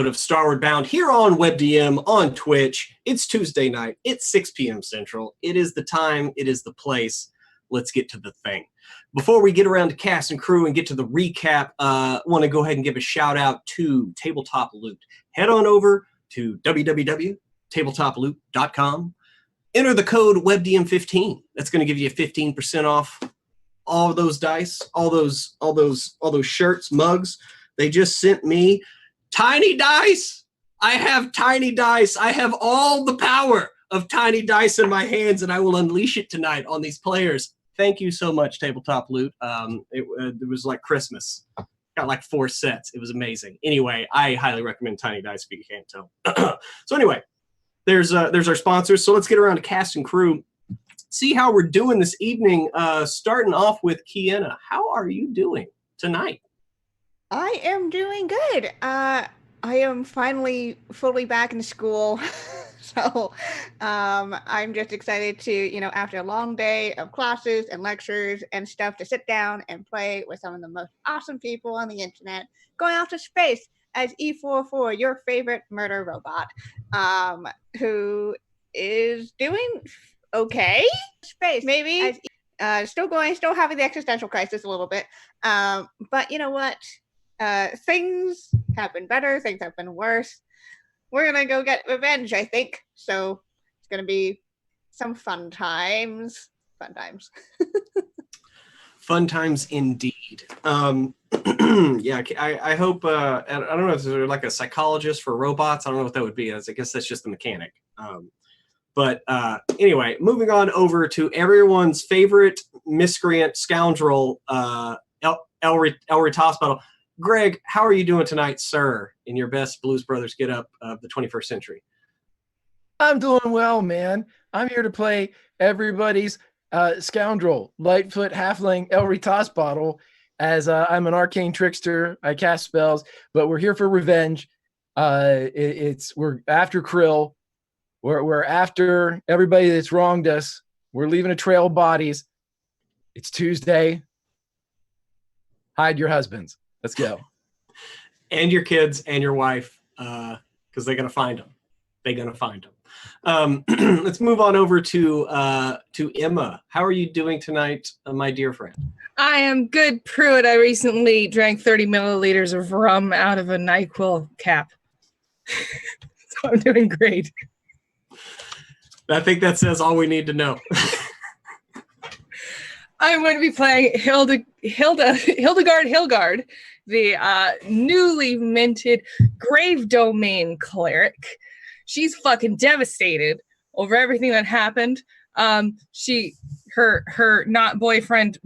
of Starward Bound here on WebDM on Twitch. It's Tuesday night. It's 6 p.m. Central. It is the time. It is the place. Let's get to the thing. Before we get around to cast and crew and get to the recap, I want to go ahead and give a shout out to Tabletop Loot. Head on over to www.tabletoploot.com. Enter the code WebDM15. That's going to give you 15% off all those dice, all those shirts, mugs. They just sent me tiny dice. I have tiny dice. I have all the power of tiny dice in my hands, and I will unleash it tonight on these players. Thank you so much, Tabletop Loot. It was like Christmas. Got like 4 sets. It was amazing. Anyway, I highly recommend tiny dice if you can't tell. So anyway, there's our sponsors. So let's get around to cast and crew. See how we're doing this evening. Starting off with Kiana. How are you doing tonight? I am doing good. I am finally fully back in school. So I'm just excited to, after a long day of classes and lectures and stuff, to sit down and play with some of the most awesome people on the internet, going off to space as E44, your favorite murder robot, who is doing okay. Space, maybe. Still having the existential crisis a little bit. But you know what? Things have been better, things have been worse. We're gonna go get revenge, I think. So it's gonna be some fun times. Fun times indeed. Yeah, I hope, I don't know if there's like a psychologist for robots. I don't know what that would be. I guess that's just the mechanic. But anyway, moving on over to everyone's favorite miscreant scoundrel, Elrit Hospital. Greg, how are you doing tonight, sir, in your best Blues Brothers get-up of the 21st century? I'm doing well, man. I'm here to play everybody's scoundrel, Lightfoot Halfling Elry Tossbottle, as I'm an arcane trickster. I cast spells, but we're here for revenge. We're after Krill. We're after everybody that's wronged us. We're leaving a trail of bodies. It's Tuesday. Hide your husbands. Let's go. And your kids and your wife, because they're going to find them. Let's move on over to Emma. How are you doing tonight, my dear friend? I am good, Pruitt. I recently drank 30 milliliters of rum out of a NyQuil cap. So I'm doing great. I think that says all we need to know. I'm going to be playing Hildegard, the newly minted Grave Domain cleric. She's fucking devastated over everything that happened. Her not boyfriend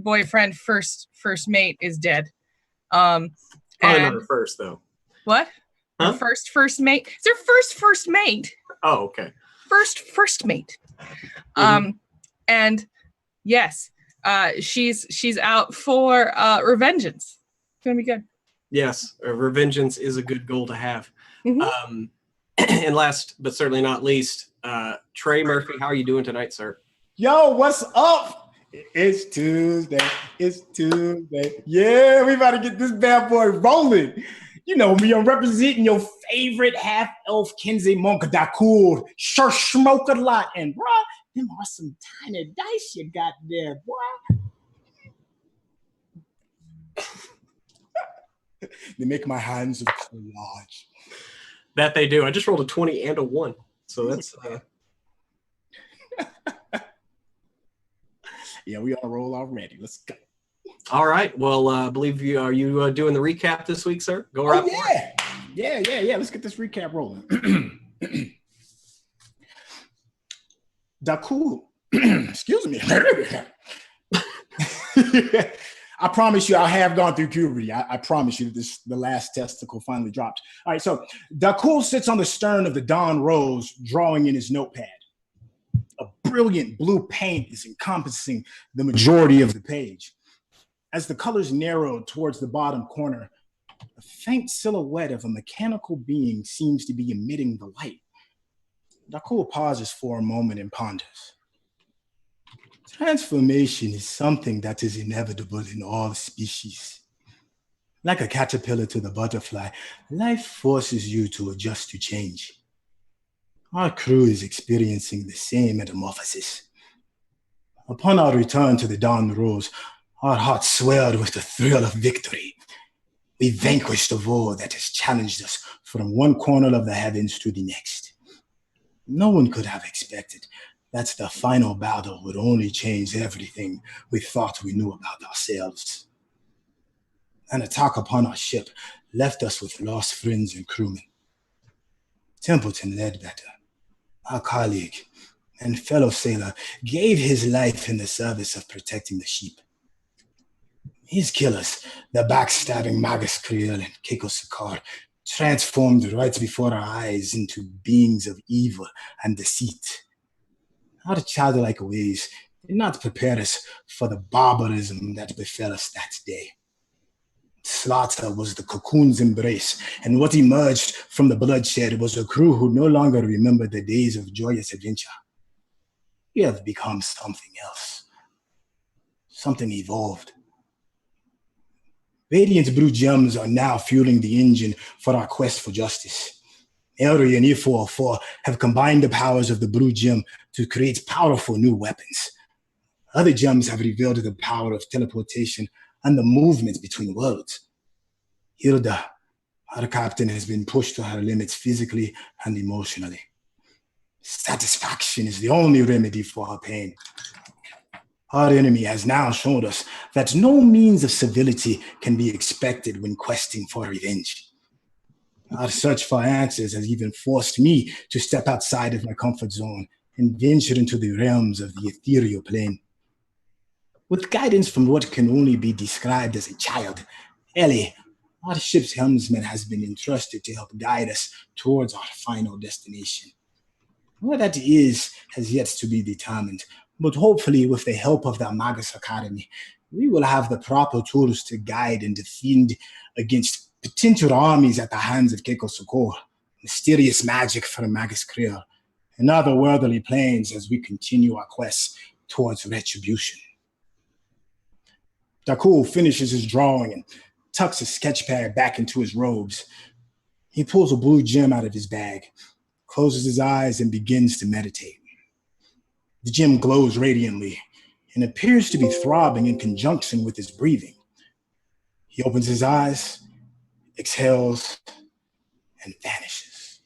first mate is dead. Probably not her first though. What? Huh? Her first mate. It's her first mate. Oh, okay. First mate. Mm-hmm. And yes. She's out for revengeance. It's gonna be good. Yes, revengeance is a good goal to have. Mm-hmm. And last but certainly not least, Trey Murphy, how are you doing tonight, sir? Yo, what's up? It's Tuesday. Yeah, we about to get this bad boy rolling. You know me, I'm representing your favorite half-elf Kinsey monk that cool sure smoke a lot. And bro, them are some tiny dice you got there, boy. They make my hands look so large. That they do. I just rolled a 20 and a 1. So that's... Yeah, we on a roll already. Let's go. All right. Well, I believe you are doing the recap this week, sir? Go right for it. Yeah. Let's get this recap rolling. Dakul. Excuse me. I promise you, I have gone through puberty. I promise you that the last testicle finally dropped. All right, so Dakul sits on the stern of the Dawn Rose, drawing in his notepad. A brilliant blue paint is encompassing the majority of the page. As the colors narrow towards the bottom corner, a faint silhouette of a mechanical being seems to be emitting the light. Dakul pauses for a moment and ponders. Transformation is something that is inevitable in all species. Like a caterpillar to the butterfly, life forces you to adjust to change. Our crew is experiencing the same metamorphosis. Upon our return to the Dawn Rose, our hearts swelled with the thrill of victory. We vanquished the war that has challenged us from one corner of the heavens to the next. No one could have expected that the final battle would only change everything we thought we knew about ourselves. An attack upon our ship left us with lost friends and crewmen. Templeton Ledbetter, our colleague and fellow sailor, gave his life in the service of protecting the ship. His killers, the backstabbing Magus Creel and Keiko Sakar, transformed right before our eyes into beings of evil and deceit. Our childlike ways did not prepare us for the barbarism that befell us that day. Slaughter was the cocoon's embrace, and what emerged from the bloodshed was a crew who no longer remembered the days of joyous adventure. We have become something else, something evolved. Radiant blue gems are now fueling the engine for our quest for justice. Elri and E404 have combined the powers of the blue gem to create powerful new weapons. Other gems have revealed the power of teleportation and the movement between worlds. Hilda, our captain, has been pushed to her limits physically and emotionally. Satisfaction is the only remedy for her pain. Our enemy has now shown us that no means of civility can be expected when questing for revenge. Our search for answers has even forced me to step outside of my comfort zone and venture into the realms of the ethereal plane. With guidance from what can only be described as a child, Ellie, our ship's helmsman, has been entrusted to help guide us towards our final destination. Where that is has yet to be determined, but hopefully with the help of the Magus Academy, we will have the proper tools to guide and defend against potential armies at the hands of Keiko Sokor, mysterious magic from Magus Kriel, and other worldly planes as we continue our quest towards retribution. Dakul finishes his drawing and tucks his sketch pad back into his robes. He pulls a blue gem out of his bag, closes his eyes, and begins to meditate. The gem glows radiantly and appears to be throbbing in conjunction with his breathing. He opens his eyes, exhales, and vanishes.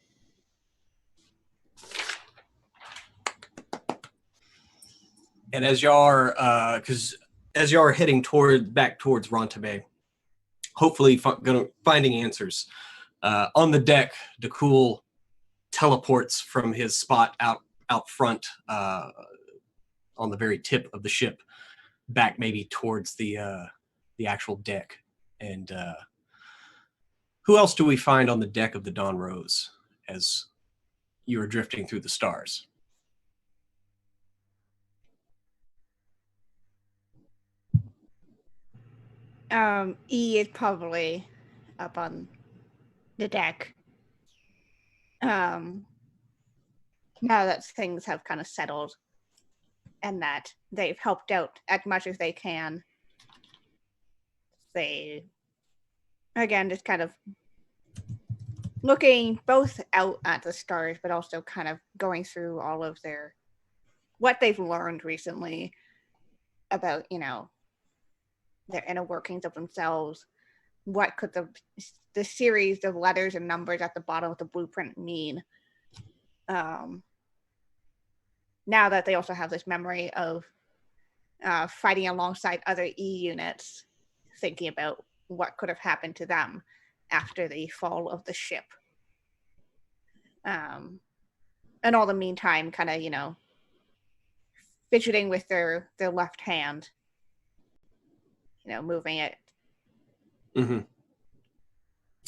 And as y'all are, as y'all are heading back towards Rontabe, hopefully finding answers, on the deck, Dakul teleports from his spot out front, on the very tip of the ship, back maybe towards the actual deck. And who else do we find on the deck of the Dawn Rose as you are drifting through the stars? E is probably up on the deck. Now that things have kind of settled and that they've helped out as much as they can, they, again, just kind of looking both out at the stars, but also kind of going through all of what they've learned recently about, their inner workings of themselves. What could the series of letters and numbers at the bottom of the blueprint mean? Now that they also have this memory of fighting alongside other E units, thinking about what could have happened to them after the fall of the ship. And all the meantime, kind of, fidgeting with their left hand, moving it. Mm-hmm.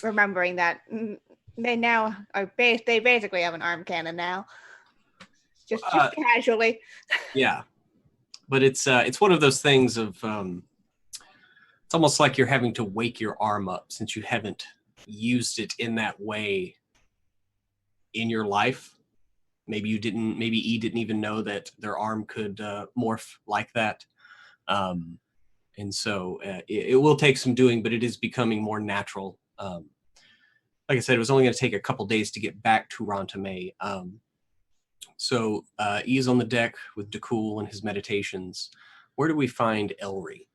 Remembering that they now they basically have an arm cannon now. Just casually. Yeah. But it's one of those things of it's almost like you're having to wake your arm up since you haven't used it in that way in your life. Maybe E didn't even know that their arm could morph like that. And so it will take some doing, but it is becoming more natural. Like I said, it was only going to take a couple days to get back to Rantame. So E's on the deck with Dakul and his meditations. Where do we find Elri?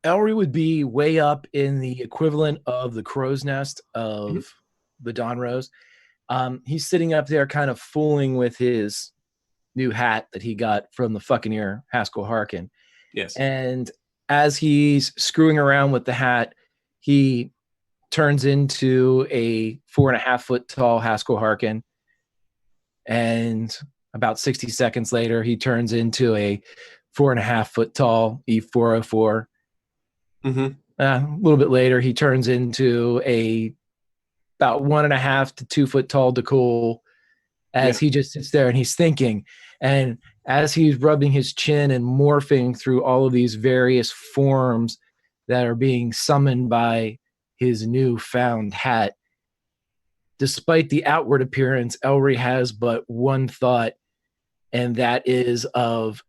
Elri would be way up in the equivalent of the crow's nest of the Dawn Rose. He's sitting up there kind of fooling with his new hat that he got from the fucking ear Haskell Harkin. Yes. And as he's screwing around with the hat, he turns into a 4.5 foot tall Haskell Harkin. And about 60 seconds later, he turns into a 4.5 foot tall E404. A little bit later, he turns into a about 1.5 to 2 foot tall Dakul as he just sits there and he's thinking. And as he's rubbing his chin and morphing through all of these various forms that are being summoned by his newfound hat, despite the outward appearance, Elri has but one thought, and that is of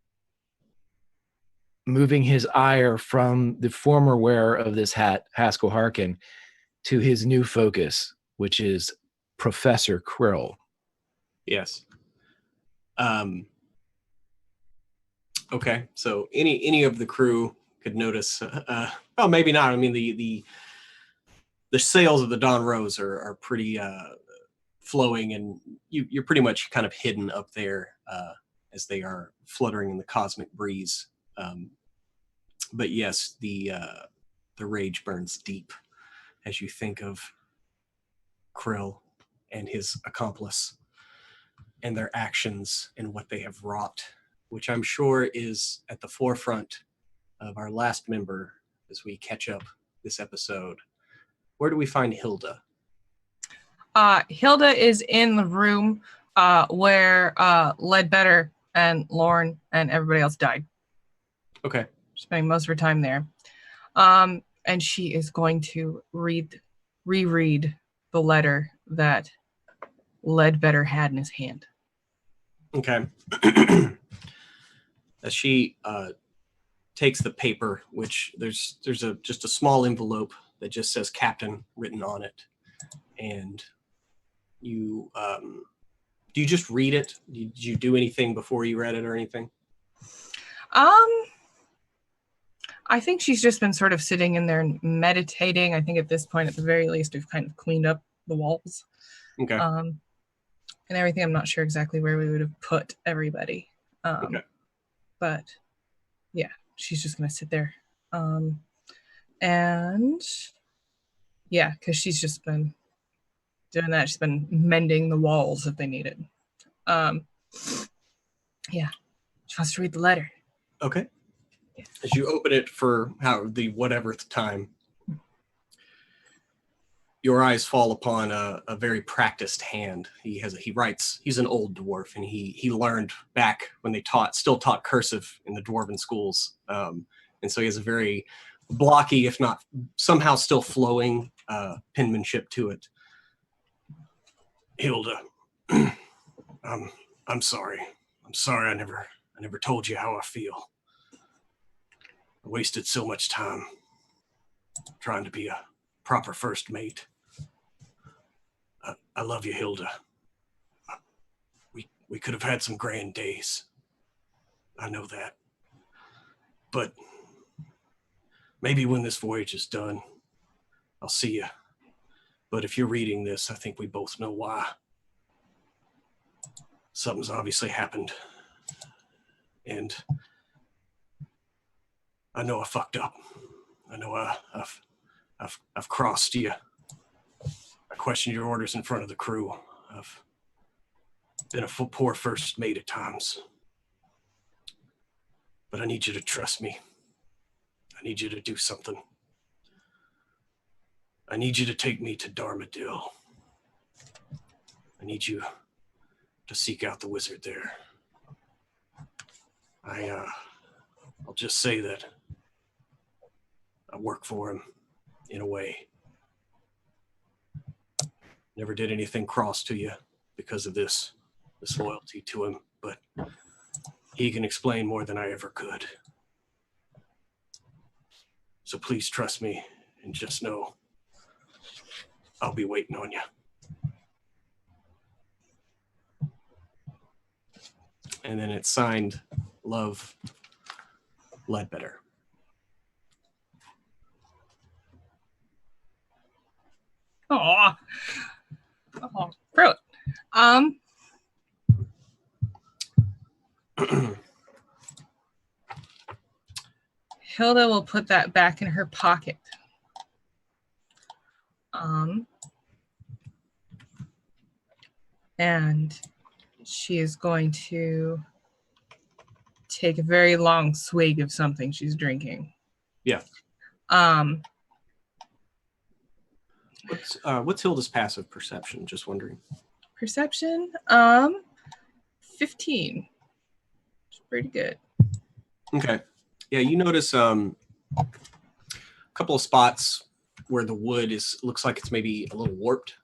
moving his ire from the former wearer of this hat, Haskell Harkin, to his new focus, which is Professor Krill. Yes. Okay, so any of the crew could notice. Well, maybe not. I mean, the sails of the Dawn Rose are pretty flowing, and you're pretty much kind of hidden up there as they are fluttering in the cosmic breeze. But yes, the rage burns deep as you think of Krill and his accomplice and their actions and what they have wrought, which I'm sure is at the forefront of our last member as we catch up this episode. Where do we find Hilda? Hilda is in the room where Ledbetter and Lauren and everybody else died. Okay. Spending most of her time there. And she is going to reread the letter that Ledbetter had in his hand. Okay. As she takes the paper, which there's just a small envelope that just says Captain written on it, and you do you just read it? Did you do anything before you read it or anything? I think she's just been sort of sitting in there and meditating. I think at this point, at the very least, we've kind of cleaned up the walls. Okay. And everything. I'm not sure exactly where we would have put everybody. Okay. But yeah, she's just going to sit there. And yeah, because she's just been doing that. She's been mending the walls if they need it. Yeah, she wants to read the letter. Okay. As you open it for the whateverth time, your eyes fall upon a very practiced hand. He writes. He's an old dwarf, and he learned back when they still taught cursive in the dwarven schools, and so he has a very blocky, if not somehow still flowing, penmanship to it. Hilda, I'm sorry. I'm sorry. I never told you how I feel. I wasted so much time trying to be a proper first mate. I love you, Hilda. We could have had some grand days. I know that. But maybe when this voyage is done, I'll see you. But if you're reading this, I think we both know why. Something's obviously happened. And I know I fucked up. I know I've crossed you. I questioned your orders in front of the crew. I've been a poor first mate at times. But I need you to trust me. I need you to do something. I need you to take me to Darmadil. I need you to seek out the wizard there. I'll just say that I work for him in a way. Never did anything cross to you because of this loyalty to him, but He can explain more than I ever could. So please trust me and just know I'll be waiting on you. And then it's signed, Love, Ledbetter. Aw. Oh, bro. Hilda will put that back in her pocket. And she is going to take a very long swig of something she's drinking. Yeah. What's Hilda's passive perception? Just wondering. Perception, 15. It's pretty good. Okay. Yeah, you notice a couple of spots where the wood looks like it's maybe a little warped.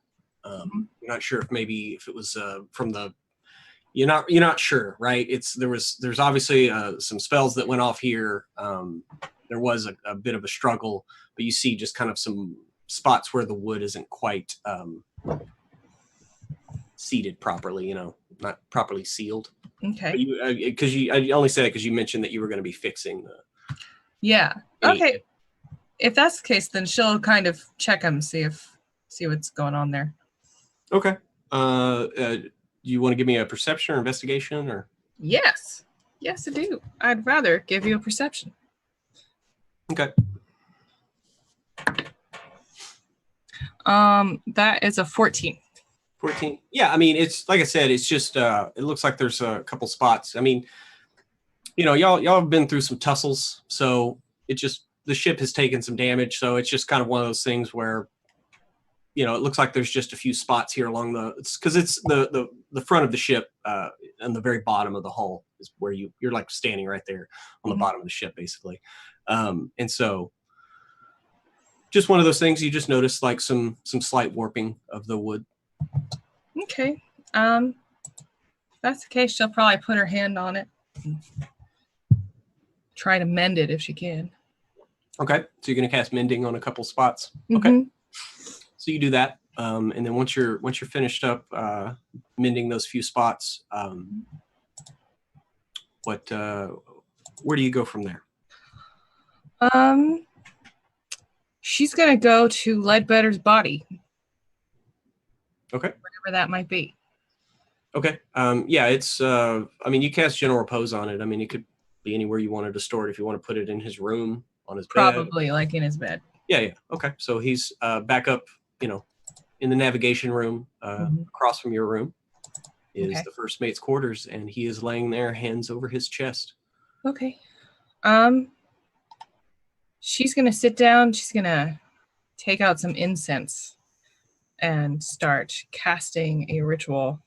You're not sure if it was from the. You're not sure, right? There's obviously some spells that went off here. There was a bit of a struggle, but you see just kind of some spots where the wood isn't quite seated properly. Not properly sealed. Okay. I only say that because you mentioned that you were going to be fixing the. Yeah. Okay. If that's the case, then she'll kind of check them, see what's going on there. Okay. Do you want to give me a perception or investigation or? Yes. Yes, I do. I'd rather give you a perception. Okay. That is a 14. 14. Yeah, I mean, it's like I said, it's just it looks like there's a couple spots. I mean, y'all have been through some tussles, so it just the ship has taken some damage, so it's just kind of one of those things where it looks like there's just a few spots here along because it's the front of the ship and the very bottom of the hull is where you're like standing right there on the bottom of the ship basically. And so just one of those things you just notice like some slight warping of the wood. Okay. If that's the case, she'll probably put her hand on it and try to mend it if she can. Okay. So you're going to cast mending on a couple spots. Okay. So you do that. And then once you're finished up mending those few spots, where do you go from there? She's gonna go to Ledbetter's body. Okay. Whatever that might be. Okay. Yeah, it's I mean, you cast general repose on it. I mean, it could be anywhere you wanted to store it. If you want to put it in his room, on his bed. Probably like in his bed. Yeah. Okay. So he's back up, in the navigation room, across from your room is the first mate's quarters, and he is laying there, hands over his chest. Okay. She's gonna sit down. She's gonna take out some incense and start casting a ritual.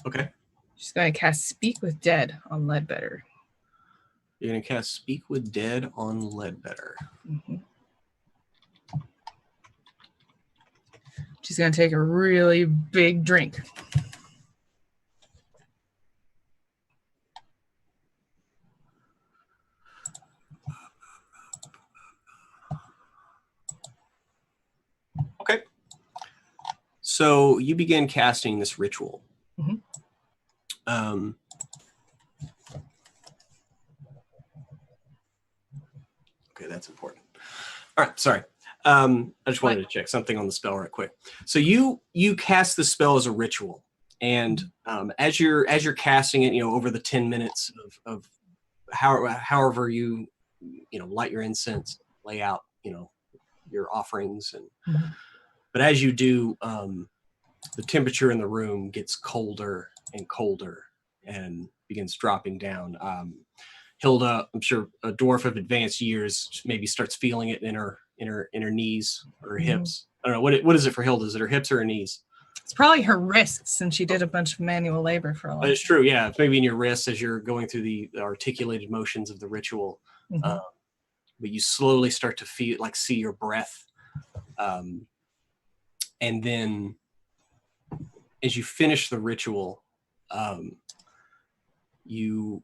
Okay. She's gonna cast Speak with Dead on Ledbetter. You're gonna cast Speak with Dead on Ledbetter. She's gonna take a really big drink. Okay. So you begin casting this ritual. Okay, that's important. All right, sorry. I just wanted to check something on the spell right quick. So you cast the spell as a ritual, and as you're casting it, over the 10 minutes of however you light your incense, lay out your offerings, and but as you do, the temperature in the room gets colder and colder and begins dropping down. Hilda, I'm sure a dwarf of advanced years, maybe starts feeling it in her knees or her hips. I don't know what is it for Hilda? Is it her hips or her knees? It's probably her wrists, since she did a bunch of manual labor for a long time. It's true, yeah. It's maybe in your wrists as you're going through the articulated motions of the ritual. But you slowly start to see your breath. And then as you finish the ritual, you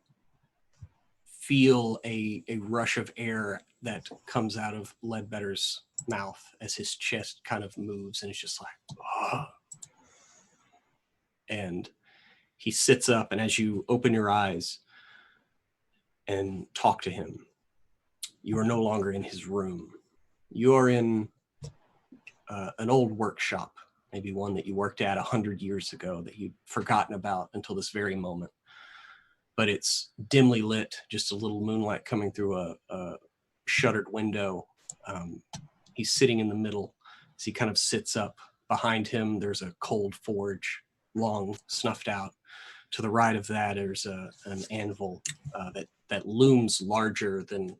feel a rush of air that comes out of Ledbetter's mouth as his chest kind of moves, and it's just like, oh. And he sits up, and as you open your eyes and talk to him, you are no longer in his room. You are in an old workshop, maybe one that you worked at 100 years ago that you'd forgotten about until this very moment. But it's dimly lit, just a little moonlight coming through a shuttered window. He's sitting in the middle as he kind of sits up. Behind him, there's a cold forge, long snuffed out. To the right of that, there's an anvil that looms larger than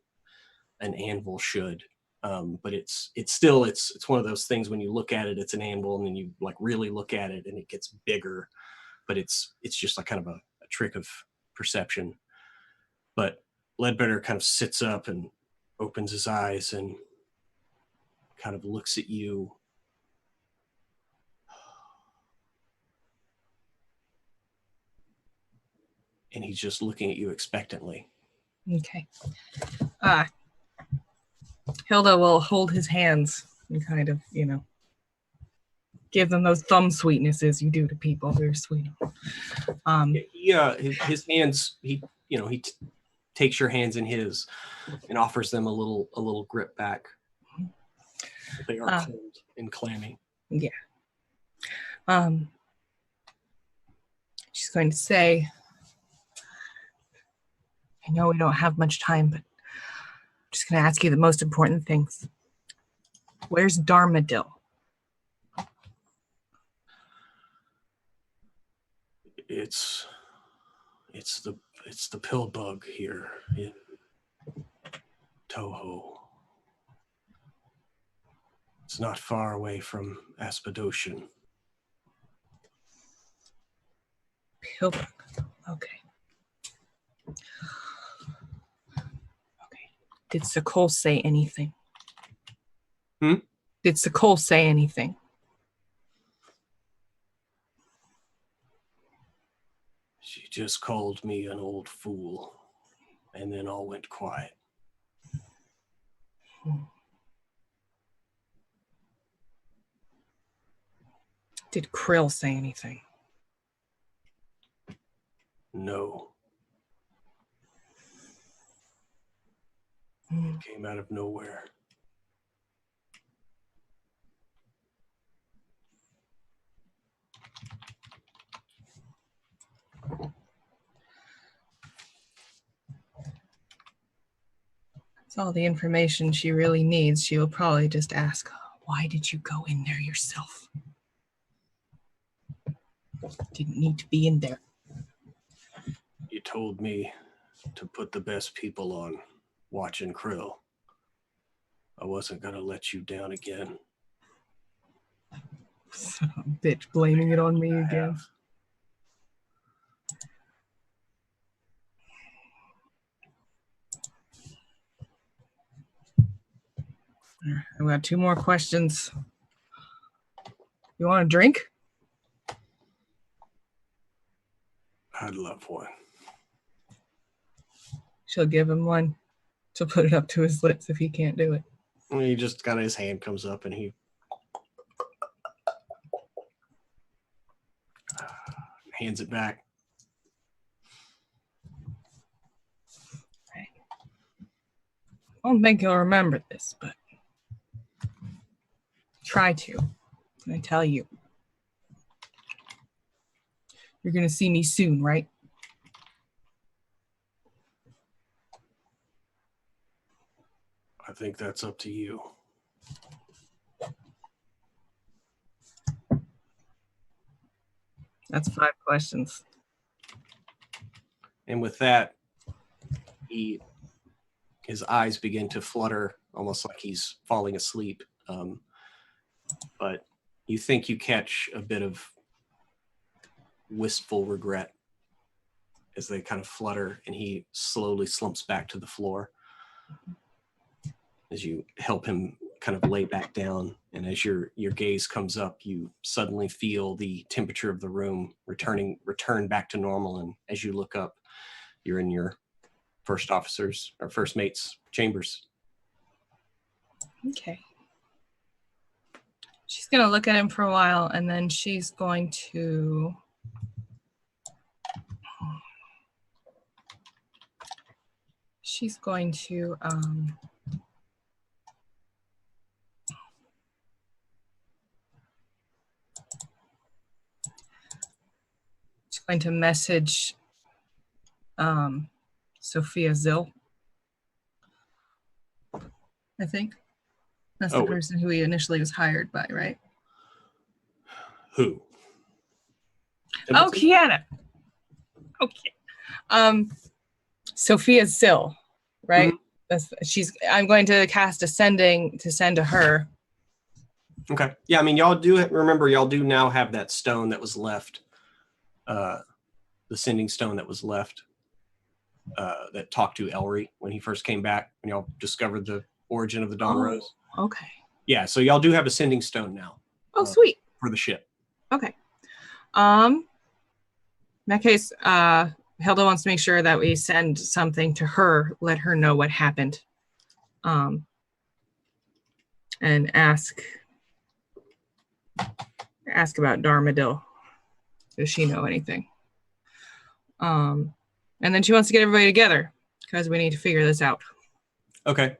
an anvil should. But it's still one of those things when you look at it, it's an anvil, and then you like really look at it and it gets bigger. But it's just like kind of a trick of perception. But Ledbetter kind of sits up and opens his eyes and kind of looks at you. And he's just looking at you expectantly. Okay. Hilda will hold his hands and kind of, give them those thumb sweetnesses you do to people. They're sweet. His hands, he takes your hands in his and offers them a little grip back. They are cold and clammy. Yeah. She's going to say, I know we don't have much time, but I'm just going to ask you the most important things. Where's Darmadil? It's the pill bug here in Toho. It's not far away from Aspidoshan. Pill bug. Okay. Did Sakol say anything? Did Sakol say anything? She just called me an old fool, and then all went quiet. Did Krill say anything? No. It came out of nowhere. That's all the information she really needs. She will probably just ask, why did you go in there yourself? Didn't need to be in there. You told me to put the best people on watching Krill. I wasn't gonna let you down again. Son of a bitch, blaming it on me again. I've got 2 more questions. You want a drink? I'd love one. She'll give him one. She'll put it up to his lips if he can't do it. He just kind of, his hand comes up and he hands it back. Right. I don't think he'll remember this, but try to. I tell you. You're going to see me soon, right? I think that's up to you. That's 5 questions. And with that, his eyes begin to flutter, almost like he's falling asleep. But you think you catch a bit of wistful regret as they kind of flutter, and he slowly slumps back to the floor as you help him kind of lay back down. And as your gaze comes up, you suddenly feel the temperature of the room return back to normal. And as you look up, you're in your first officers or first mates chambers. Okay. She's going to look at him for a while, and then she's going to... She's going to... she's going to message Sophia Zill, I think. That's the person who he initially was hired by, right? Who? Oh, Kiana. Okay. Sophia Zill, right? Mm-hmm. I'm going to cast Ascending to send to her. Okay. Yeah, I mean, y'all do now have that stone that was left, the sending stone that was left, that talked to Elry when he first came back, when y'all discovered the origin of the Dawn Rose. Okay. Yeah, so y'all do have a sending stone now. Oh, sweet. For the ship. Okay. In that case, Hilda wants to make sure that we send something to her, let her know what happened, and ask about Darmadil. Does she know anything? And then she wants to get everybody together because we need to figure this out. Okay.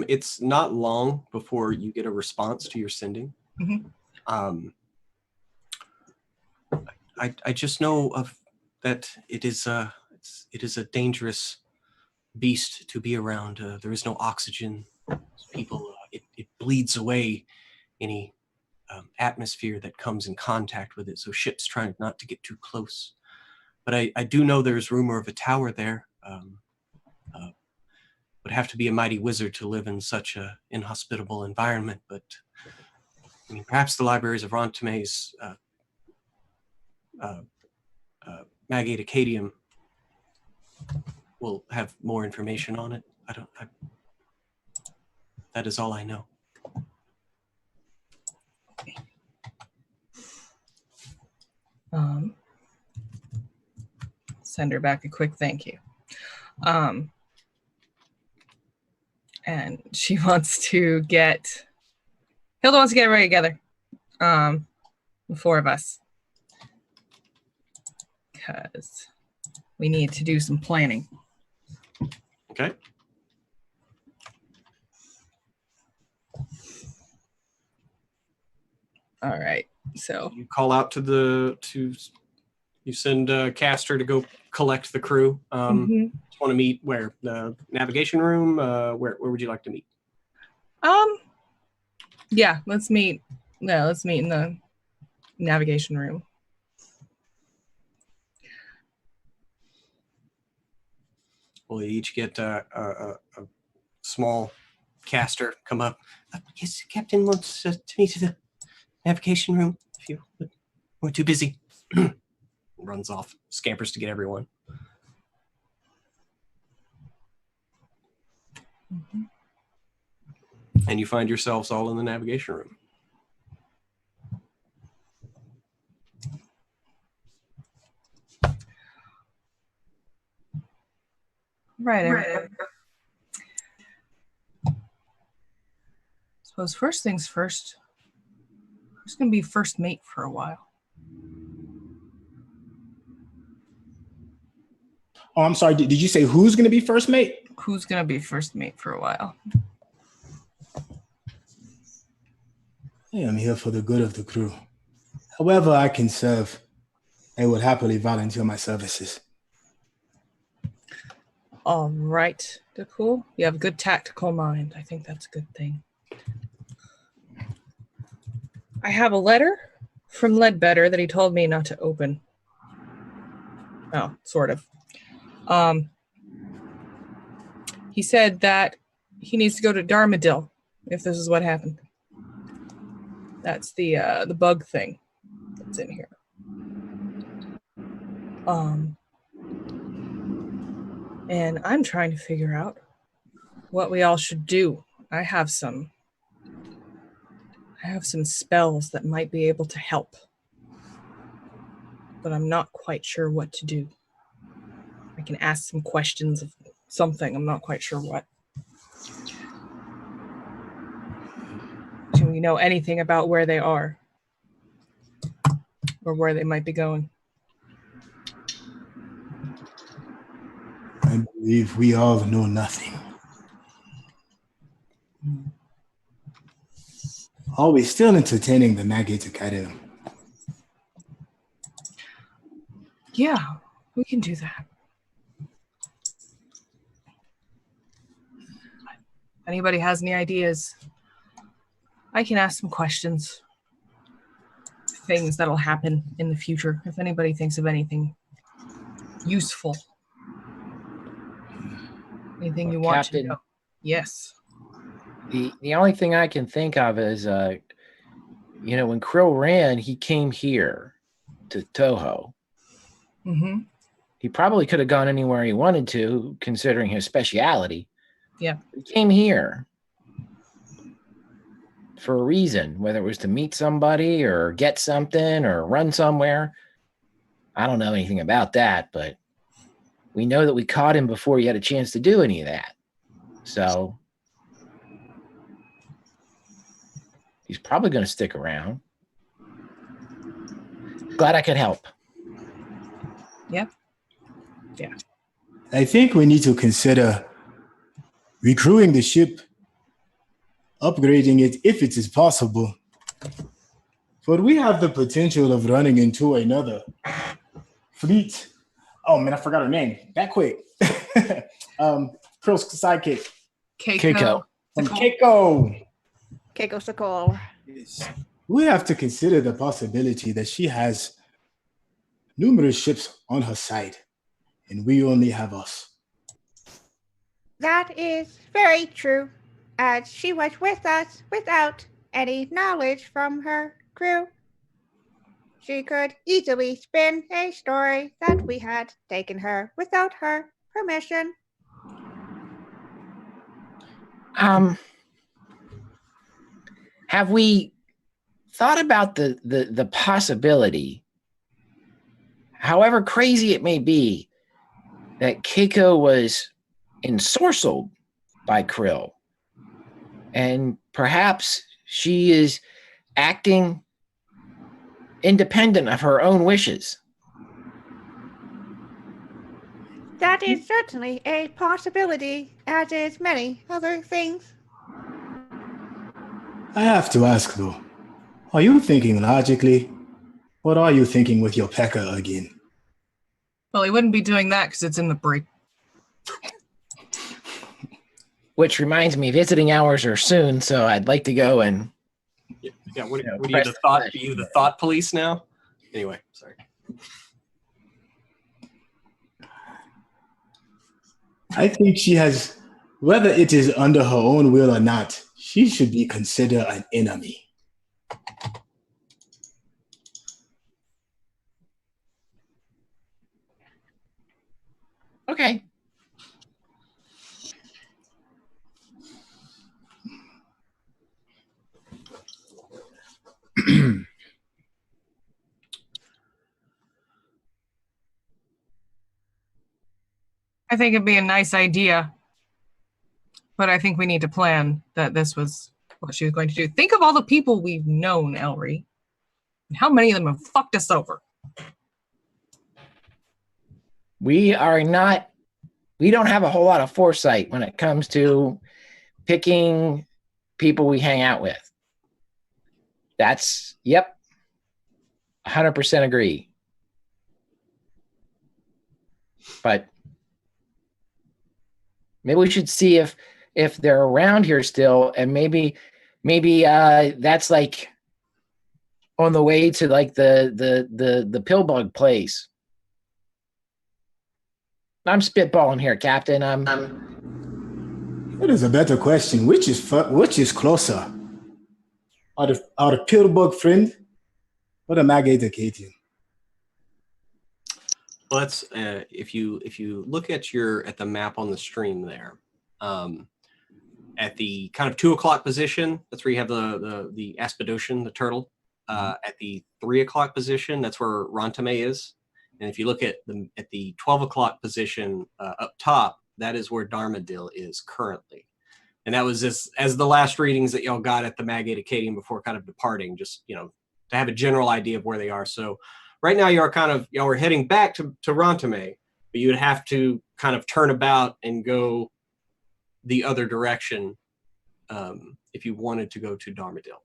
It's not long before you get a response to your sending. Mm-hmm. I just know of that it is a dangerous beast to be around. There is no oxygen. People, it bleeds away any atmosphere that comes in contact with it. So ships trying not to get too close. But I do know there's rumor of a tower there. Would have to be a mighty wizard to live in such an inhospitable environment. But I mean, perhaps the libraries of Ronteme's Magate Acadium will have more information on it. That is all I know. Send her back a quick thank you. And Hilda wants to get everybody together. The four of us. Because we need to do some planning. Okay. All right. So you call out you send Caster to go collect the crew. Just want to meet where? The navigation room? Where would you like to meet? Yeah, let's meet in the navigation room. We'll each get a small Caster come up. Yes, Captain wants to meet to the navigation room. If you we're too busy. Runs off, scampers to get everyone. Mm-hmm. And you find yourselves all in the navigation room. Right. Suppose first things first. Who's going to be first mate for a while? Oh, I'm sorry. Did you say who's going to be first mate? Who's going to be first mate for a while? I am here for the good of the crew. However I can serve, I would happily volunteer my services. All right, cool. You have a good tactical mind. I think that's a good thing. I have a letter from Ledbetter that he told me not to open. Oh, sort of. He said that he needs to go to Darmadil if this is what happened. That's the bug thing that's in here. And I'm trying to figure out what we all should do. I have some spells that might be able to help, but I'm not quite sure what to do. I can ask some questions of something. I'm not quite sure what. Do we know anything about where they are? Or where they might be going? I believe we all know nothing. Are we still entertaining the Magate Academy? Yeah, we can do that. If anybody has any ideas, I can ask some questions. Things that'll happen in the future. If anybody thinks of anything useful. Anything you want Captain, to know. Yes. The only thing I can think of is, when Krill ran, he came here to Toho. Mm-hmm. He probably could have gone anywhere he wanted to, considering his speciality. Yeah. He came here for a reason, whether it was to meet somebody or get something or run somewhere. I don't know anything about that, but we know that we caught him before he had a chance to do any of that. So he's probably going to stick around. Glad I could help. Yeah. Yeah. I think we need to consider recrewing the ship, upgrading it if it is possible. But we have the potential of running into another fleet. Oh man, I forgot her name. That quick. Krill's sidekick. Keiko. From Keiko. Keiko Sokol. We have to consider the possibility that she has numerous ships on her side, and we only have us. That is very true, as she was with us without any knowledge from her crew. She could easily spin a story that we had taken her without her permission. Have we thought about the possibility, however crazy it may be, that Keiko was ensorcelled by Krill, and perhaps she is acting independent of her own wishes? That is certainly a possibility, as is many other things. I have to ask though, are you thinking logically? Or are you thinking with your pecker again? Well, he wouldn't be doing that because it's in the break. Which reminds me, visiting hours are soon, so I'd like to go and What are you, the thought police now? Anyway, sorry. I think she has, whether it is under her own will or not, she should be considered an enemy. Okay. I think it'd be a nice idea, but I think we need to plan that this was what she was going to do. Think of all the people we've known, Elry, and how many of them have fucked us over. We don't have a whole lot of foresight when it comes to picking people we hang out with. That's, 100% agree. But maybe we should see if they're around here still, and maybe that's like on the way to like the pillbug place. I'm spitballing here, Captain. That is a better question. Which is closer? Are the pillbug friend or the Magate Acadian? Well, that's if you look at the map on the stream there, at the kind of 2 o'clock position, that's where you have the Aspidoshan, the turtle. At the 3 o'clock position, that's where Rantame is, And if you look at the 12 o'clock position up top, that is where Darmadil is currently. And that was as the last readings that y'all got at the Magate Acadium before kind of departing, just, you know, to have a general idea of where they are. So right now y'all are heading back to Rantame, but you would have to kind of turn about and go the other direction if you wanted to go to Darmadil.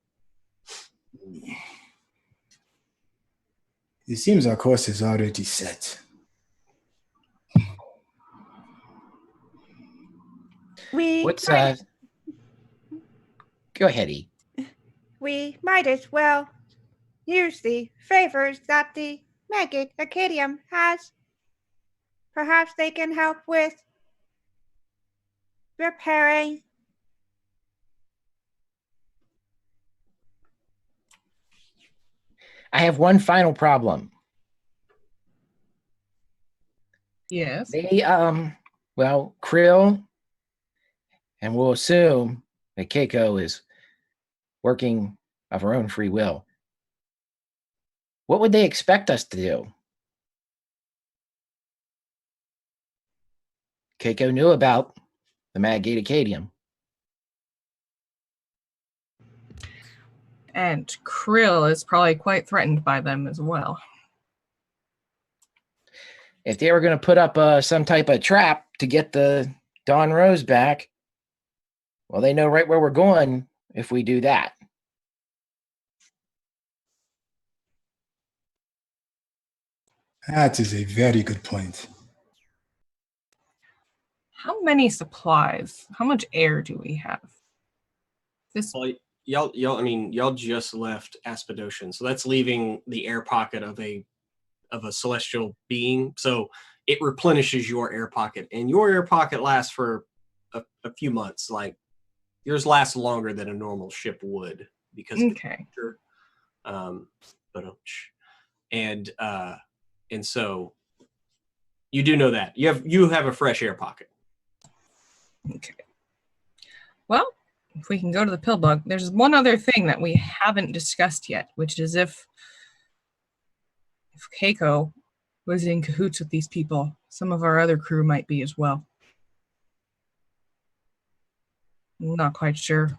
It seems our course is already set. What's Go ahead, E. We might as well use the favors that the Magate Acadium has. Perhaps they can help with repairing. I have one final problem. Yes. They, well, Krill, and we'll assume that Keiko is working of her own free will. What would they expect us to do? Keiko knew about the Magate Acadium. And Krill is probably quite threatened by them as well. If they were going to put up some type of trap to get the Dawn Rose back, well, they know right where we're going if we do that. That is a very good point. How many supplies? How much air do we have? This Well, y'all just left Aspidocian, so that's leaving the air pocket of a celestial being. So it replenishes your air pocket, and your air pocket lasts for a few months. Like yours lasts longer than a normal ship would because of the temperature. And so you do know that you have a fresh air pocket. Okay. Well, if we can go to the pill bug, there's one other thing that we haven't discussed yet, which is if Keiko was in cahoots with these people, some of our other crew might be as well. I'm not quite sure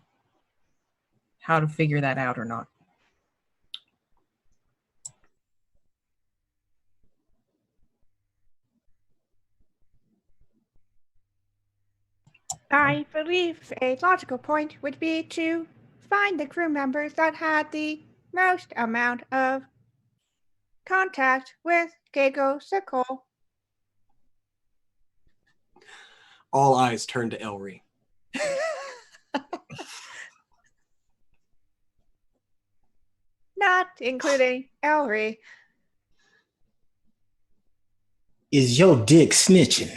how to figure that out or not. I believe a logical point would be to find the crew members that had the most amount of contact with Keiko Sikol. All eyes turn to Elry. Not including Elry. Is your dick snitching?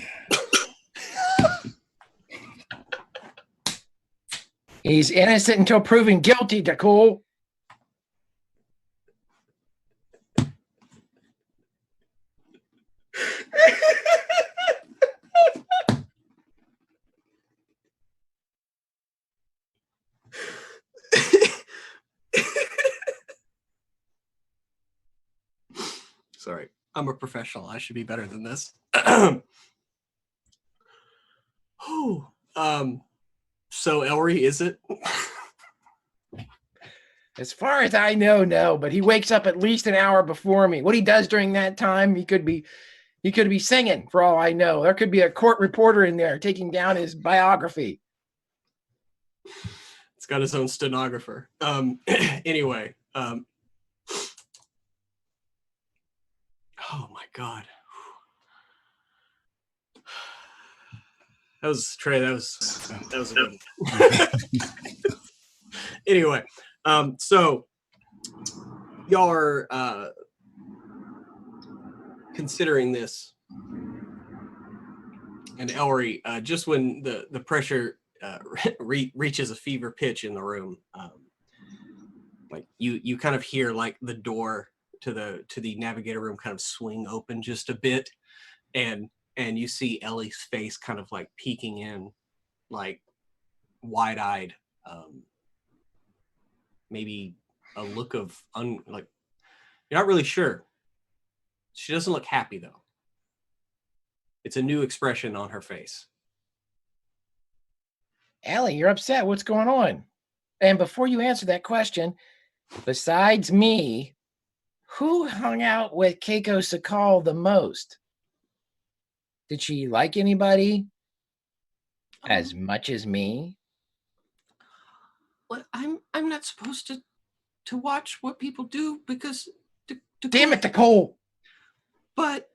He's innocent until proven guilty, Dakul. Sorry, I'm a professional. I should be better than this. So Elry, is it? As far as I know, no, but he wakes up at least an hour before me. What he does during that time, he could be singing for all I know. There could be a court reporter in there taking down his biography. It's got his own stenographer. Anyway. Oh my God. That was Trey. That was a good one. Anyway, so y'all are considering this, and Elry, just when the pressure reaches a fever pitch in the room, like you kind of hear like the door to the navigator room kind of swing open just a bit, and you see Ellie's face kind of like peeking in, like wide-eyed, maybe a look of like you're not really sure. She doesn't look happy though. It's a new expression on her face. Ellie, you're upset. What's going on? And before you answer that question, besides me, who hung out with Keiko Sakal the most? Did she like anybody as much as me? Well, I'm not supposed to watch what people do because Damn it, Nicole! But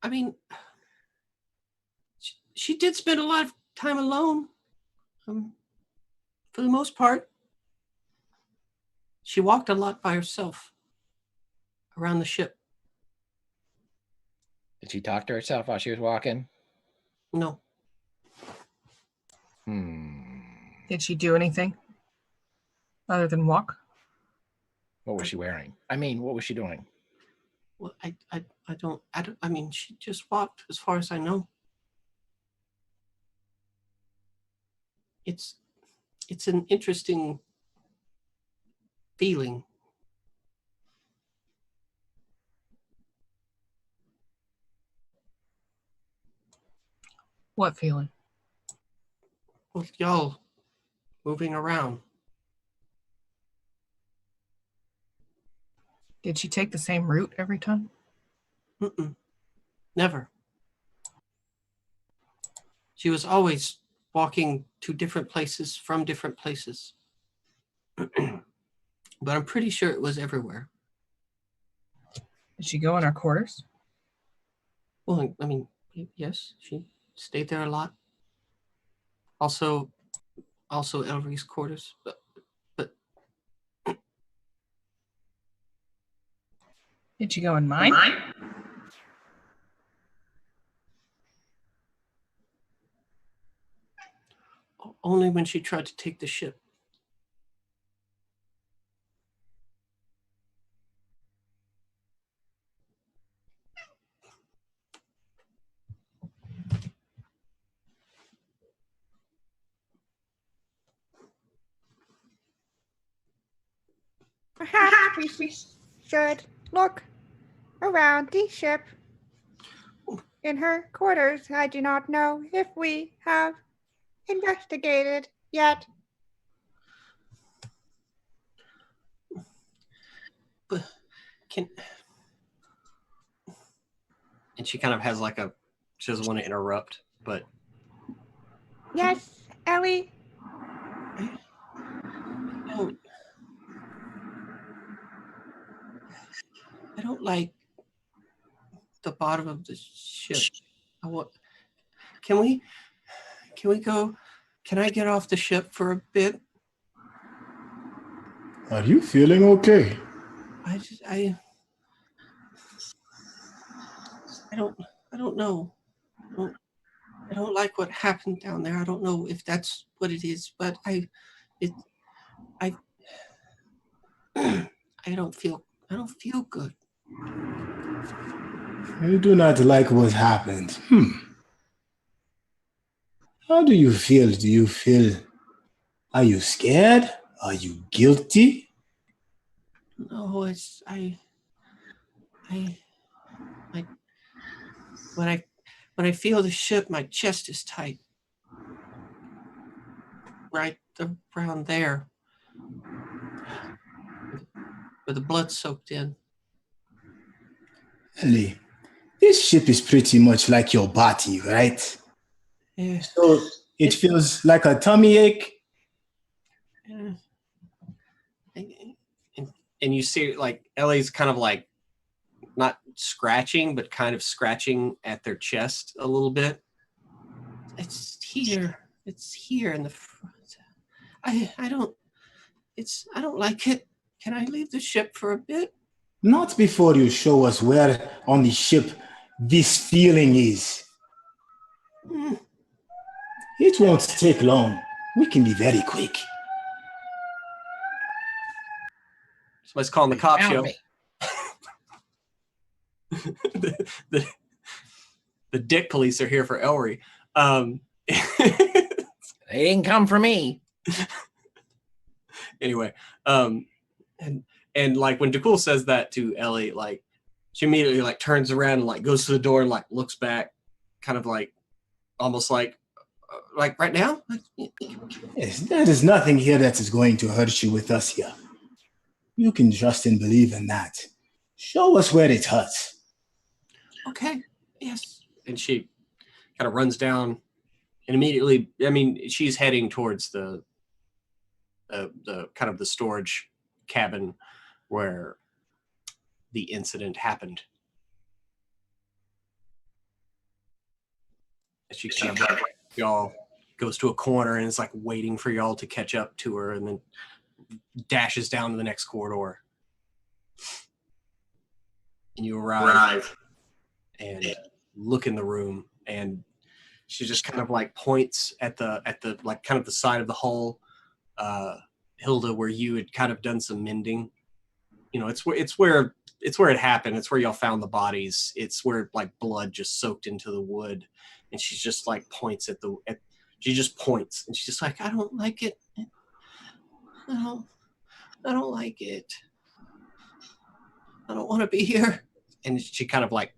I mean, she did spend a lot of time alone. For the most part, she walked a lot by herself around the ship. Did she talk to herself while she was walking? No. Did she do anything other than walk? What was she wearing? I mean, what was she doing? Well, I don't. I mean, she just walked as far as I know. It's an interesting feeling. What feeling? With y'all moving around. Did she take the same route every time? Never. She was always walking to different places from different places. But I'm pretty sure it was everywhere. Did she go in our quarters? Well, I mean, yes, she stayed there a lot. Also Elry's quarters, but Did she go in mine? only when she tried to take the ship. Perhaps we should look around the ship. In her quarters, I do not know if we have investigated yet. But and she kind of has like she doesn't want to interrupt, but Yes, Ellie. I don't like the bottom of the ship. Can we go? Can I get off the ship for a bit? Are you feeling okay? I don't know. I don't like what happened down there. I don't know if that's what it is, but I don't feel good. You do not like what happened. How do you feel? Are you scared? Are you guilty? No, when I feel the ship, my chest is tight. Right around there. Where the blood's soaked in. Ellie, this ship is pretty much like your body, right? Yeah. So it feels like a tummy ache. Yeah. And you see, like, Ellie's kind of like not scratching, but kind of scratching at their chest a little bit. It's here in the front. I don't like it. Can I leave the ship for a bit? Not before you show us where on the ship this feeling is. It won't take long. We can be very quick. Somebody's calling the cop show. The dick police are here for Elry. They didn't come for me. Anyway, and like when DeCool says that to Ellie, like She immediately like turns around and like goes to the door and like looks back, kind of like almost like right now. Yes, there is nothing here that is going to hurt you with us here. You can trust and believe in that. Show us where it hurts. Okay. Yes. And she kind of runs down and immediately, I mean, she's heading towards the kind of the storage cabin where the incident happened. And she kind of y'all goes to a corner and is like waiting for y'all to catch up to her, and then dashes down to the next corridor. And you arrive and look in the room, and she just kind of like points at the like kind of the side of the hull, Hilda, where you had kind of done some mending. You know, it's where it happened. It's where y'all found the bodies. It's where like blood just soaked into the wood, and she just like points she just points, and she's just like, I don't like it. I don't like it. I don't want to be here. And she kind of like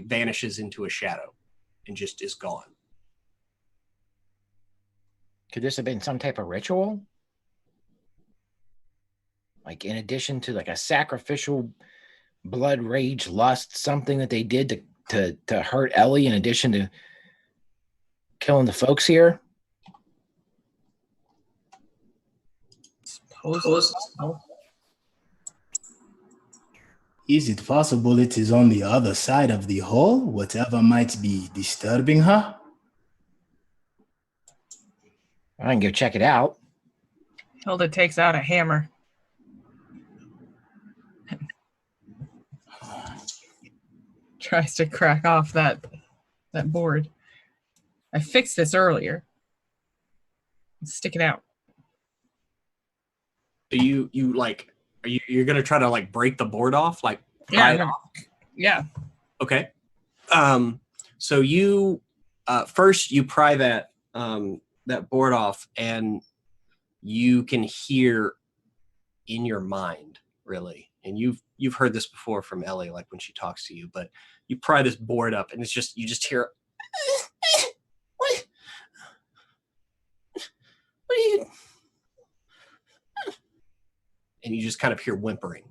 vanishes into a shadow and just is gone. Could this have been some type of ritual? Like in addition to like a sacrificial blood rage lust, something that they did to hurt Ellie in addition to killing the folks here? Suppose so. Is it possible it is on the other side of the hall, whatever might be disturbing her? I can go check it out. Hilda takes out a hammer. Tries to crack off that board. I fixed this earlier. Stick it out. So you like, you're gonna try to like break the board off, like Yeah, pry it off? Yeah. Okay. So you first you pry that board off, and you can hear in your mind, really, and you've heard this before from Ellie, like when she talks to you, but you pry this board up, and it's just you just hear what are you, and you just kind of hear whimpering.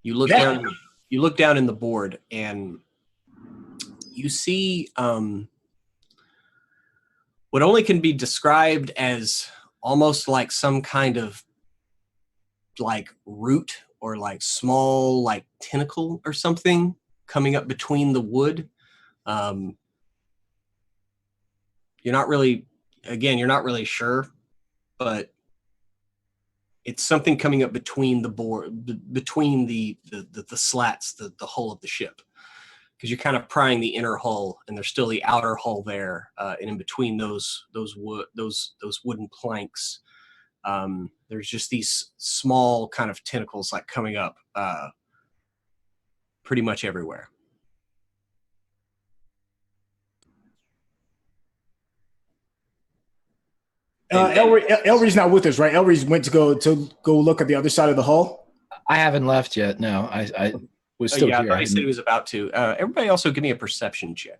You look down. You look down in the board, and you see what only can be described as almost like some kind of like root or like small like tentacle or something coming up between the wood. You're not really sure, but it's something coming up between the board, between the slats, the hull of the ship, because you're kind of prying the inner hull, and there's still the outer hull there, and in between those wooden planks, there's just these small kind of tentacles like coming up, pretty much everywhere. Elry's not with us, right? Elry's went to go look at the other side of the hull. I haven't left yet. No, I was still Yeah, I here. thought he said he was about to. Everybody also give me a perception check.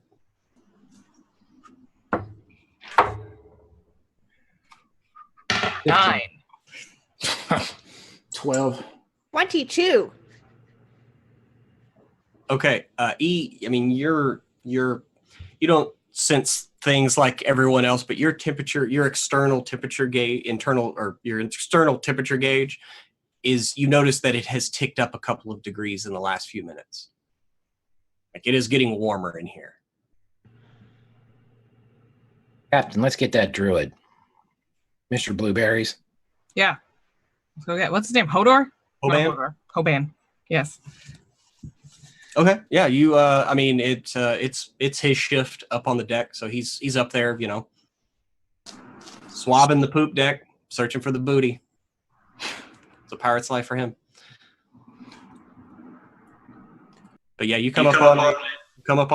9. 12. 22. Okay, E. I mean, you don't sense things like everyone else, but your external temperature gauge, your external temperature gauge is, you notice that it has ticked up a couple of degrees in the last few minutes. Like, it is getting warmer in here. Captain, let's get that druid. Mr. Blueberries. Yeah. Let's go get, what's his name? Hodor? Hoban? Not Hodor. Hoban. Yes. Okay. Yeah. You. I mean, it's his shift up on the deck, so he's up there, swabbing the poop deck, searching for the booty. It's a pirate's life for him. But yeah, you come up on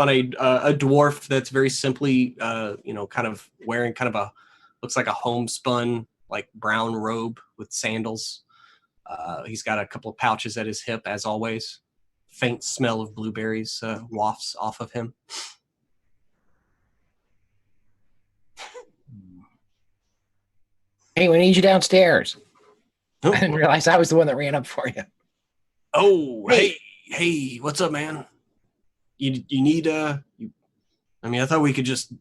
a dwarf that's very simply, kind of wearing kind of looks like a homespun like brown robe with sandals. He's got a couple of pouches at his hip, as always. Faint smell of blueberries wafts off of him. Hey, we need you downstairs. Oh, I didn't realize I was the one that ran up for you. Hey, what's up, man? You need I mean, I thought we could just,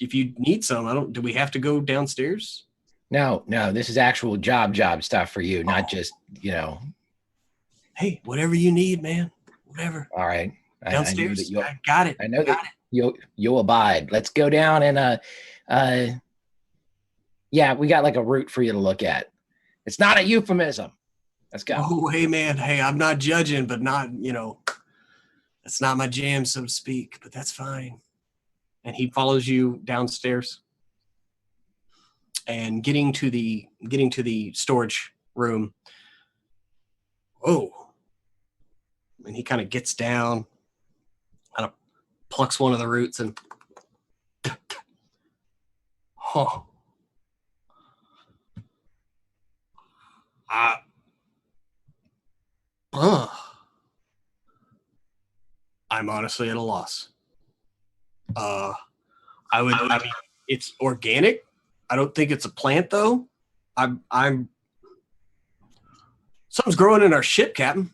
if you need some, do we have to go downstairs? No, this is actual job stuff for you, not just, Hey, whatever you need, man. Whatever. All right. Downstairs. I got it. I know that you'll abide. Let's go down and yeah, we got like a route for you to look at. It's not a euphemism. Let's go. Oh, hey, man. Hey, I'm not judging, but not, that's not my jam, so to speak, but that's fine. And he follows you downstairs and getting to the storage room. Oh, and he kind of gets down, kind of plucks one of the roots and I'm honestly at a loss. I mean, it's organic. I don't think it's a plant, though. I'm something's growing in our ship, Captain.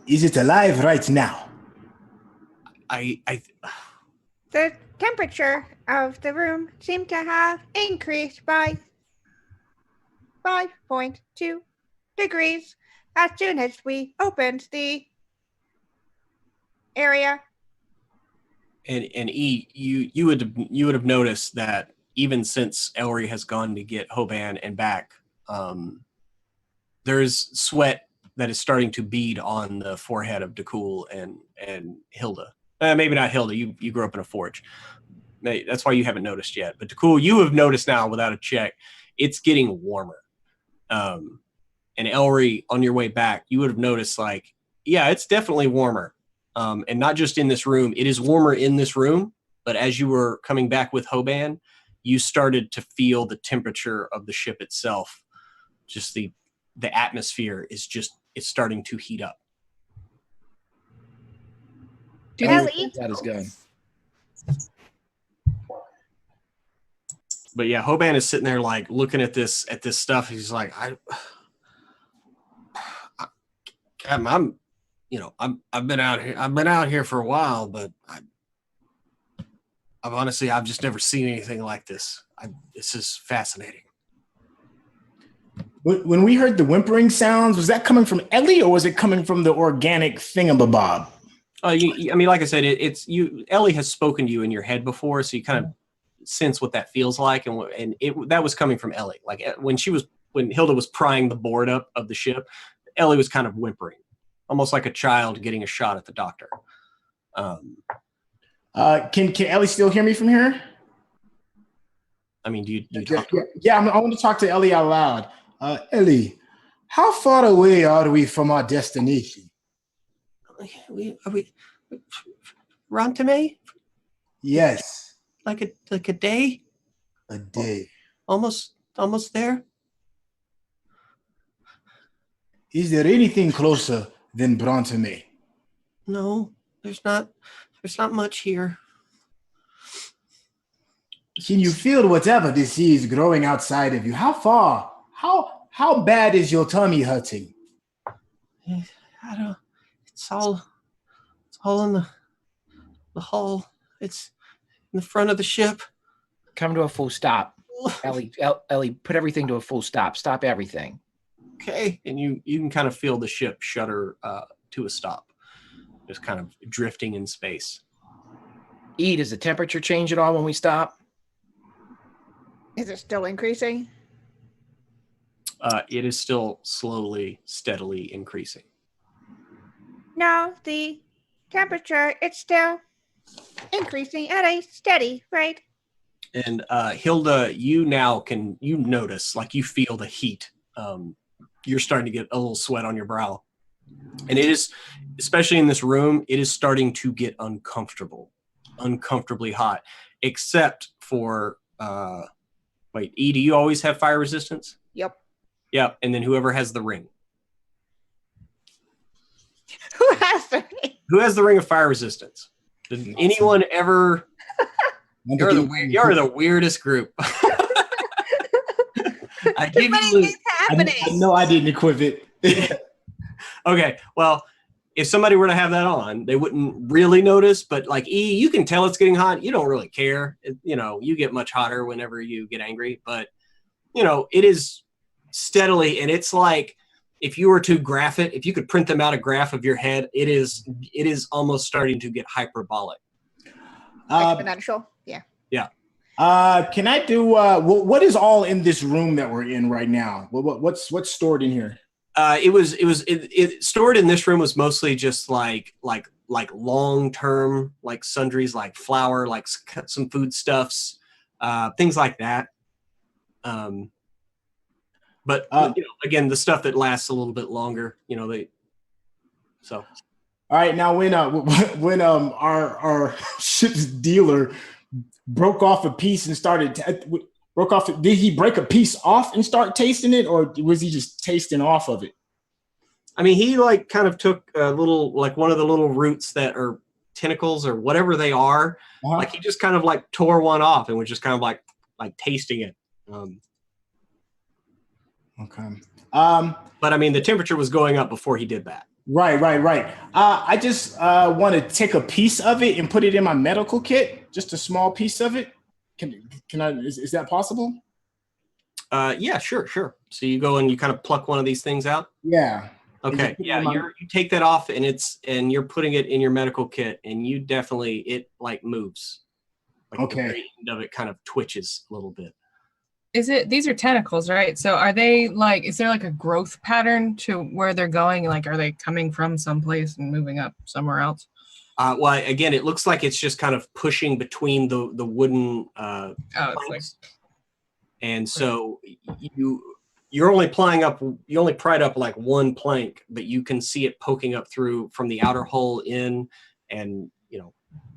Is it alive right now? The temperature of the room seemed to have increased by 5.2 degrees as soon as we opened the area. And E, you would have noticed that even since Elry has gone to get Hoban and back, there's sweat that is starting to bead on the forehead of Dakul and Hilda. Maybe not Hilda. You grew up in a forge. That's why you haven't noticed yet. But Dakul, you have noticed now without a check. It's getting warmer. And Elry, on your way back, you would have noticed it's definitely warmer. And not just in this room. It is warmer in this room, but as you were coming back with Hoban, you started to feel the temperature of the ship itself. Just the atmosphere is it's starting to heat up. Ellie? That is good. But yeah, Hoban is sitting there looking at this stuff. He's like, Captain, I've been out here for a while, but I've just never seen anything like this. This is fascinating. When we heard the whimpering sounds, was that coming from Ellie or was it coming from the organic thingamabob? I mean, like I said, it's you. Ellie has spoken to you in your head before, so you kind of sense what that feels like, and that was coming from Ellie. Like when Hilda was prying the board up of the ship, Ellie was kind of whimpering, almost like a child getting a shot at the doctor. Can Ellie still hear me from here? I mean, do you talk to her? Yeah, I want to talk to Ellie out loud. Ellie, how far away are we from our destination? Are we Rantame? Yes. Like a day? A day. Almost there? Is there anything closer than Brantame? No, there's not much here. Can you feel whatever this is growing outside of you? How far? How bad is your tummy hurting? I don't. It's all in the hull. It's in the front of the ship. Come to a full stop. Ellie, put everything to a full stop. Stop everything. Okay, and you can kind of feel the ship shudder to a stop, just kind of drifting in space. E, does the temperature change at all when we stop? Is it still increasing? It is still slowly, steadily increasing. No, the temperature, it's still increasing at a steady rate. And Hilda, you notice, you feel the heat. You're starting to get a little sweat on your brow. And it is, especially in this room, it is starting to get uncomfortably hot, except for, E, do you always have fire resistance? Yep. Yeah, and then whoever has the ring. Who has the ring? Who has the ring of fire resistance? Did anyone ever? You're the weirdest group. I Too give many you. things happening. I know I didn't equip it. Okay, well, if somebody were to have that on, they wouldn't really notice. But like E, you can tell it's getting hot. You don't really care. You get much hotter whenever you get angry. But it is steadily, and it's like if you were to graph it, if you could print them out a graph of your head, it is almost starting to get hyperbolic. Exponential. Yeah. Yeah. Can I do what is all in this room that we're in right now? What's stored in here? It stored in this room was mostly just like long-term like sundries, like flour, like some foodstuffs, things like that. But again, the stuff that lasts a little bit longer, so. All right, now when our ship's dealer broke off a piece and did he break a piece off and start tasting it, or was he just tasting off of it? I mean, he like kind of took a little, like one of the little roots that are tentacles or whatever they are. Uh-huh. Like he just kind of like tore one off and was just kind of like tasting it. Okay. But I mean, the temperature was going up before he did that. Right. I just want to take a piece of it and put it in my medical kit, just a small piece of it. Can I? Is that possible? Yeah, sure. So you go and you kind of pluck one of these things out. Yeah. Okay. Yeah, you take that off and you're putting it in your medical kit, and you definitely it like moves. Like okay. The very end of it kind of twitches a little bit. These are tentacles, right? So are they like, is there like a growth pattern to where they're going? Like, are they coming from someplace and moving up somewhere else? Well, again, it looks like it's just kind of pushing between the wooden planks. And so you only pried up like one plank, but you can see it poking up through from the outer hole in, and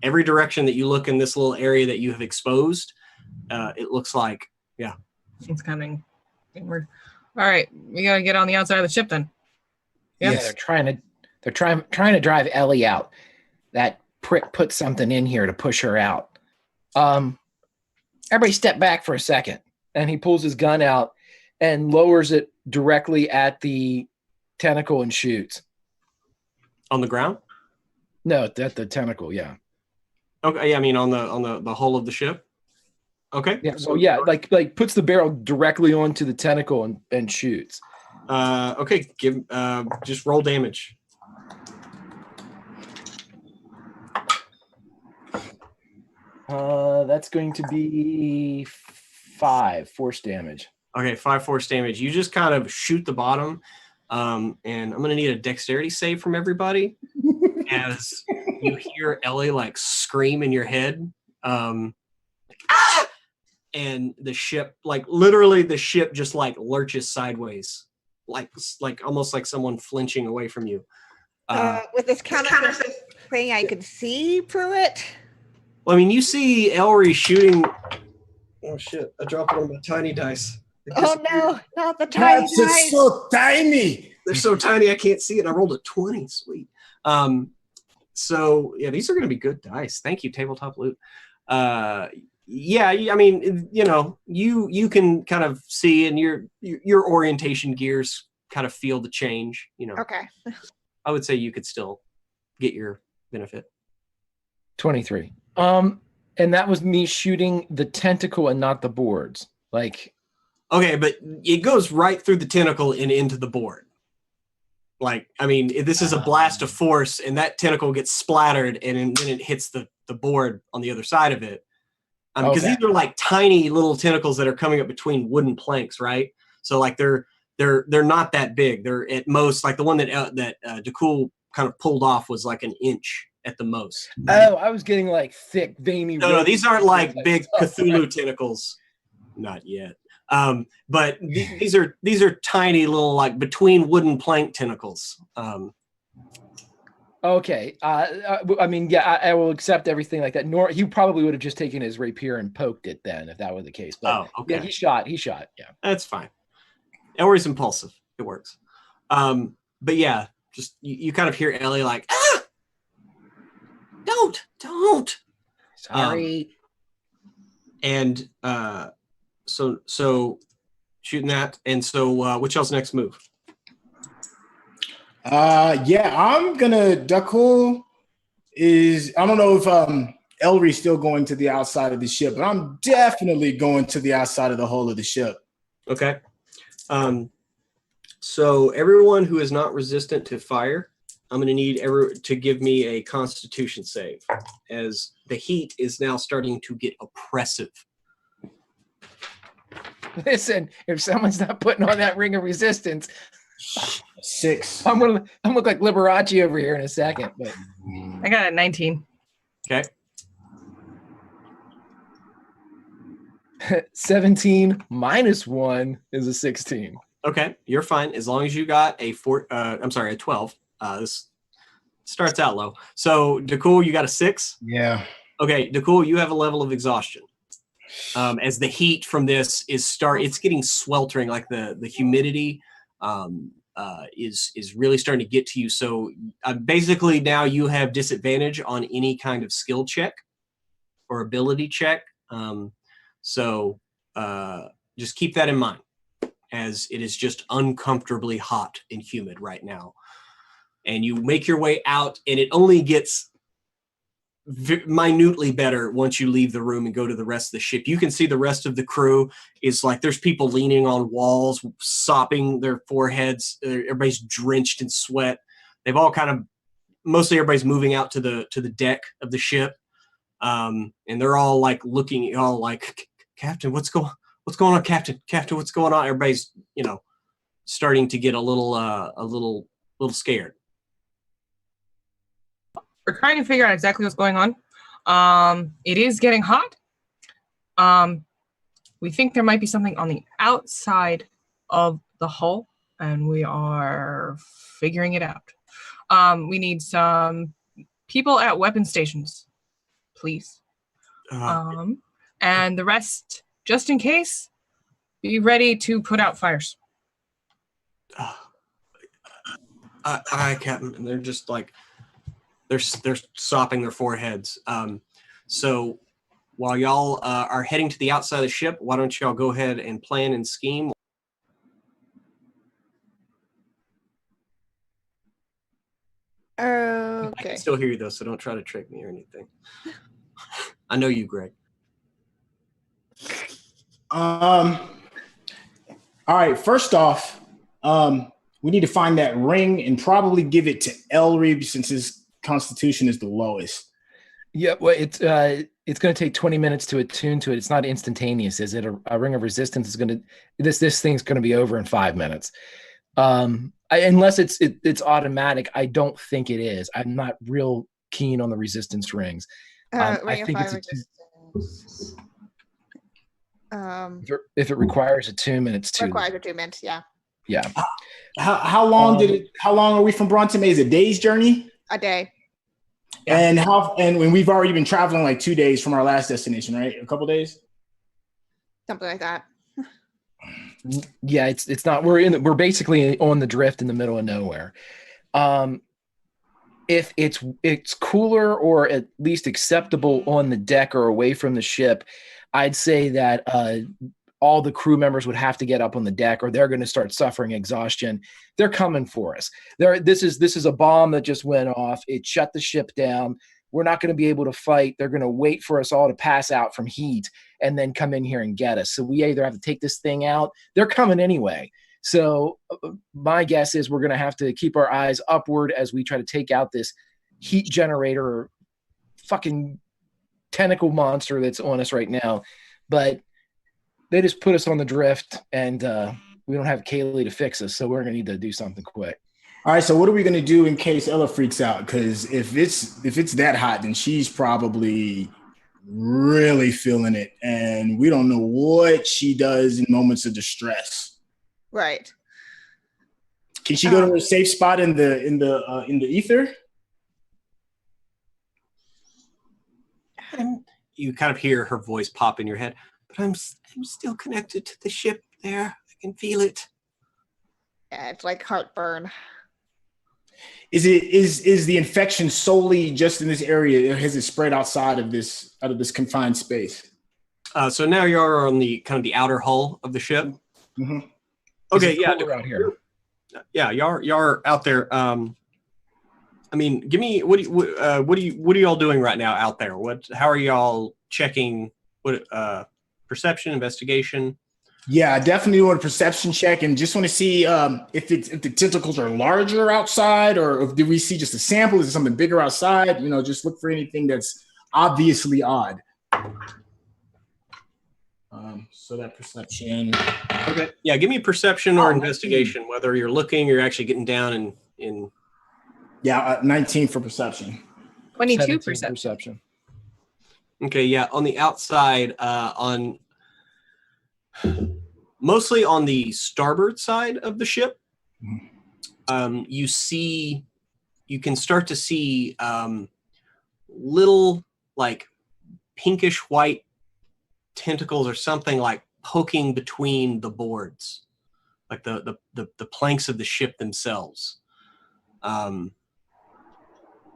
every direction that you look in this little area that you have exposed, it looks like, yeah. It's coming inward. All right, we gotta get on the outside of the ship then. Yes. Yeah, they're trying to drive Ellie out. That prick put something in here to push her out. Everybody step back for a second. And he pulls his gun out and lowers it directly at the tentacle and shoots. On the ground? No, at the tentacle, yeah. Okay, I mean on the hull of the ship. Okay. Yeah. So yeah, like puts the barrel directly onto the tentacle and shoots. Okay. Give just roll damage. That's going to be 5 force damage. Okay, 5 force damage. You just kind of shoot the bottom, and I'm gonna need a dexterity save from everybody as you hear Ellie like scream in your head. Ah! And the ship, like literally the ship just like lurches sideways, like almost like someone flinching away from you. With this counterfeit thing, I could see through it. Well, I mean, you see Ellery shooting. Oh shit! I dropped one of my tiny dice. Oh no, not the tiny dice. It's so tiny. They're so tiny I can't see it. I rolled a 20. Sweet. So yeah, these are going to be good dice. Thank you, Tabletop Loot. Yeah, I mean, you can kind of see, and your orientation gears kind of feel the change. Okay. I would say you could still get your benefit. 23. And that was me shooting the tentacle and not the boards. Like, okay, but it goes right through the tentacle and into the board. Like, I mean, this is a blast of force, and that tentacle gets splattered, and then it hits the board on the other side of it. Because these are like tiny little tentacles that are coming up between wooden planks, right? So like they're not that big. They're at most like the one that DeCool kind of pulled off was like an inch at the most. Oh, I was getting like thick, veiny. No, these aren't like big Cthulhu tentacles. Not yet. But these are tiny little like between wooden plank tentacles. Okay. I mean, yeah, I will accept everything like that. He probably would have just taken his rapier and poked it then, if that were the case. But okay. Yeah, he shot. Yeah, that's fine. Elry's impulsive. It works. But yeah, just you kind of hear Ellie like, ah, don't. Sorry. And so shooting that. And so which y'all's next move? Yeah, I'm gonna Duckle is I don't know if Elry's still going to the outside of the ship, but I'm definitely going to the outside of the hull of the ship. Okay. So everyone who is not resistant to fire, I'm going to need to give me a Constitution save, as the heat is now starting to get oppressive. Listen, if someone's not putting on that ring of resistance, 6. I'm gonna look like Liberace over here in a second. But I got a 19. Okay. 17 minus 1 is a 16. Okay, you're fine as long as you got a 12. This starts out low. So Dakul, you got a 6. Yeah. Okay, Dakul, you have a level of exhaustion. As the heat from this it's getting sweltering, like the humidity is really starting to get to you. So basically now you have disadvantage on any kind of skill check or ability check. So just keep that in mind, as it is just uncomfortably hot and humid right now. And you make your way out, and it only gets minutely better once you leave the room and go to the rest of the ship. You can see the rest of the crew is like, there's people leaning on walls, sopping their foreheads. Everybody's drenched in sweat. They've all mostly everybody's moving out to the deck of the ship. And they're all like looking, all like, Captain, what's going on, Captain? Captain, what's going on? Everybody's, starting to get a little scared. We're trying to figure out exactly what's going on. It is getting hot. We think there might be something on the outside of the hull, and we are figuring it out. We need some people at weapon stations, please. And the rest, just in case, be ready to put out fires. Aye, Captain. And they're just like, they're sopping their foreheads. So while y'all are heading to the outside of the ship, why don't y'all go ahead and plan and scheme? I Okay. can still hear you though, so don't try to trick me or anything. I know you, Greg. All right. First off, we need to find that ring and probably give it to Elry, since his Constitution is the lowest. Yeah, well, it's going to take 20 minutes to attune to it. It's not instantaneous, is it? A ring of resistance is going to this thing's going to be over in 5 minutes. Unless it's automatic, I don't think it is. I'm not real keen on the resistance rings. I think it's if it requires attunement, it's 2. Requires attunement, yeah. Yeah. How long how long are we from Bronte? Is it a day's journey? A day. And when we've already been traveling like 2 days from our last destination, right? A couple days? Something like that. Yeah, it's not. We're basically on the drift in the middle of nowhere. If it's cooler or at least acceptable on the deck or away from the ship, I'd say that all the crew members would have to get up on the deck, or they're going to start suffering exhaustion. They're coming for us. This is a bomb that just went off. It shut the ship down. We're not going to be able to fight. They're going to wait for us all to pass out from heat and then come in here and get us. So we either have to take this thing out. They're coming anyway. So my guess is we're going to have to keep our eyes upward as we try to take out this heat generator or fucking tentacle monster that's on us right now. But they just put us on the drift, and we don't have Kaylee to fix us, so we're going to need to do something quick. All right, so what are we going to do in case Ella freaks out? Because if it's that hot, then she's probably really feeling it, and we don't know what she does in moments of distress. Right. Can she go to a safe spot in the ether? You kind of hear her voice pop in your head, but I'm still connected to the ship there. I can feel it. Yeah, it's like heartburn. Is the infection solely just in this area, or has it spread outside of this confined space? So now you're on the kind of the outer hull of the ship. Mm-hmm. Okay, yeah, Cooler out here. yeah, you're out there. I mean, give me what are y'all doing right now out there? How are y'all checking? What perception, investigation? Yeah, I definitely want a perception check, and just want to see if the tentacles are larger outside, or if did we see just a sample? Is it something bigger outside? You know, just look for anything that's obviously odd. So that perception. Okay, yeah, give me perception or investigation, whether you're looking, you're actually getting down in. Yeah, 19 for perception. 22 17 perception. Okay, yeah, on the outside, mostly on the starboard side of the ship, you can start to see little like pinkish white tentacles or something like poking between the boards, like the planks of the ship themselves.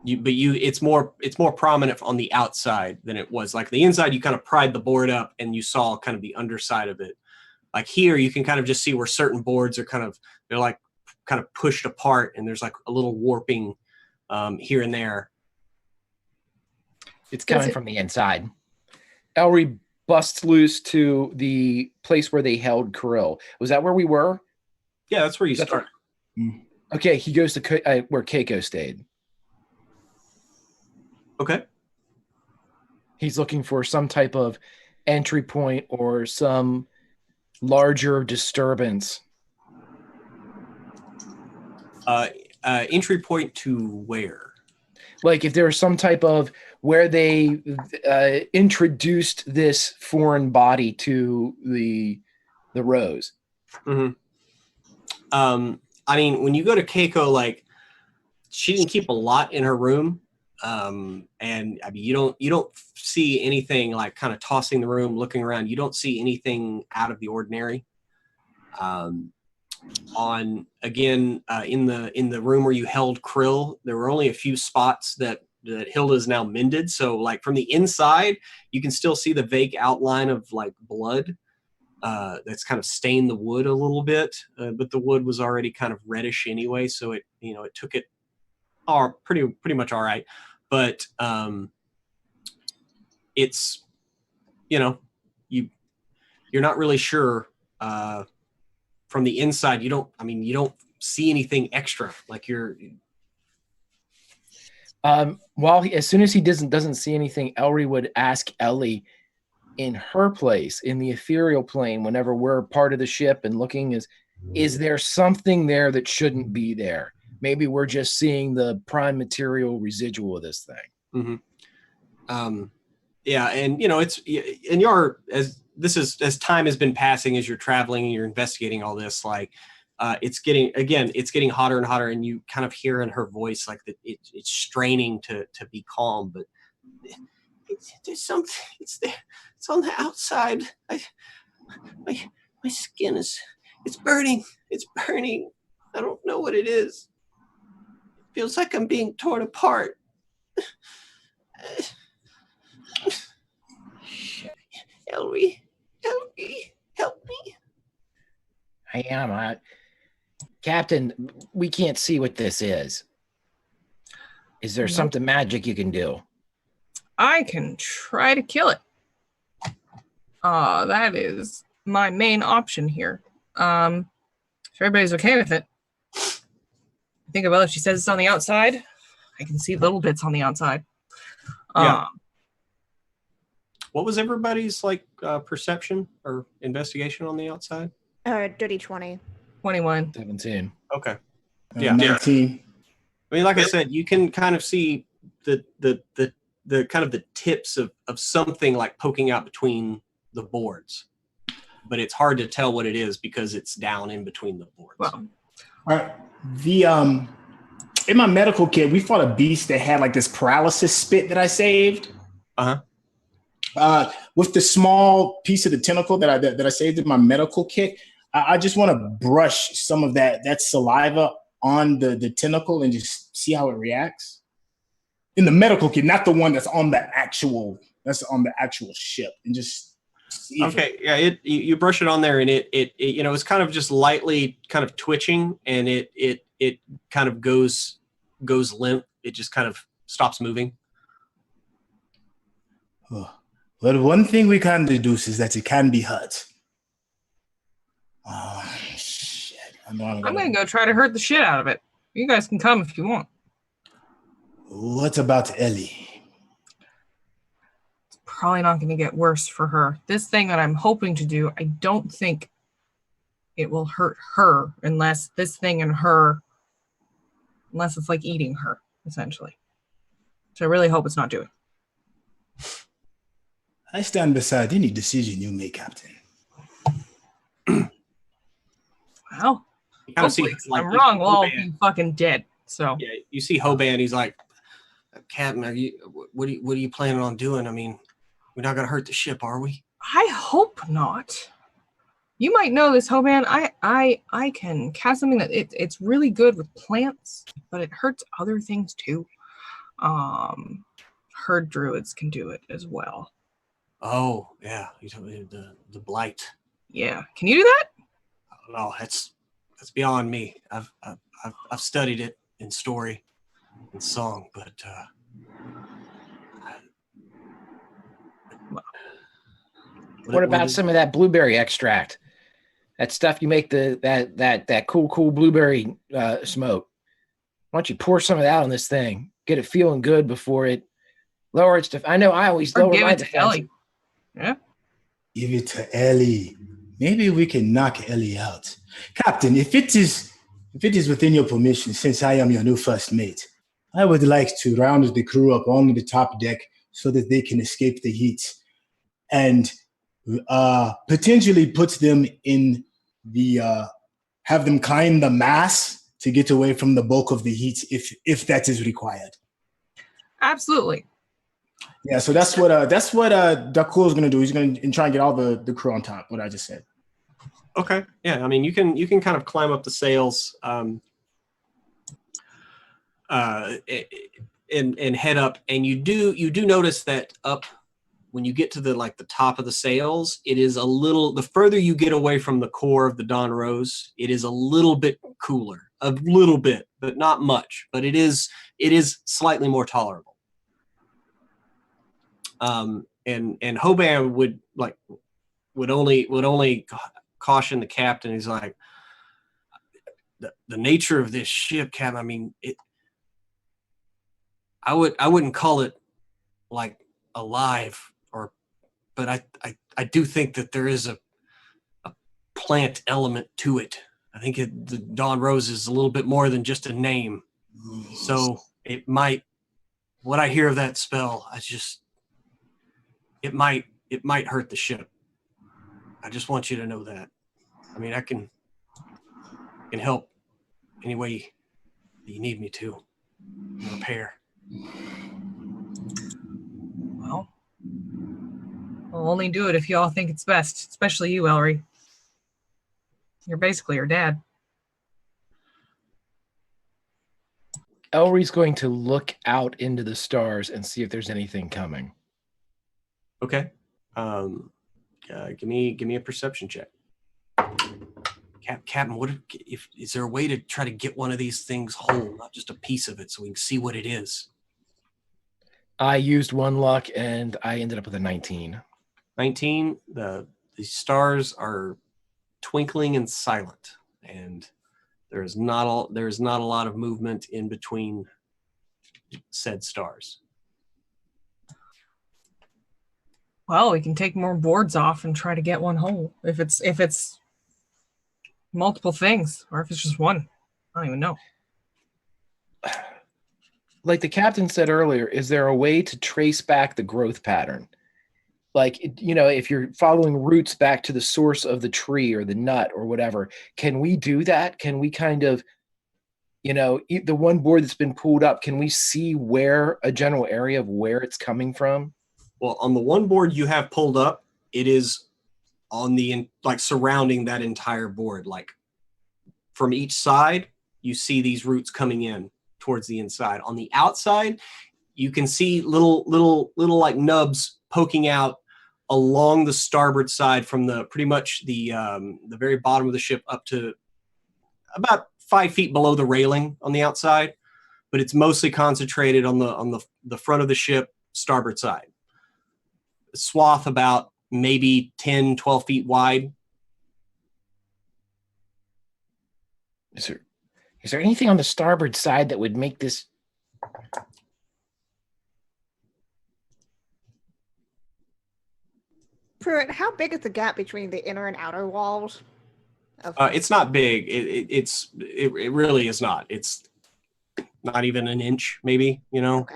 It's more prominent on the outside than it was. Like the inside, you kind of pried the board up and you saw kind of the underside of it. Like here, you can kind of just see where certain boards are they're like kind of pushed apart, and there's like a little warping here and there. It's coming from the inside. Elry busts loose to the place where they held Kirill. Was that where we were? Yeah, that's where you start. Okay, he goes to where Keiko stayed. Okay. He's looking for some type of entry point or some larger disturbance. Entry point to where? Like if there's some type of where they introduced this foreign body to the Rose. Mm-hmm. I mean, when you go to Keiko, like she didn't keep a lot in her room. And I mean, you don't see anything like kind of tossing the room, looking around. You don't see anything out of the ordinary. In the room where you held Krill, there were only a few spots that Hilda's now mended. So like from the inside, you can still see the vague outline of like blood that's kind of stained the wood a little bit, but the wood was already kind of reddish anyway. So it took it pretty much all right. But it's, you're not really sure from the inside. You don't see anything extra. Like as soon as he doesn't see anything, Elry would ask Ellie in her place in the ethereal plane, whenever we're part of the ship and looking, is there something there that shouldn't be there? Maybe we're just seeing the prime material residual of this thing. Mm-hmm. Yeah, and as time has been passing, as you're traveling and you're investigating all this, like it's getting hotter and hotter, and you kind of hear in her voice like that it's straining to be calm, but there's something. It's there. It's on the outside. My skin it's burning. It's burning. I don't know what it is. Feels like I'm being torn apart. Elry, help me. I am. Captain, we can't see what this is. Is there something magic you can do? I can try to kill it. That is my main option here. If everybody's okay with it. Think about it. She says it's on the outside. I can see little bits on the outside. Yeah. What was everybody's perception or investigation on the outside? Dirty 20. 21. 17. Okay. Yeah. 19. I mean, like I said, you can kind of see the kind of the tips of something like poking out between the boards, but it's hard to tell what it is because it's down in between the boards. Well, All right. In my medical kit, we fought a beast that had like this paralysis spit that I saved. With the small piece of the tentacle that I saved in my medical kit, I just want to brush some of that saliva on the tentacle and just see how it reacts. In the medical kit, not the one that's on the actual ship, and just see if Okay, yeah, you brush it on there, and it it's kind of just lightly kind of twitching, and it kind of goes limp. It just kind of stops moving. Oh. Well, one thing we can deduce is that it can be hurt. Oh, shit. I'm going to go try to hurt the shit out of it. You guys can come if you want. What about Ellie? It's probably not going to get worse for her. This thing that I'm hoping to do, I don't think it will hurt her unless this thing and her, unless it's like eating her, essentially. So I really hope it's not doing. I stand beside any decision you make, Captain. Well, Kind of see, hopefully, if like, I'm wrong, we'll all Hoban. be fucking dead. So Yeah, you see Hoban. He's like, Captain, what are you planning on doing? I mean, we're not gonna hurt the ship, are we? I hope not. You might know this, Hoban. I can cast something that it's really good with plants, but it hurts other things too. Herd druids can do it as well. Oh, yeah. You told me the blight. Yeah, can you do that? No, that's beyond me. I've studied it in story and song, but What about some of that blueberry extract? That stuff you make that cool blueberry smoke. Why don't you pour some of that on this thing? Get it feeling good before it lower its I know I always Or lower give my it to defense. Ellie. Yeah. Give it to Ellie. Maybe we can knock Ellie out. Captain, if it is within your permission, since I am your new first mate, I would like to round the crew up on the top deck so that they can escape the heat and potentially put them in the have them climb the mast to get away from the bulk of the heat if that is required. Absolutely. Yeah, so that's what Dakul is gonna do. He's gonna try and get all the crew on top. What I just said. Okay. Yeah. I mean, you can kind of climb up the sails, and head up, and you do notice that up when you get to the top of the sails, it is a little. The further you get away from the core of the Don Rose, it is a little bit cooler, a little bit, but not much. But it is slightly more tolerable. And Hoban would only caution the captain. He's like, the nature of this ship, Captain. I mean, I wouldn't call it like alive, but I do think that there is a plant element to it. I think the Dawn Rose is a little bit more than just a name. So it might. What I hear of that spell, it might hurt the ship. I just want you to know that. I mean, I can help any way that you need me to repair. Well, I'll only do it if you all think it's best, especially you, Ellery. You're basically her dad. Elry's going to look out into the stars and see if there's anything coming. Okay. Give me a perception check. Captain, is there a way to try to get one of these things whole, not just a piece of it, so we can see what it is? I used one luck and I ended up with a 19. 19. The stars are twinkling and silent, and there is not a lot of movement in between said stars. Well, we can take more boards off and try to get one whole. If it's multiple things, or if it's just one, I don't even know. Like the captain said earlier, is there a way to trace back the growth pattern? Like, if you're following roots back to the source of the tree or the nut or whatever, can we do that? Can we kind of, the one board that's been pulled up, can we see where a general area of where it's coming from? Well, on the one board you have pulled up, it is on the like surrounding that entire board. Like from each side, you see these roots coming in towards the inside. On the outside, you can see little like nubs poking out along the starboard side from the pretty much the very bottom of the ship up to about 5 feet below the railing on the outside, but it's mostly concentrated on the front of the ship, starboard side. A swath about maybe 10, 12 feet wide. Is there anything on the starboard side that would make this? Pruitt, how big is the gap between the inner and outer walls? It's not big. It really is not. It's not even an inch, maybe, you know. Okay.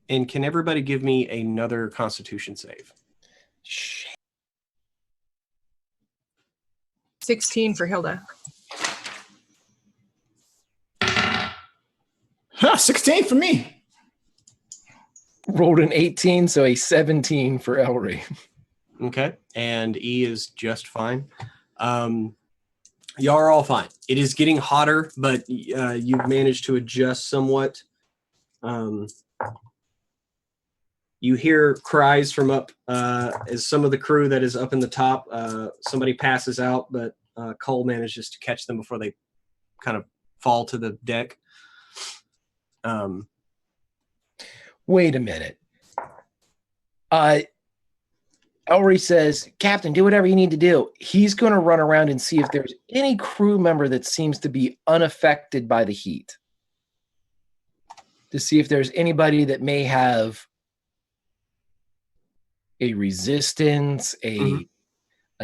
And can everybody give me another Constitution save? 16 for Hilda. 16 for me. Rolled an 18, so a 17 for Ellery. Okay, and E is just fine. Y'all are all fine. It is getting hotter, but you've managed to adjust somewhat. You hear cries from up as some of the crew that is up in the top. Somebody passes out, but Cole manages to catch them before they kind of fall to the deck. Wait a minute. Ellery says, Captain, do whatever you need to do. He's going to run around and see if there's any crew member that seems to be unaffected by the heat. To see if there's anybody that may have a resistance, a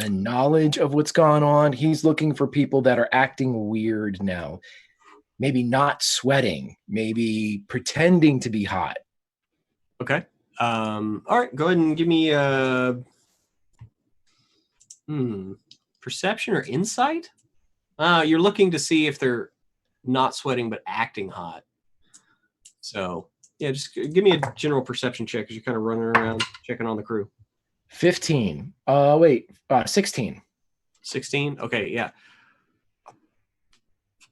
knowledge of what's going on. He's looking for people that are acting weird now. Maybe not sweating, maybe pretending to be hot. Okay. All right, go ahead and give me perception or insight. You're looking to see if they're not sweating but acting hot. So yeah, just give me a general perception check as you're kind of running around checking on the crew. 15. 16. 16. Okay, yeah.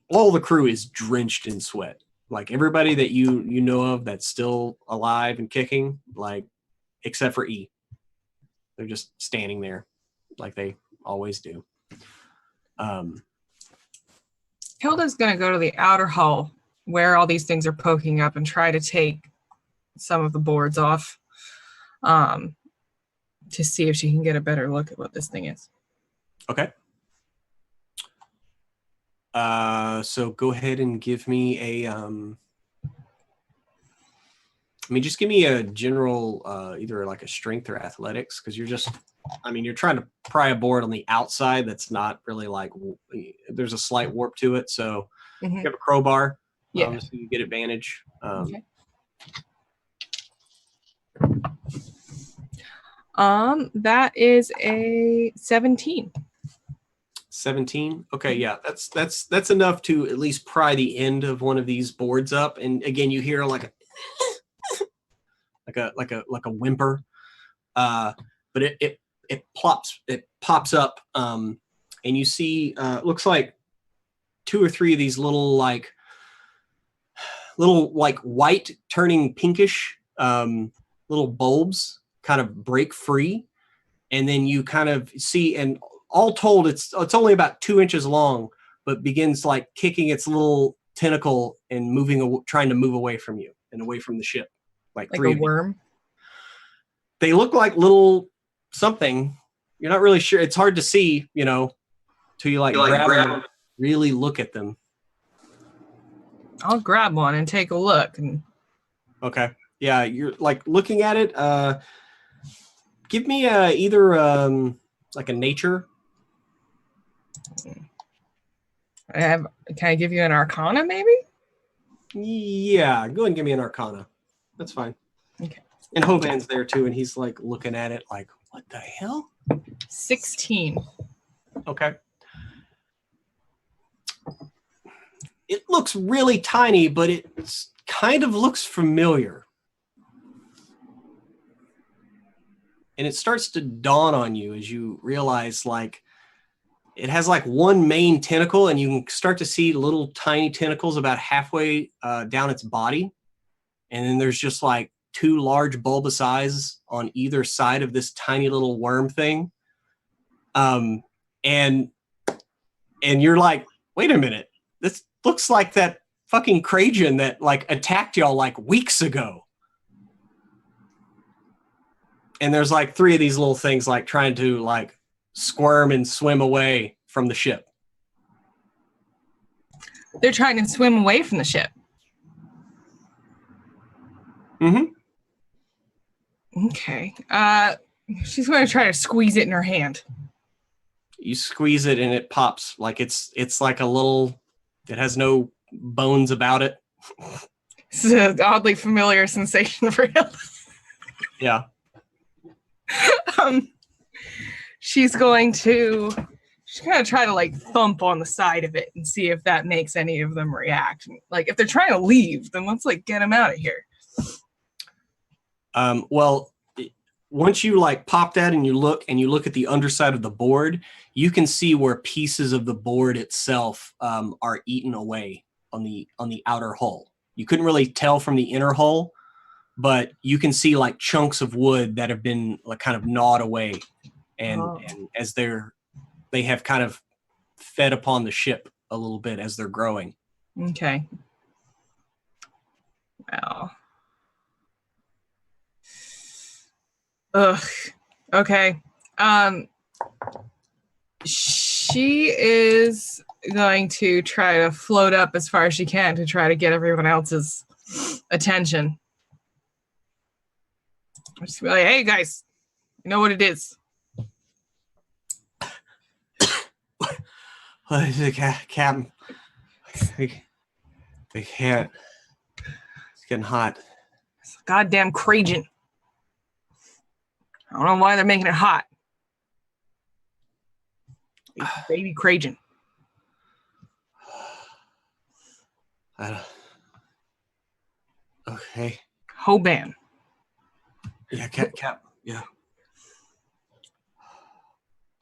All the crew is drenched in sweat. Like everybody that you know of that's still alive and kicking, like except for E. They're just standing there like they always do. Hilda's going to go to the outer hull where all these things are poking up and try to take some of the boards off to see if she can get a better look at what this thing is. Okay. So go ahead and give me a just give me a general either like a strength or athletics, because you're trying to pry a board on the outside that's not really like there's a slight warp to it, so you have a crowbar. Yeah, so you get advantage. Okay. That is a 17. 17. Okay, yeah, that's enough to at least pry the end of one of these boards up, and again you hear like a whimper, but it pops up, and you see looks like 2 or 3 of these little white turning pinkish little bulbs kind of break free, and then you kind of see, and all told it's only about 2 inches long, but begins like kicking its little tentacle and trying to move away from you and away from the ship, like 3 a worm. They look like little something. You're not really sure. It's hard to see, till you grab them and really look at them. I'll grab one and take a look. Okay. Yeah, you're like looking at it. Give me either like a nature. Can I give you an arcana maybe? Yeah, go ahead and give me an arcana. That's fine. Okay. And Hovan's there too, and he's like looking at it like, what the hell? 16. Okay. It looks really tiny, but it kind of looks familiar. And it starts to dawn on you as you realize, like, it has like one main tentacle, and you can start to see little tiny tentacles about halfway down its body. And then there's just like two large bulbous eyes on either side of this tiny little worm thing. And you're like, wait a minute, this looks like that fucking Krajan that like attacked y'all like weeks ago. And there's like three of these little things like trying to like squirm and swim away from the ship. They're trying to swim away from the ship. Mm-hmm. Okay. She's going to try to squeeze it in her hand. You squeeze it and it pops. Like it's like a little, it has no bones about it. This is an oddly familiar sensation for him. Yeah. She's going to try to like thump on the side of it and see if that makes any of them react. Like if they're trying to leave, then let's like get them out of here. Well, once you like pop that and you look at the underside of the board, you can see where pieces of the board itself are eaten away on the outer hull. You couldn't really tell from the inner hull, but you can see like chunks of wood that have been like kind of gnawed away, and as they have kind of fed upon the ship a little bit as they're growing. Okay. Well. Ugh. Okay. She is going to try to float up as far as she can to try to get everyone else's attention. Just be like, hey guys, you know what it is. What is it, Captain? We can't. It's getting hot. It's a goddamn Krajan. I don't know why they're making it hot. It's baby Krajan. Okay. Hoban. Yeah, Cap. Yeah.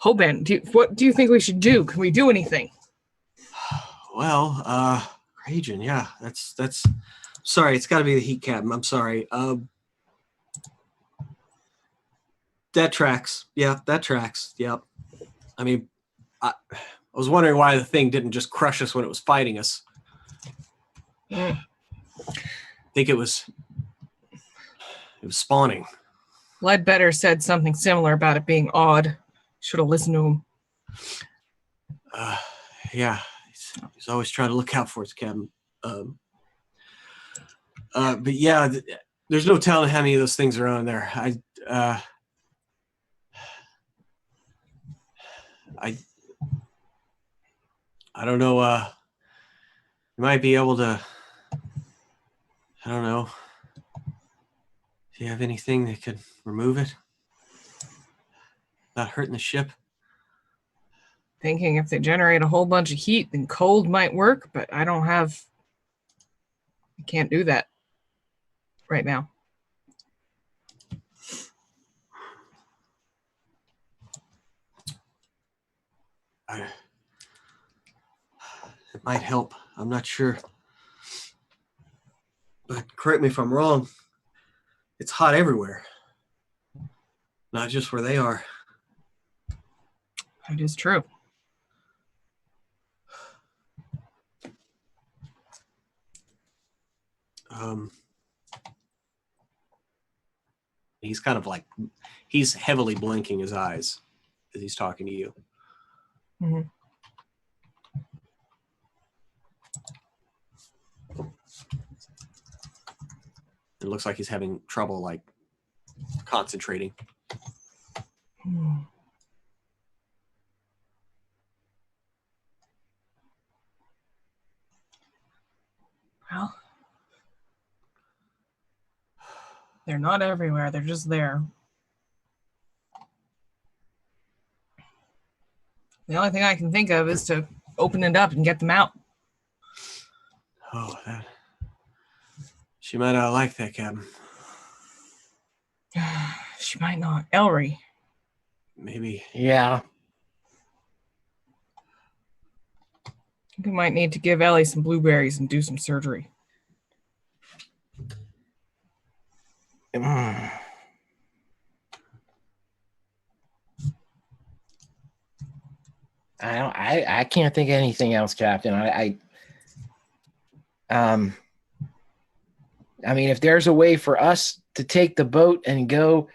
Hoban, what do you think we should do? Can we do anything? Well, Krajan, yeah. That's. Sorry, it's got to be the heat, Captain. I'm sorry. That tracks. Yeah, that tracks. Yep. I mean, I was wondering why the thing didn't just crush us when it was fighting us. I think it was spawning. Ledbetter said something similar about it being odd. Should have listened to him. Yeah, he's always trying to look out for us, Captain. But yeah, there's no telling how many of those things are on there. I don't know. You might be able to. I don't know. Do you have anything that could remove it without hurting the ship? Thinking if they generate a whole bunch of heat, then cold might work, but I can't do that right now. It might help. I'm not sure. But correct me if I'm wrong. It's hot everywhere. Not just where they are. That is true. He's kind of like, he's heavily blinking his eyes as he's talking to you. Mm-hmm. It looks like he's having trouble like concentrating. Well, they're not everywhere. They're just there. The only thing I can think of is to open it up and get them out. Oh, that. She might not like that, Captain. She might not. Ellery. Maybe. Yeah. I think we might need to give Ellie some blueberries and do some surgery. I can't think of anything else, Captain. I mean, if there's a way for us to take the boat and go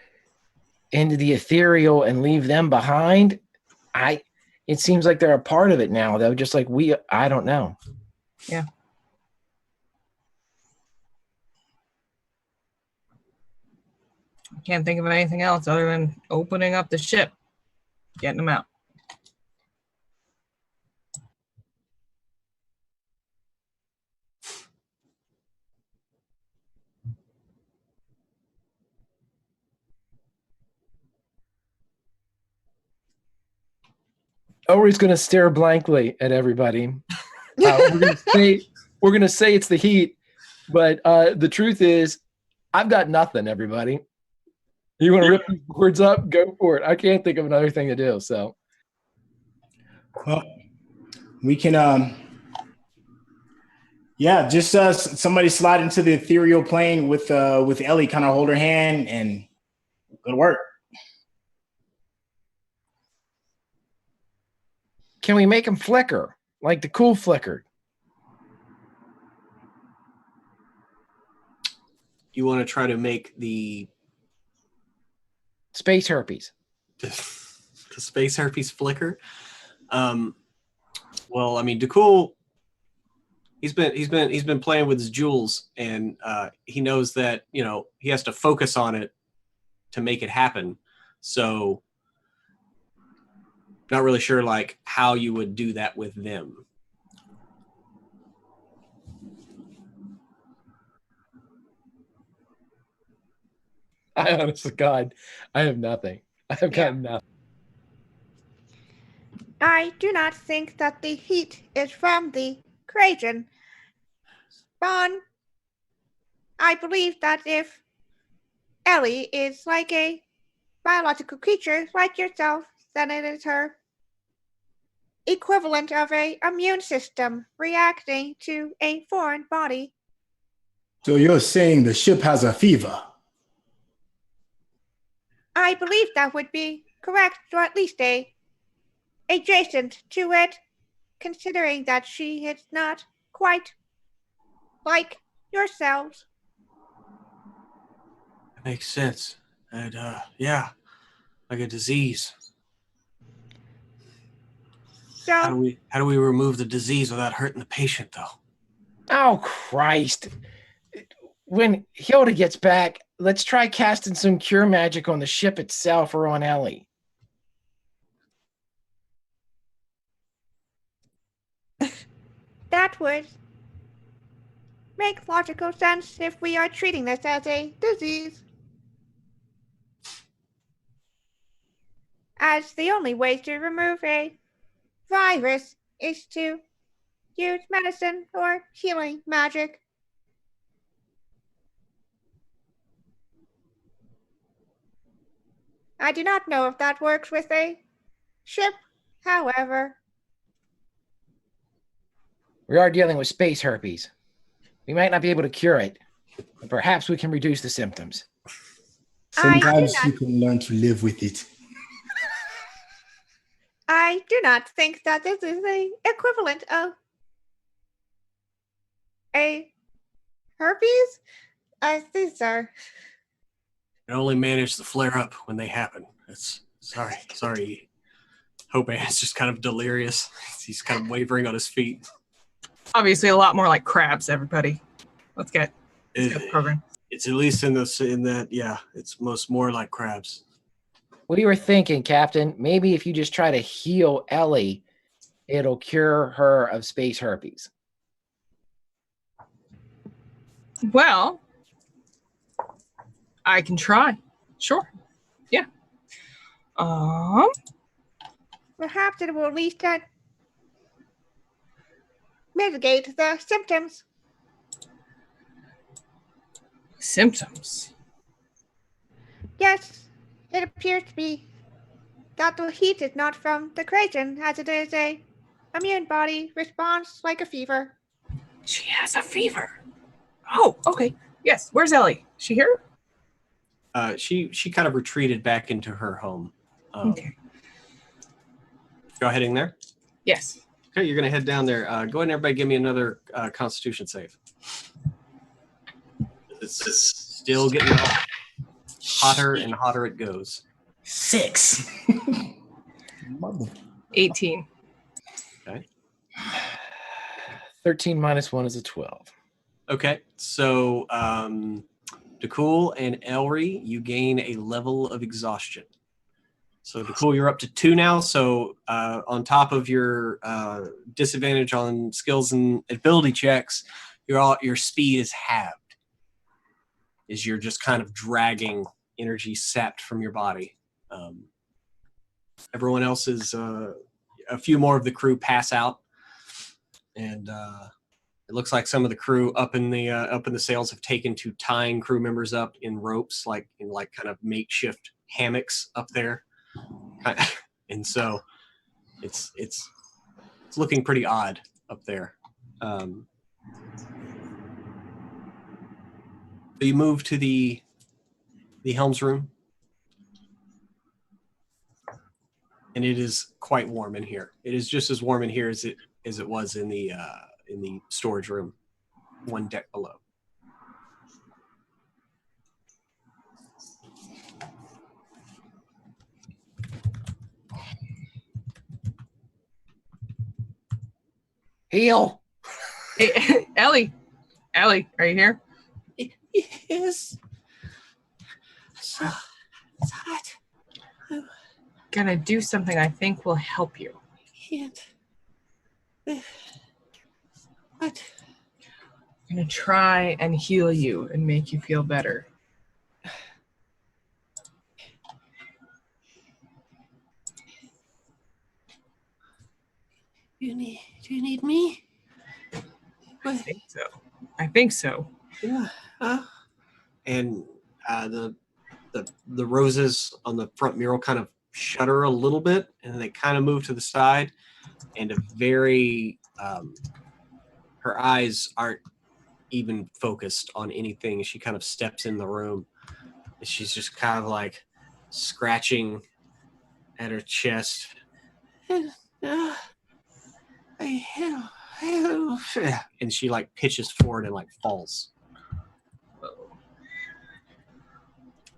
into the ethereal and leave them behind, it seems like they're a part of it now, though. Just like I don't know. Yeah. I can't think of anything else other than opening up the ship, getting them out. Elry's going to stare blankly at everybody. We're gonna say it's the heat, but the truth is, I've got nothing. Everybody, you want to rip these words up? Go for it. I can't think of another thing to do. So, Well, we can, yeah, just somebody slide into the ethereal plane with Ellie, kind of hold her hand, and good work. can we make them flicker like the cool flicker? You want to try to make the Space herpes. space herpes flicker? Well, I mean, DeCool, he's been playing with his jewels, and he knows that he has to focus on it to make it happen. So, not really sure like how you would do that with them. I honestly, God, I have nothing. I have got nothing. I do not think that the heat is from the Krajan. Bon, I believe that if Ellie is like a biological creature like yourself, then it is her equivalent of a immune system reacting to a foreign body. So you're saying the ship has a fever? I believe that would be correct, or at least adjacent to it, considering that she is not quite like yourselves. That makes sense. And yeah, like a disease. How So do we remove the disease without hurting the patient, though? Oh Christ! When Hilda gets back, let's try casting some cure magic on the ship itself or on Ellie. that would make logical sense if we are treating this as a disease. As the only way to remove a virus is to use medicine or healing magic. I do not know if that works with a ship, however. We are dealing with space herpes. We might not be able to cure it, but perhaps we can reduce the symptoms. Sometimes you can learn to live with it. I do not think that this is the equivalent of a herpes. These are. You only manage to flare up when they happen. It's sorry. Hoban's just kind of delirious. He's kind of wavering on his feet. Obviously, a lot more like crabs, everybody. Let's get the program. It's at least in that, yeah, it's more like crabs. What you were thinking, Captain? Maybe if you just try to heal Ellie, it'll cure her of space herpes. Well, I can try. Sure. Yeah. Perhaps it will at least mitigate the symptoms. Symptoms. Yes, it appears to be that the heat is not from the Kraken, as it is a immune body response like a fever. She has a fever. Oh, okay. Yes. Where's Ellie? She here? She kind of retreated back into her home. Okay. Go heading there. Yes. Okay, you're gonna head down there. Go ahead and everybody give me another Constitution save. It's still getting hotter and hotter it goes. 6. 18. Okay. 13 minus 1 is a 12. Okay, so Dakul and Elry, you gain a level of exhaustion. So Dakul, you're up to 2 now. So on top of your disadvantage on skills and ability checks, your speed is halved. As you're just kind of dragging energy sapped from your body. Everyone else is a few more of the crew pass out, and it looks like some of the crew up in the sails have taken to tying crew members up in ropes, like in kind of makeshift hammocks up there, and so it's looking pretty odd up there. So you move to the helms room, and it is quite warm in here. It is just as warm in here as it was in the storage room, one deck below. Heal. Hey, Ellie, are you here? Yes. So it's hot. Gonna do something I think will help you. Can't. What? I'm gonna try and heal you and make you feel better. Do you need me? I think so. I think so. Yeah. And the roses on the front mural kind of shudder a little bit, and they kind of move to the side, and a very her eyes aren't even focused on anything. She kind of steps in the room, and she's just kind of like scratching at her chest. And she like pitches forward and like falls.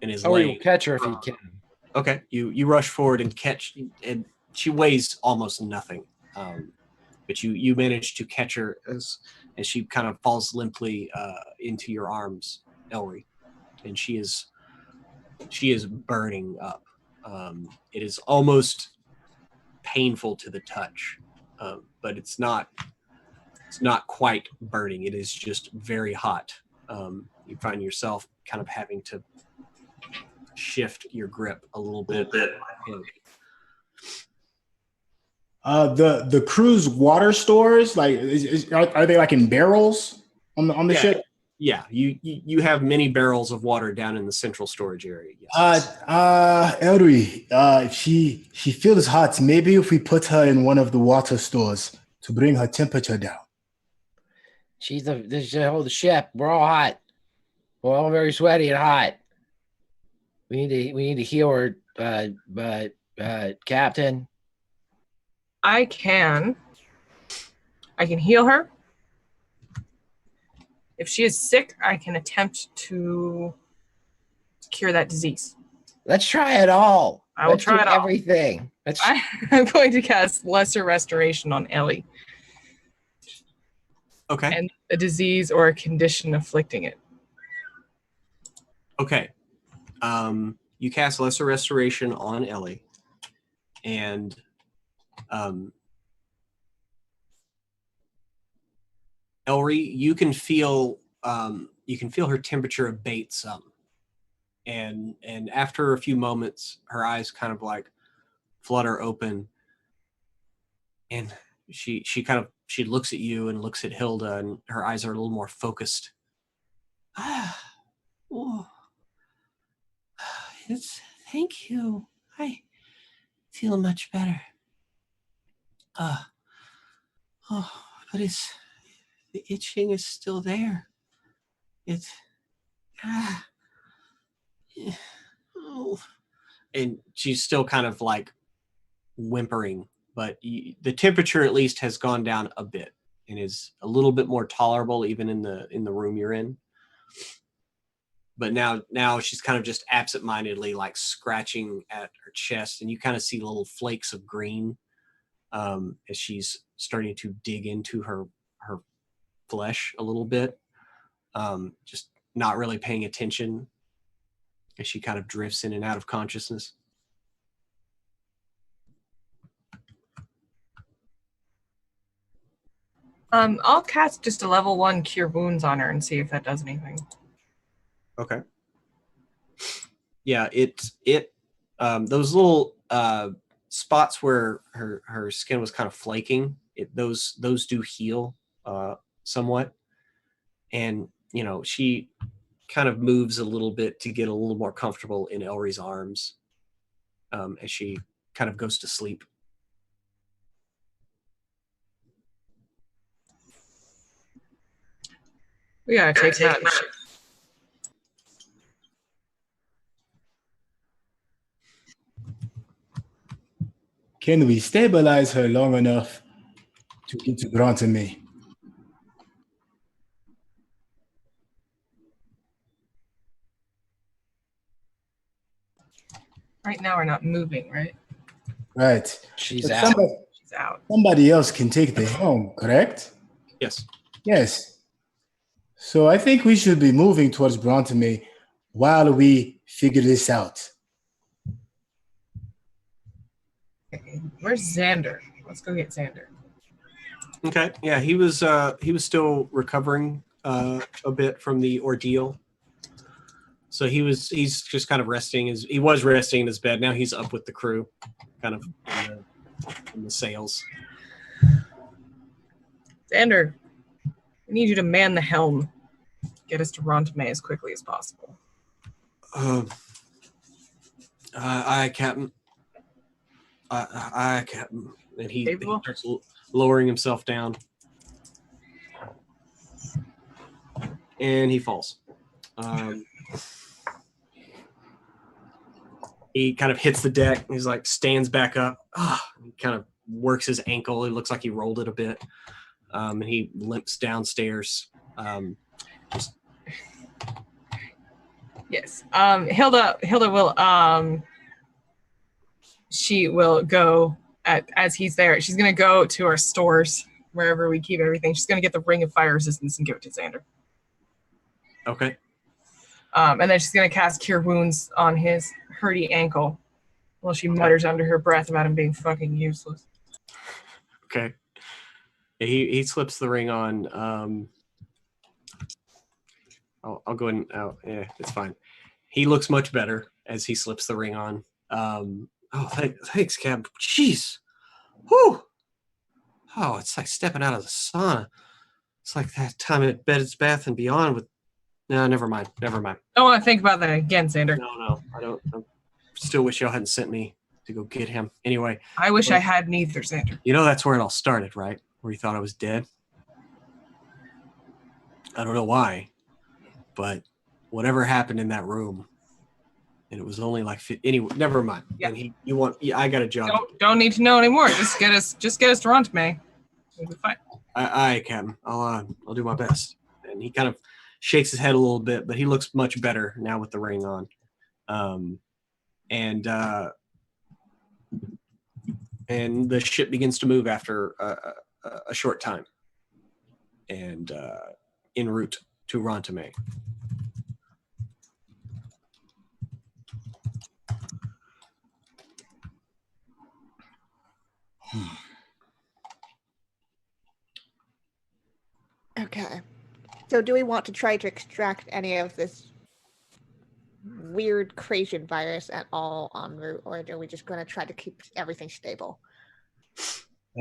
And is Oh, you laying. catch her if you can. Okay, you rush forward and catch, and she weighs almost nothing, but you manage to catch her as she kind of falls limply into your arms, Elry, and she is burning up. It is almost painful to the touch, but it's not quite burning. It is just very hot. You find yourself kind of having to shift your grip a little bit. The crew's water stores, like, are they like in barrels on the ship? Yeah, you have many barrels of water down in the central storage area. Yes. Elry, she feels hot. Maybe if we put her in one of the water stores to bring her temperature down. She's the whole ship. We're all hot. We're all very sweaty and hot. We need to heal her, Captain. I can heal her. If she is sick, I can attempt to cure that disease. Let's try it all. I will Let's try do it all. everything. I'm going to cast Lesser Restoration on Ellie. Okay. And a disease or a condition afflicting it. Okay. You cast Lesser Restoration on Ellie, and Elry, you can feel her temperature abate some, and after a few moments, her eyes kind of like flutter open, and she looks at you and looks at Hilda, and her eyes are a little more focused. Oh, thank you. I feel much better. Oh, but the itching is still there. It, oh. And she's still kind of like whimpering, but the temperature at least has gone down a bit and is a little bit more tolerable even in the room you're in. But now she's kind of just absentmindedly like scratching at her chest, and you kind of see little flakes of green as she's starting to dig into her flesh a little bit, just not really paying attention as she kind of drifts in and out of consciousness. I'll cast just a level 1 Cure Wounds on her and see if that does anything. Okay. Yeah, those little spots where her skin was kind of flaking, those do heal somewhat, and she kind of moves a little bit to get a little more comfortable in Elry's arms as she kind of goes to sleep. We gotta take him out of the ship. Can we stabilize her long enough to integrate me? Right now we're not moving, right? Right. She's But out. She's out. somebody else can take the helm, correct? Yes. Yes. So I think we should be moving towards Brontome while we figure this out. Okay. Where's Xander? Let's go get Xander. Okay. Yeah, he was still recovering a bit from the ordeal. So he's just kind of resting. He was resting in his bed. Now he's up with the crew, kind of in the sails. Xander, we need you to man the helm. Get us to Rontame as quickly as possible. Aye, Captain. Aye, Captain. And he starts lowering himself down. And he falls. He kind of hits the deck. He's like, stands back up. He kind of works his ankle. It looks like he rolled it a bit. And he limps downstairs. Yes. Hilda will she will go as he's there. She's gonna go to our stores wherever we keep everything. She's gonna get the ring of fire resistance and give it to Xander. Okay. And then she's gonna cast Cure Wounds on his hurty ankle while she mutters under her breath about him being fucking useless. Okay. He slips the ring on. I'll go ahead and yeah, it's fine. He looks much better as he slips the ring on. Thanks, Cap. Jeez. Whew. Oh, it's like stepping out of the sauna. It's like that time at Bed's Bath and Beyond with. No, never mind. Don't want to think about that again, Xander. No, I don't. I still wish y'all hadn't sent me to go get him. Anyway. I wish I had neither, Xander. You know that's where it all started, right? Where you thought I was dead. I don't know why, but whatever happened in that room, and it was only like anyway. Never mind. Yeah. And I got a job. Don't need to know anymore. Just get us to Rontame. We'll be fine. Aye, Captain. I'll do my best. And he kind of shakes his head a little bit, but he looks much better now with the ring on. And the ship begins to move after a short time, and en route to Rontame. Okay. So do we want to try to extract any of this weird creation virus at all en route, or are we just going to try to keep everything stable?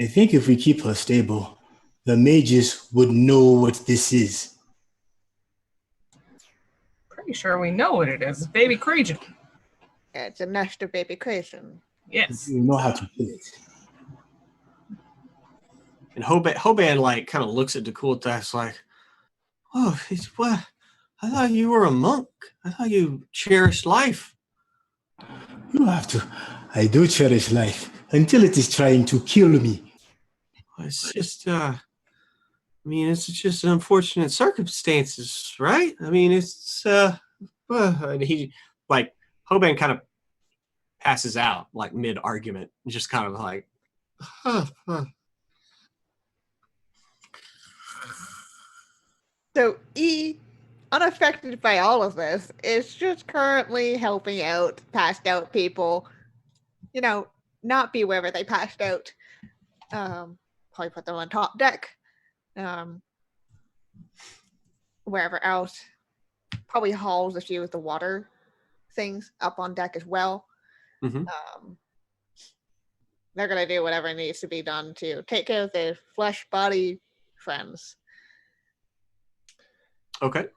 I think if we keep her stable, the mages would know what this is. Pretty sure we know what it is. It's baby Krajan. It's a nest of baby Crayon. Yes. You know how to kill it. And Hoban like kind of looks at Dekultas like, oh, what? I thought you were a monk. I thought you cherished life. You have to. I do cherish life until it is trying to kill me. It's just, I mean, it's just unfortunate circumstances, right? I mean, it's, and he, like, Hoban kind of passes out, like, mid-argument, just kind of like, So E, unaffected by all of this, is just currently helping out passed out people. You know, not be wherever they passed out. Probably put them on top deck. Wherever else. Probably hauls a few of the water things up on deck as well. Mhm. They're gonna do whatever needs to be done to take care of their flesh body friends. Okay.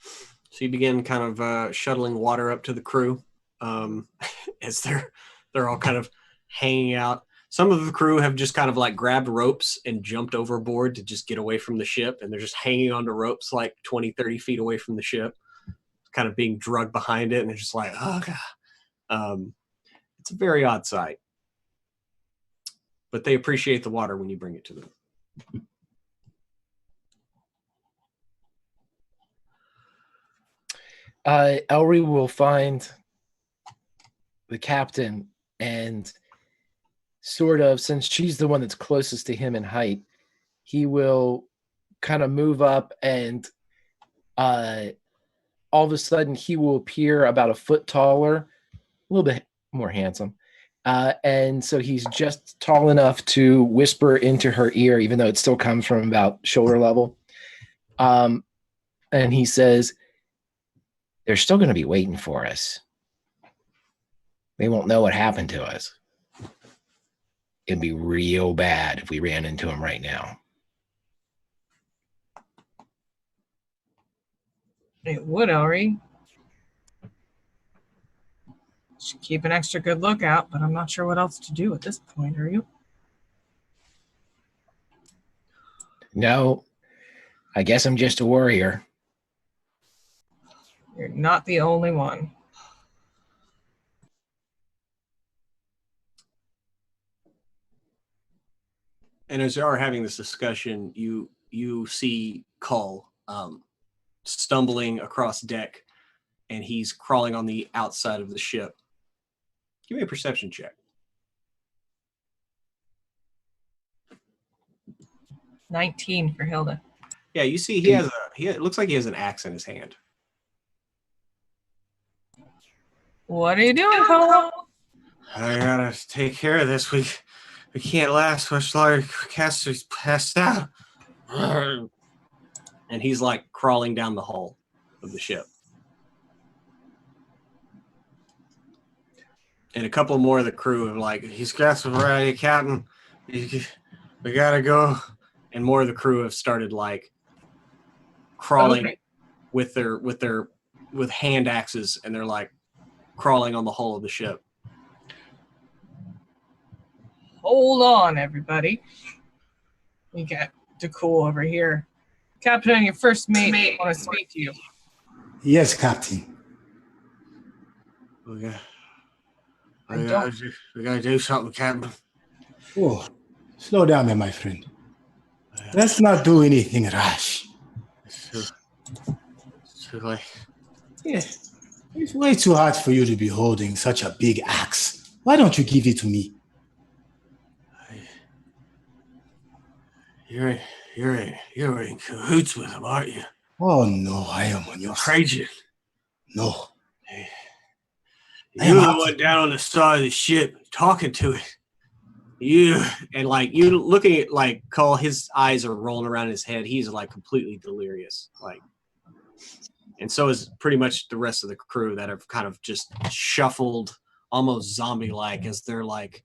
So you begin kind of shuttling water up to the crew as they're all kind of hanging out. Some of the crew have just kind of like grabbed ropes and jumped overboard to just get away from the ship. And they're just hanging onto ropes like 20, 30 feet away from the ship, kind of being drugged behind it. And they're just like, oh, God. It's a very odd sight. But they appreciate the water when you bring it to them. Elry will find the captain and sort of, since she's the one that's closest to him in height, he will kind of move up and all of a sudden he will appear about a foot taller, a little bit more handsome. And so he's just tall enough to whisper into her ear, even though it still comes from about shoulder level. And he says, they're still going to be waiting for us. They won't know what happened to us. It'd be real bad if we ran into them right now. It would, Elry. Should keep an extra good lookout, but I'm not sure what else to do at this point, are you? No, I guess I'm just a warrior. You're not the only one. And as you are having this discussion, you see Cull stumbling across deck, and he's crawling on the outside of the ship. Give me a perception check. 19 for Hilda. Yeah, you see it looks like he has an axe in his hand. What are you doing, Cole? I gotta take care of this. We can't last much longer. Caster's passed out. And he's like crawling down the hull of the ship. And a couple more of the crew are like, he's got some variety, Captain. We gotta go. And more of the crew have started like crawling with hand axes, and they're like crawling on the hull of the ship. Hold on, everybody. We got DeCool over here. Captain and your first mate want to speak to you. Yes, Captain. We gotta do something, Captain. Oh, slow down there, my friend. Let's not do anything rash. It's too late. Yeah, it's way too hard for you to be holding such a big axe. Why don't you give it to me? You're in cahoots with him, aren't you? Oh no, I am on your side. Crazy. No. You're the one down on the side of the ship talking to it. You looking at like Cole, his eyes are rolling around his head. He's like completely delirious. And so is pretty much the rest of the crew that have kind of just shuffled almost zombie-like as they're like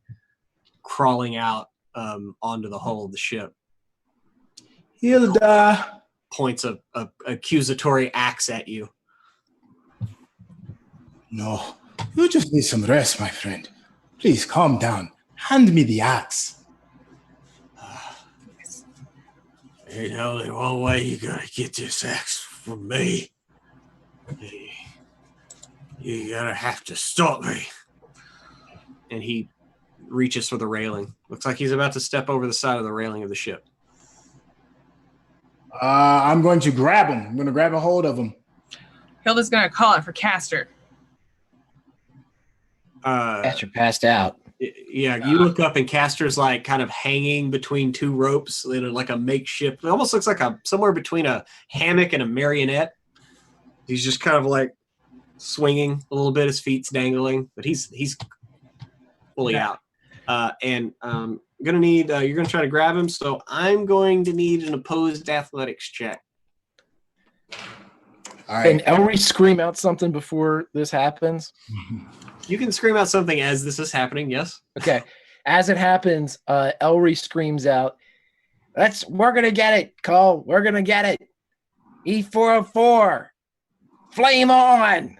crawling out onto the hull of the ship. Hilda. Points a accusatory axe at you. No, you just need some rest, my friend. Please calm down. Hand me the axe. Ain't only one way you gotta get this axe from me. You gotta have to stop me. And he reaches for the railing. Looks like he's about to step over the side of the railing of the ship. I'm going to grab him. I'm going to grab a hold of him. Hilda's gonna call it for Castor. Castor passed out. Yeah, you look up and Castor's like kind of hanging between two ropes in like a makeshift. It almost looks like somewhere between a hammock and a marionette. He's just kind of like swinging a little bit. His feet's dangling, but he's fully out. And gonna need you're gonna try to grab him. So I'm going to need an opposed athletics check. All right. Can Elry scream out something before this happens? You can scream out something as this is happening. Yes. Okay. As it happens, Elry screams out, we're gonna get it, Cole. We're gonna get it. E404. Flame on.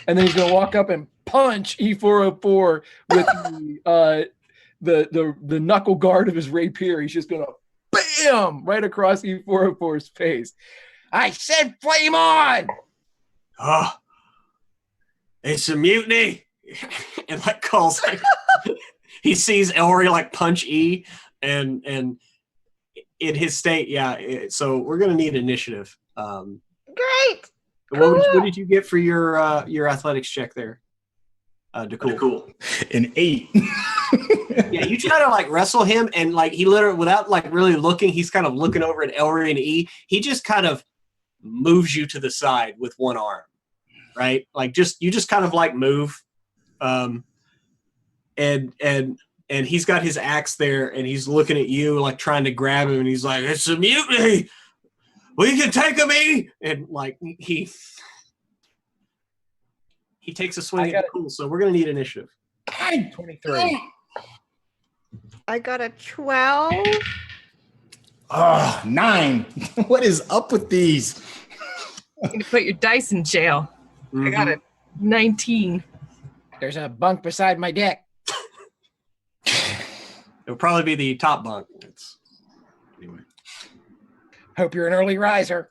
And then he's gonna walk up and punch E404 with the knuckle guard of his rapier. He's just gonna bam right across E404's face. I said flame on. Oh, it's a mutiny. And like calls, he sees Elry like punch E, and in his state, yeah. So we're gonna need initiative. Great. What did you get for your athletics check there? Cool. An 8. Yeah, you try to like wrestle him, and like he literally, without like really looking, he's kind of looking over at Elry and E. He just kind of moves you to the side with one arm, right? Like you just kind of like move, and he's got his axe there, and he's looking at you like trying to grab him, and he's like, "It's a mutiny. We can take him, E!" And like he takes a swing at Cool. So we're gonna need initiative. 23. I got a 12. Oh, 9. What is up with these? You're gonna put your dice in jail. I got a 19. There's a bunk beside my deck. It'll probably be the top bunk. Anyway. Hope you're an early riser.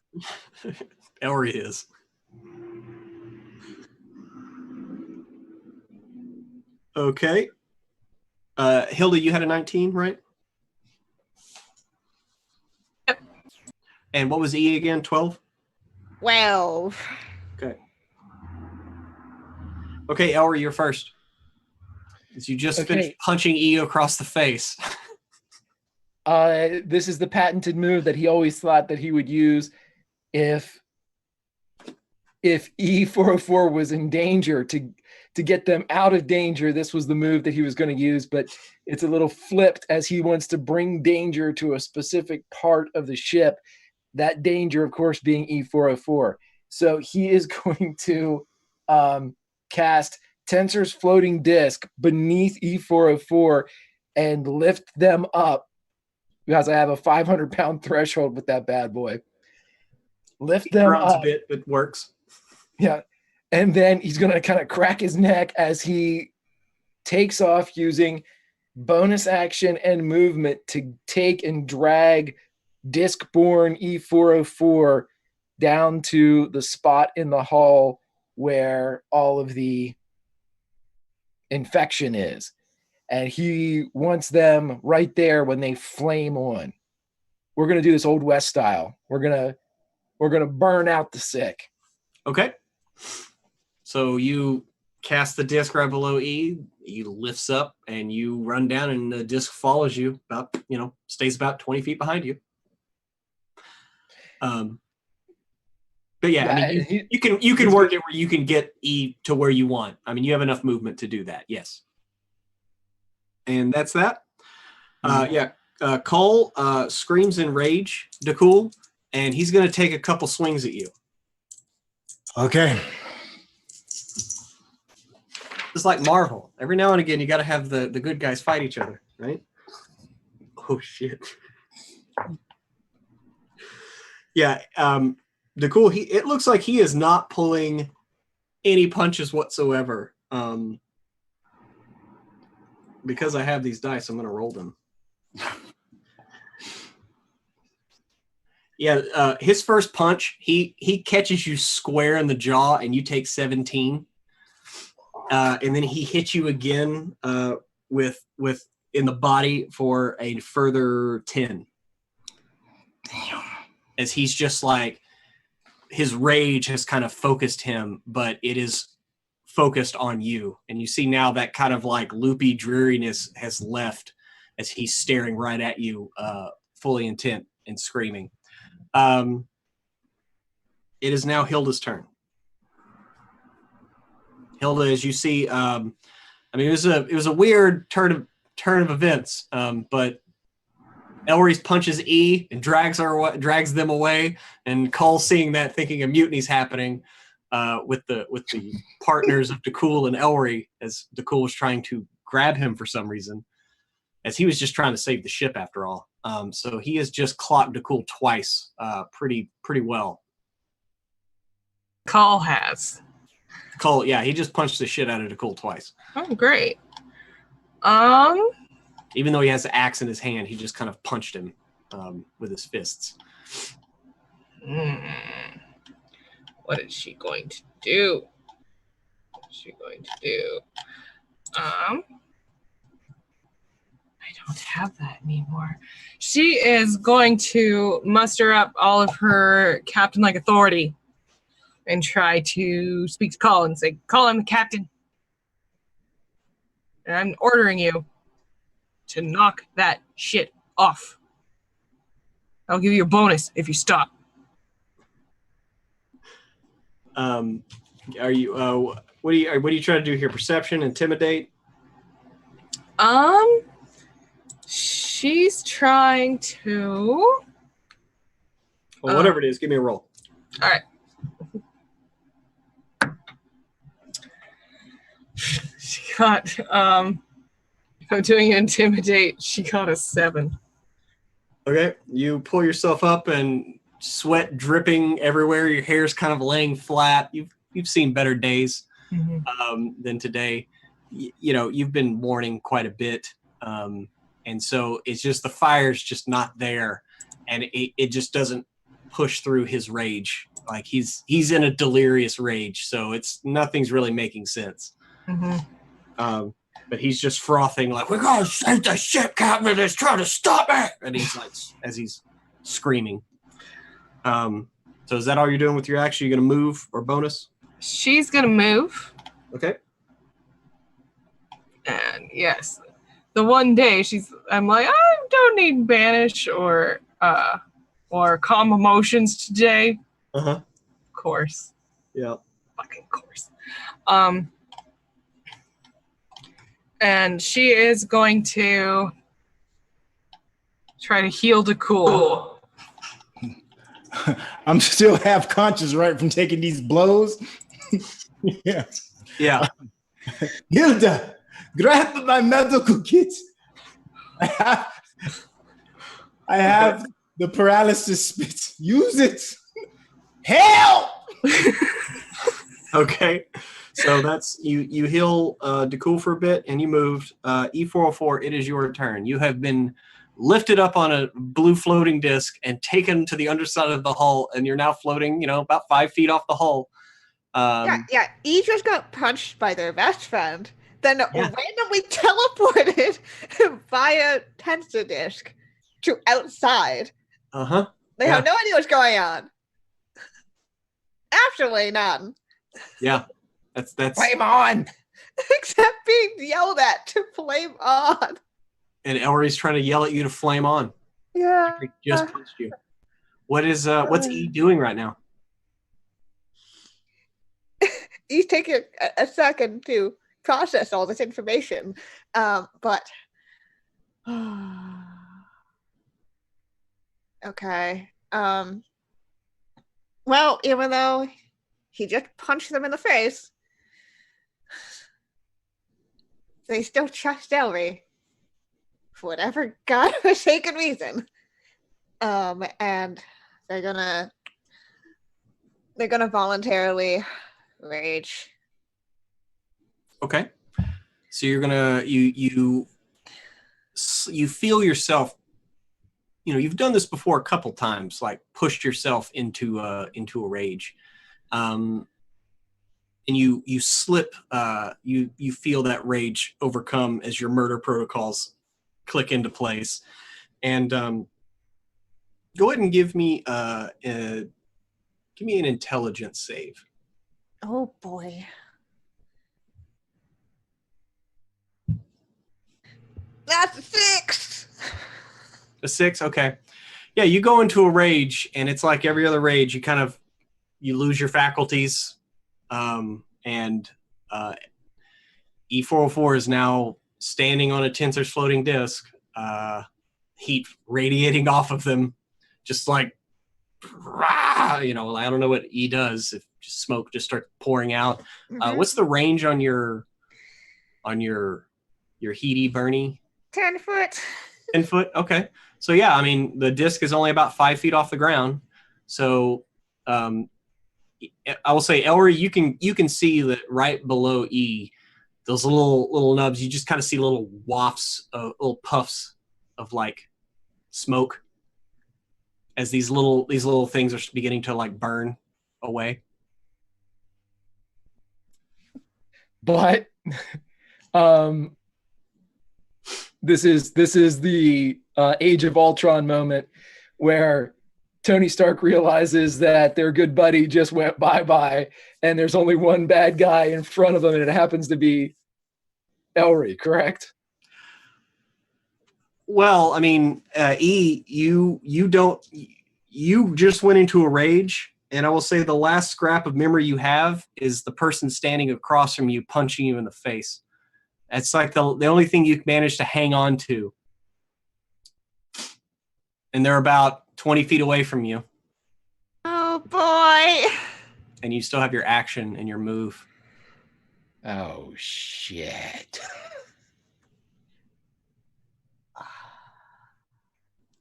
Elry is. Okay. Hilda, you had a 19, right? Yep. And what was E again? 12? 12. Okay. Okay, Elry, you're first. As you just finished punching E across the face. This is the patented move that he always thought that he would use if E404 was in danger. To get them out of danger, this was the move that he was going to use, but it's a little flipped as he wants to bring danger to a specific part of the ship, that danger, of course, being E404. So he is going to cast Tensor's floating disc beneath E404 and lift them up, because I have a 500-pound threshold with that bad boy. Lift them up. A bit, but works. Yeah. And then he's going to kind of crack his neck as he takes off using bonus action and movement to take and drag Disc-borne E404 down to the spot in the hull where all of the infection is. And he wants them right there when they flame on. We're going to do this Old West style. We're going to burn out the sick. Okay. So you cast the disc right below E. He lifts up, and you run down, and the disc follows you about, stays about 20 feet behind you. But yeah, I mean, you can work it where you can get E to where you want. I mean, you have enough movement to do that. Yes. And that's that. Cole screams in rage to Cool, and he's going to take a couple swings at you. Okay. It's like Marvel. Every now and again, you got to have the good guys fight each other, right? Oh, shit. Yeah. DeCool, it looks like he is not pulling any punches whatsoever. Because I have these dice, I'm going to roll them. Yeah, his first punch, he catches you square in the jaw, and you take 17. And then he hits you again with in the body for a further 10. Damn. As he's just like, his rage has kind of focused him, but it is focused on you. And you see now that kind of like loopy dreariness has left as he's staring right at you, fully intent and screaming. It is now Hilda's turn. Hilda, as you see, I mean, it was a weird turn of events, but Elry's punches E and drags them away, and Cole, seeing that, thinking a mutiny's happening with the partners of DeCool and Elry, as DeCool was trying to grab him for some reason, as he was just trying to save the ship after all. So he has just clocked DeCool twice, pretty well. Call has. Cole, yeah, he just punched the shit out of DeCool twice. Oh, great. Even though he has the axe in his hand, he just kind of punched him with his fists. What is she going to do? I don't have that anymore. She is going to muster up all of her captain-like authority and try to speak to Call and say, "Call, I'm the captain. And I'm ordering you to knock that shit off. I'll give you a bonus if you stop." Are you? What are you trying to do here? Perception, intimidate? She's trying to. Well, whatever it is, give me a roll. All right. She got. I'm doing intimidate. She got a 7. Okay, you pull yourself up and sweat dripping everywhere. Your hair's kind of laying flat. You've seen better days than today. You know, you've been mourning quite a bit, and so it's just the fire's just not there, and it just doesn't push through his rage. Like he's in a delirious rage, so nothing's really making sense. But he's just frothing like, "We're gonna save the ship, Captain is trying to stop it!" And he's like, as he's screaming. So is that all you're doing with your action? You're gonna move or bonus? She's gonna move. Okay. And yes, the one day I'm like, I don't need banish or calm emotions today. Uh-huh. Of course. Yeah. Fucking course. And she is going to try to heal DeCool. I'm still half conscious, right, from taking these blows. Yeah. Yeah. Hilda, grab my medical kit. I have the paralysis spit. Use it. Help! Okay. So that's you heal DeCool for a bit, and you moved. E404, it is your turn. You have been lifted up on a blue floating disc and taken to the underside of the hull, and you're now floating, about 5 feet off the hull. Yeah. E just got punched by their best friend, then randomly teleported via tensor disc to outside. Uh-huh. They have no idea what's going on. Absolutely none. Yeah. That's Flame on! Except being yelled at to flame on. And Elry's trying to yell at you to flame on. Yeah. He just punched you. What's E doing right now? He's taking a second to process all this information. But okay. Well, even though he just punched them in the face, they still trust Elry for whatever godforsaken reason. And they're gonna They're gonna voluntarily rage. Okay. So you're gonna you feel yourself. You've done this before a couple times, like pushed yourself into a rage, and you slip. You feel that rage overcome as your murder protocols click into place, and go ahead and give me an intelligence save. Oh boy. That's a 6. A 6, okay. Yeah, you go into a rage, and it's like every other rage. You lose your faculties, and E404 is now standing on a tensor's floating disk, heat radiating off of them, just like, rah! I don't know what E does if smoke just starts pouring out. What's the range on your heaty Bernie? 10 foot. 10 foot. Okay. So yeah, I mean, the disc is only about 5 feet off the ground. So I will say, Elry, you can see that right below E, those little nubs. You just kind of see little wafts, little puffs of like smoke as these little things are beginning to like burn away. But this is the Age of Ultron moment where Tony Stark realizes that their good buddy just went bye-bye, and there's only one bad guy in front of them, and it happens to be Elry, correct? Well, I mean, E, you just went into a rage, and I will say the last scrap of memory you have is the person standing across from you punching you in the face. That's like the only thing you managed to hang on to. And they're about 20 feet away from you. Oh boy. And you still have your action and your move. Oh, shit.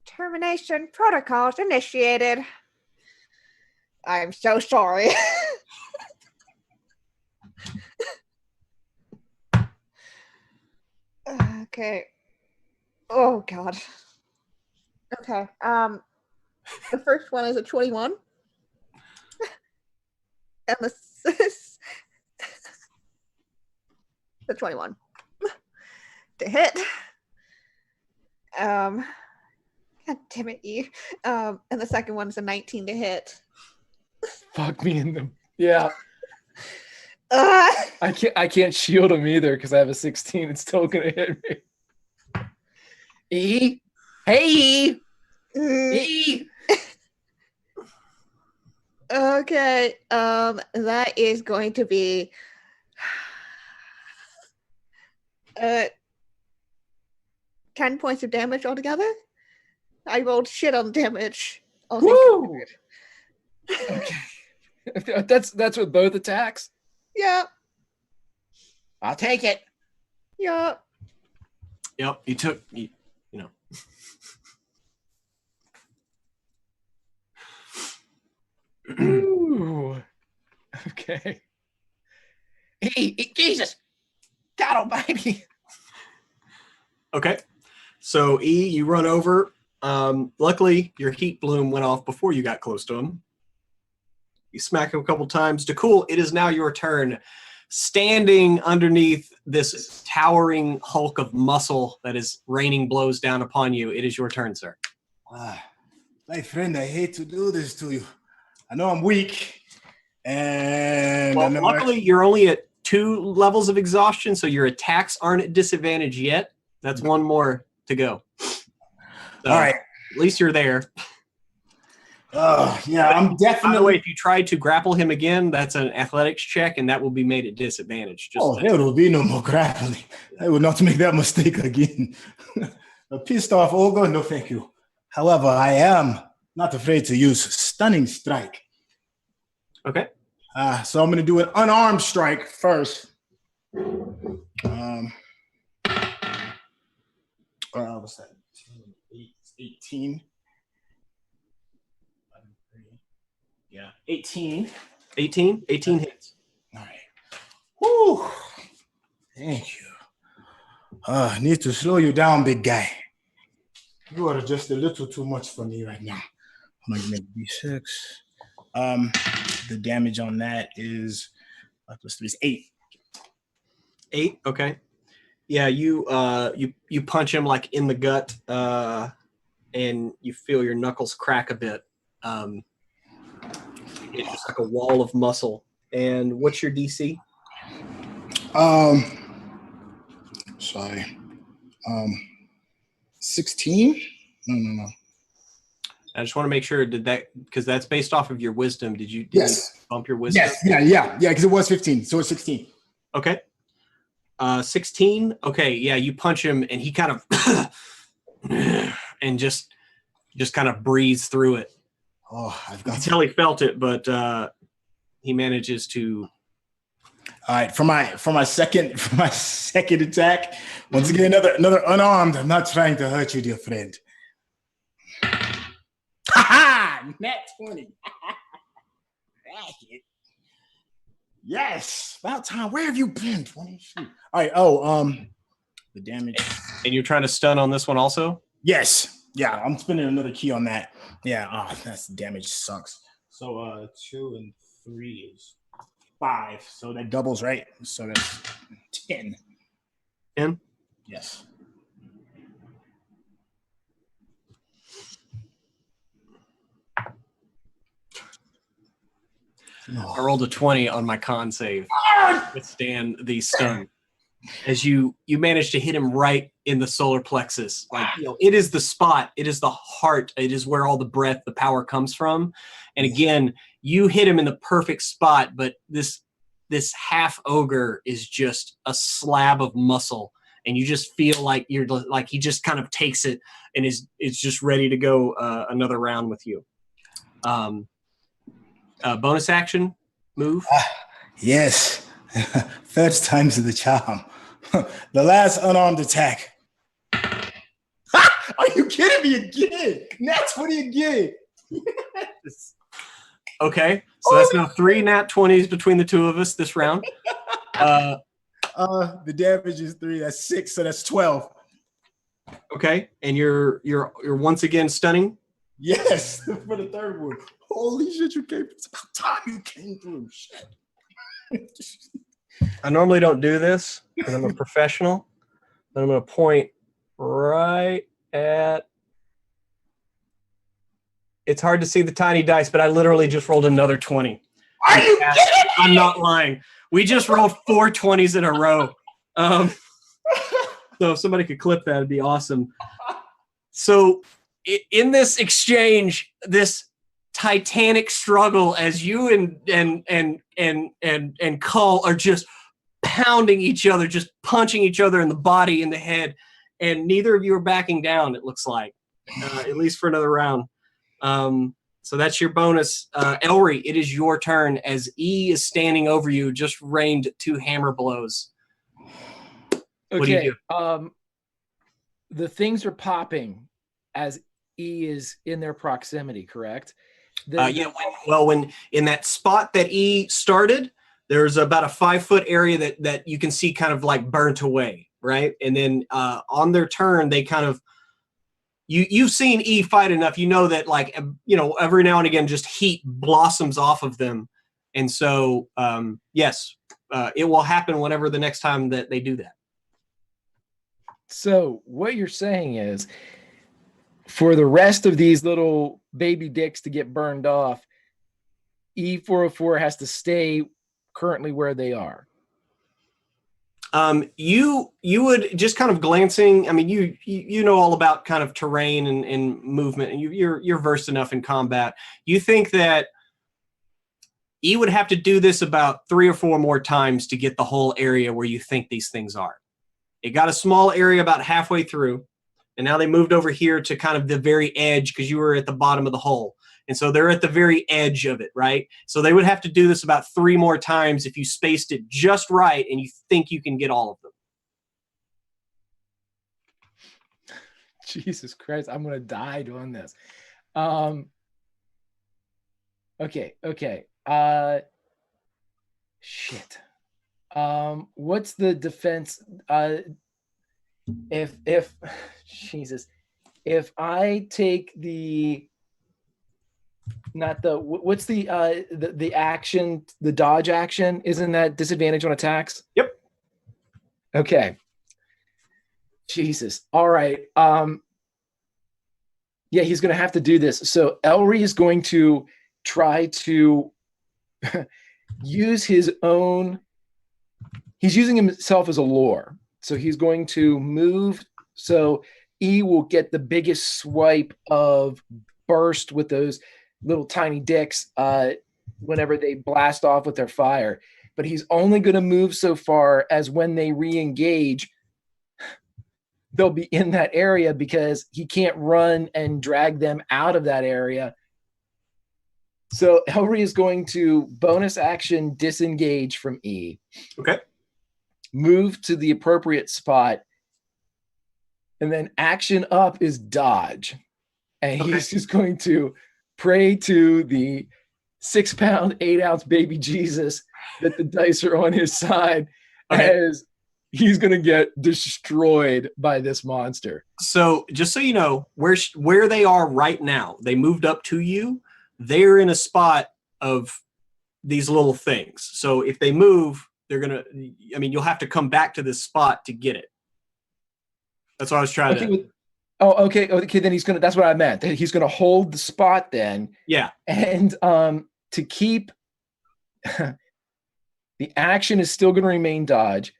Termination protocols initiated. I'm so sorry. Okay. Oh god. Okay. The first one is a 21. And the 21 to hit. God damn it, E. And the second one is a 19 to hit. Fuck me in the I can't shield him either because I have a 16. It's still gonna hit me. E? Hey, E! E! Okay. That is going to be 10 points of damage altogether. I rolled shit on damage. Woo! Okay. That's with both attacks? Yeah. I'll take it. Yeah. Yep, you took, you know. Ooh. Okay. Hey, Jesus! God almighty! Okay. So, E, you run over. Luckily, your heat bloom went off before you got close to him. You smack him a couple times. Dakul, it is now your turn. Standing underneath this towering hulk of muscle that is raining blows down upon you, it is your turn, sir. My friend, I hate to do this to you. I know I'm weak, and well, luckily you're only at 2 levels of exhaustion, so your attacks aren't at disadvantage yet. That's one more to go. So, all right. At least you're there. Yeah, I'm definitely. By the way, if you try to grapple him again, that's an athletics check, and that will be made at disadvantage. There will be no more grappling. I will not make that mistake again. A pissed off ogre? No, thank you. However, I am not afraid to use stunning strike. Okay. So I'm going to do an unarmed strike first. What's that? 18. Yeah, 18. 18? 18 hits. All right. Whew. Thank you. I need to slow you down, big guy. You are just a little too much for me right now. I'm gonna make D6. The damage on that is plus 3 is 8. 8, okay. Yeah, you punch him like in the gut, and you feel your knuckles crack a bit. It's just like a wall of muscle. And what's your DC? Sorry. 16? No. I just want to make sure, did that, because that's based off of your wisdom. Did you Yes. bump your wisdom? Yes. Yeah, because it was 15, so it's 16. Okay. 16. Okay, yeah, you punch him and he kind of and just kind of breathes through it. Oh, I've You got can tell he felt it, but he manages to. All right, for my second attack, once again another unarmed. I'm not trying to hurt you, dear friend. Ha ha! Nat 20. Yes, about time. Where have you been? 20. Shoot. All right. The damage. And you're trying to stun on this one also? Yes. Yeah, I'm spending another key on that. Yeah. Oh, that's damage sucks. So 2 and 3 is 5. So that doubles, right? So that's 10. 10? Yes. I rolled a 20 on my con save to withstand the stun. As you manage to hit him right in the solar plexus. Like, it is the spot, it is the heart, it is where all the breath, the power comes from. And again, you hit him in the perfect spot, but this half ogre is just a slab of muscle. And you just feel like he just kind of takes it and is just ready to go another round with you. Bonus action move. Yes. Third time's the charm. The last unarmed attack. Are you kidding me again? Nat 20 again. Okay, so that's now 3 nat 20s between the two of us this round. The damage is 3. That's 6. So that's 12. Okay, and you're once again stunning. Yes, for the third one. Holy shit, you came. It's about time you came through. Shit. I normally don't do this because I'm a professional, but I'm going to point right at. It's hard to see the tiny dice, but I literally just rolled another 20. Are you kidding me? I'm not lying. We just rolled 4 20s in a row. So if somebody could clip that, it'd be awesome. So in this exchange, this titanic struggle, as you and Cull are just pounding each other, just punching each other in the body, in the head, and neither of you are backing down, it looks like, at least for another round. So that's your bonus. Elry, it is your turn as E is standing over you, just rained 2 hammer blows. What do you do? The things are popping as E is in their proximity, correct? When in that spot that E started, there's about a 5-foot area that you can see kind of like burnt away, right? And then on their turn, they kind of you've seen E fight enough, you know that every now and again just heat blossoms off of them, and so yes, it will happen whenever the next time that they do that. So what you're saying is, for the rest of these little baby dicks to get burned off, E404 has to stay currently where they are. You would just kind of glancing. I mean, you know all about kind of terrain and movement, and you're versed enough in combat. You think that E would have to do this about 3 or 4 more times to get the whole area where you think these things are. It got a small area about halfway through, and now they moved over here to kind of the very edge because you were at the bottom of the hole. And so they're at the very edge of it, right? So they would have to do this about 3 more times if you spaced it just right and you think you can get all of them. Jesus Christ, I'm going to die doing this. Okay. Shit. What's the defense? If Jesus, if I take the not the what's the action, the dodge action, isn't that disadvantage on attacks? Yep. Okay. Jesus. All right. Yeah, he's going to have to do this. So Elry is going to try to use his own. He's using himself as a lure. So he's going to move. So E will get the biggest swipe of burst with those little tiny dicks whenever they blast off with their fire. But he's only going to move so far as when they re-engage, they'll be in that area because he can't run and drag them out of that area. So Elry is going to bonus action disengage from E. Okay. Move to the appropriate spot. And then action up is dodge. And he's just going to pray to the 6-pound, 8-ounce baby Jesus that the dice are on his side as he's going to get destroyed by this monster. So just so you know, where they are right now, they moved up to you. They're in a spot of these little things. So if they move, they're going to, you'll have to come back to this spot to get it. That's what I was trying to. Okay. Then he's going to, that's what I meant. He's going to hold the spot then. Yeah. And to keep, the action is still going to remain dodge.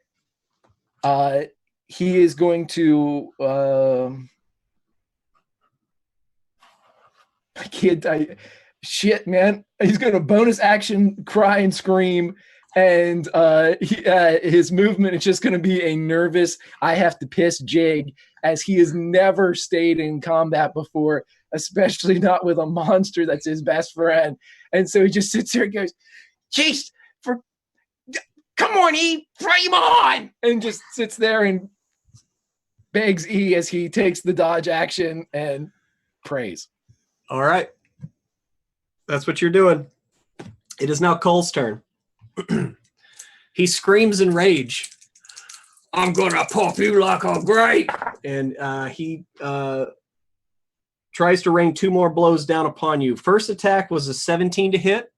He is going to, I can't, shit, man. He's going to bonus action, cry and scream. And his movement is just going to be a nervous, I have to piss jig, as he has never stayed in combat before, especially not with a monster that's his best friend. And so he just sits there and goes, jeez, come on, E, frame on! And just sits there and begs E as he takes the dodge action and prays. All right. That's what you're doing. It is now Cole's turn. He screams in rage. I'm gonna pop you like a grape. And he tries to rain 2 more blows down upon you. First attack was a 17 to hit.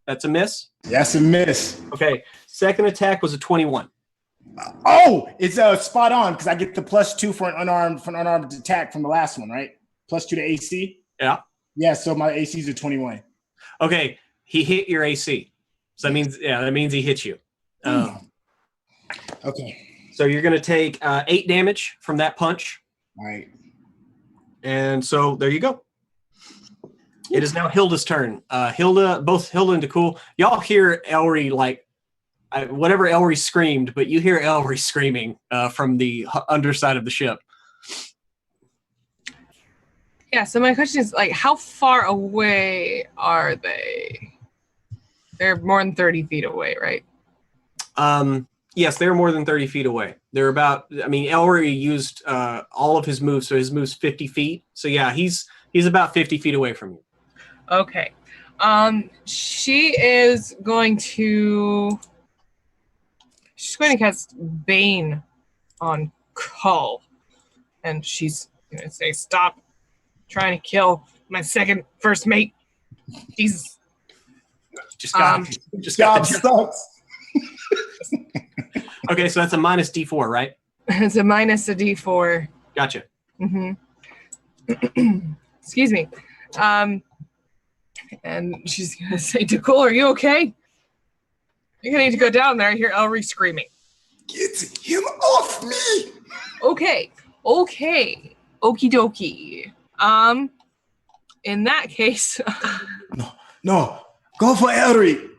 That's a miss. That's a miss. Okay. Second attack was a 21. Oh, it's spot on because I get the +2 for an unarmed attack from the last one, right? +2 to AC. Yeah. Yeah. So my AC is a 21. Okay. He hit your AC. So that means he hit you. Okay. So you're going to take 8 damage from that punch. All right. And so there you go. It is now Hilda's turn. Both Hilda and DeCool, y'all hear Elry whatever Elry screamed, but you hear Elry screaming from the underside of the ship. Yeah, so my question is, how far away are they? They're more than 30 feet away, right? Yes, they're more than 30 feet away. They're about, Elry used all of his moves, so his move's 50 feet. So yeah, he's about 50 feet away from you. Okay. She's going to cast Bane on Cull. And she's going to say, stop trying to kill my second first mate. Jesus. Just got Job sucks. Okay, so that's a minus D4, right? It's a minus a D4. Gotcha. Mm-hmm. Excuse me. And she's going to say, DeCool, are you okay? You're going to need to go down there. I hear Elry screaming. Get him off me! Okay. Okie dokie. In that case... No. Go for Elry.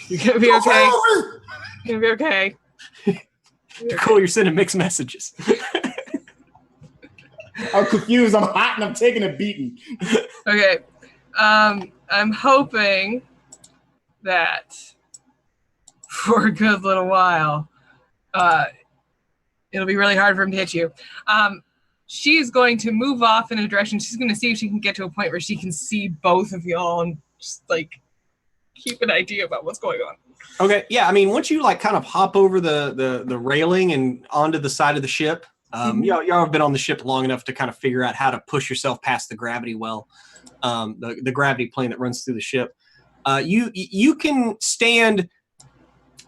You're going to be okay. You're going to be okay. Cool, you're sending mixed messages. I'm confused. I'm hot and I'm taking a beating. Okay. I'm hoping that for a good little while, it'll be really hard for him to hit you. she's going to move off in a direction. She's going to see if she can get to a point where she can see both of y'all and just like keep an idea about what's going on. Okay, yeah. I mean, once you like kind of hop over the railing and onto the side of the ship, y'all have been on the ship long enough to kind of figure out how to push yourself past the gravity well, the gravity plane that runs through the ship. You can stand.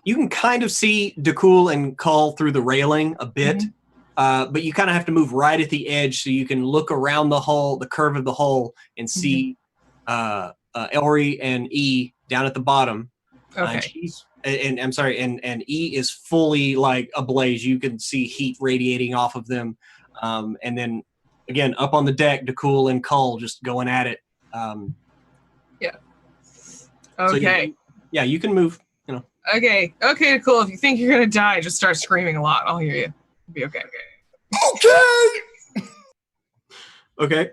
You can kind of see DeCool and Cull through the railing a bit, but you kind of have to move right at the edge so you can look around the hull, the curve of the hull, and see Elry and E down at the bottom. Okay. And I'm sorry, and E is fully like ablaze. You can see heat radiating off of them, and then again up on the deck, DeCool and Cull just going at it. Yeah. So Okay. you can move. Okay, cool. If you think you're gonna die, just start screaming a lot. I'll hear you. It'll be okay. Okay.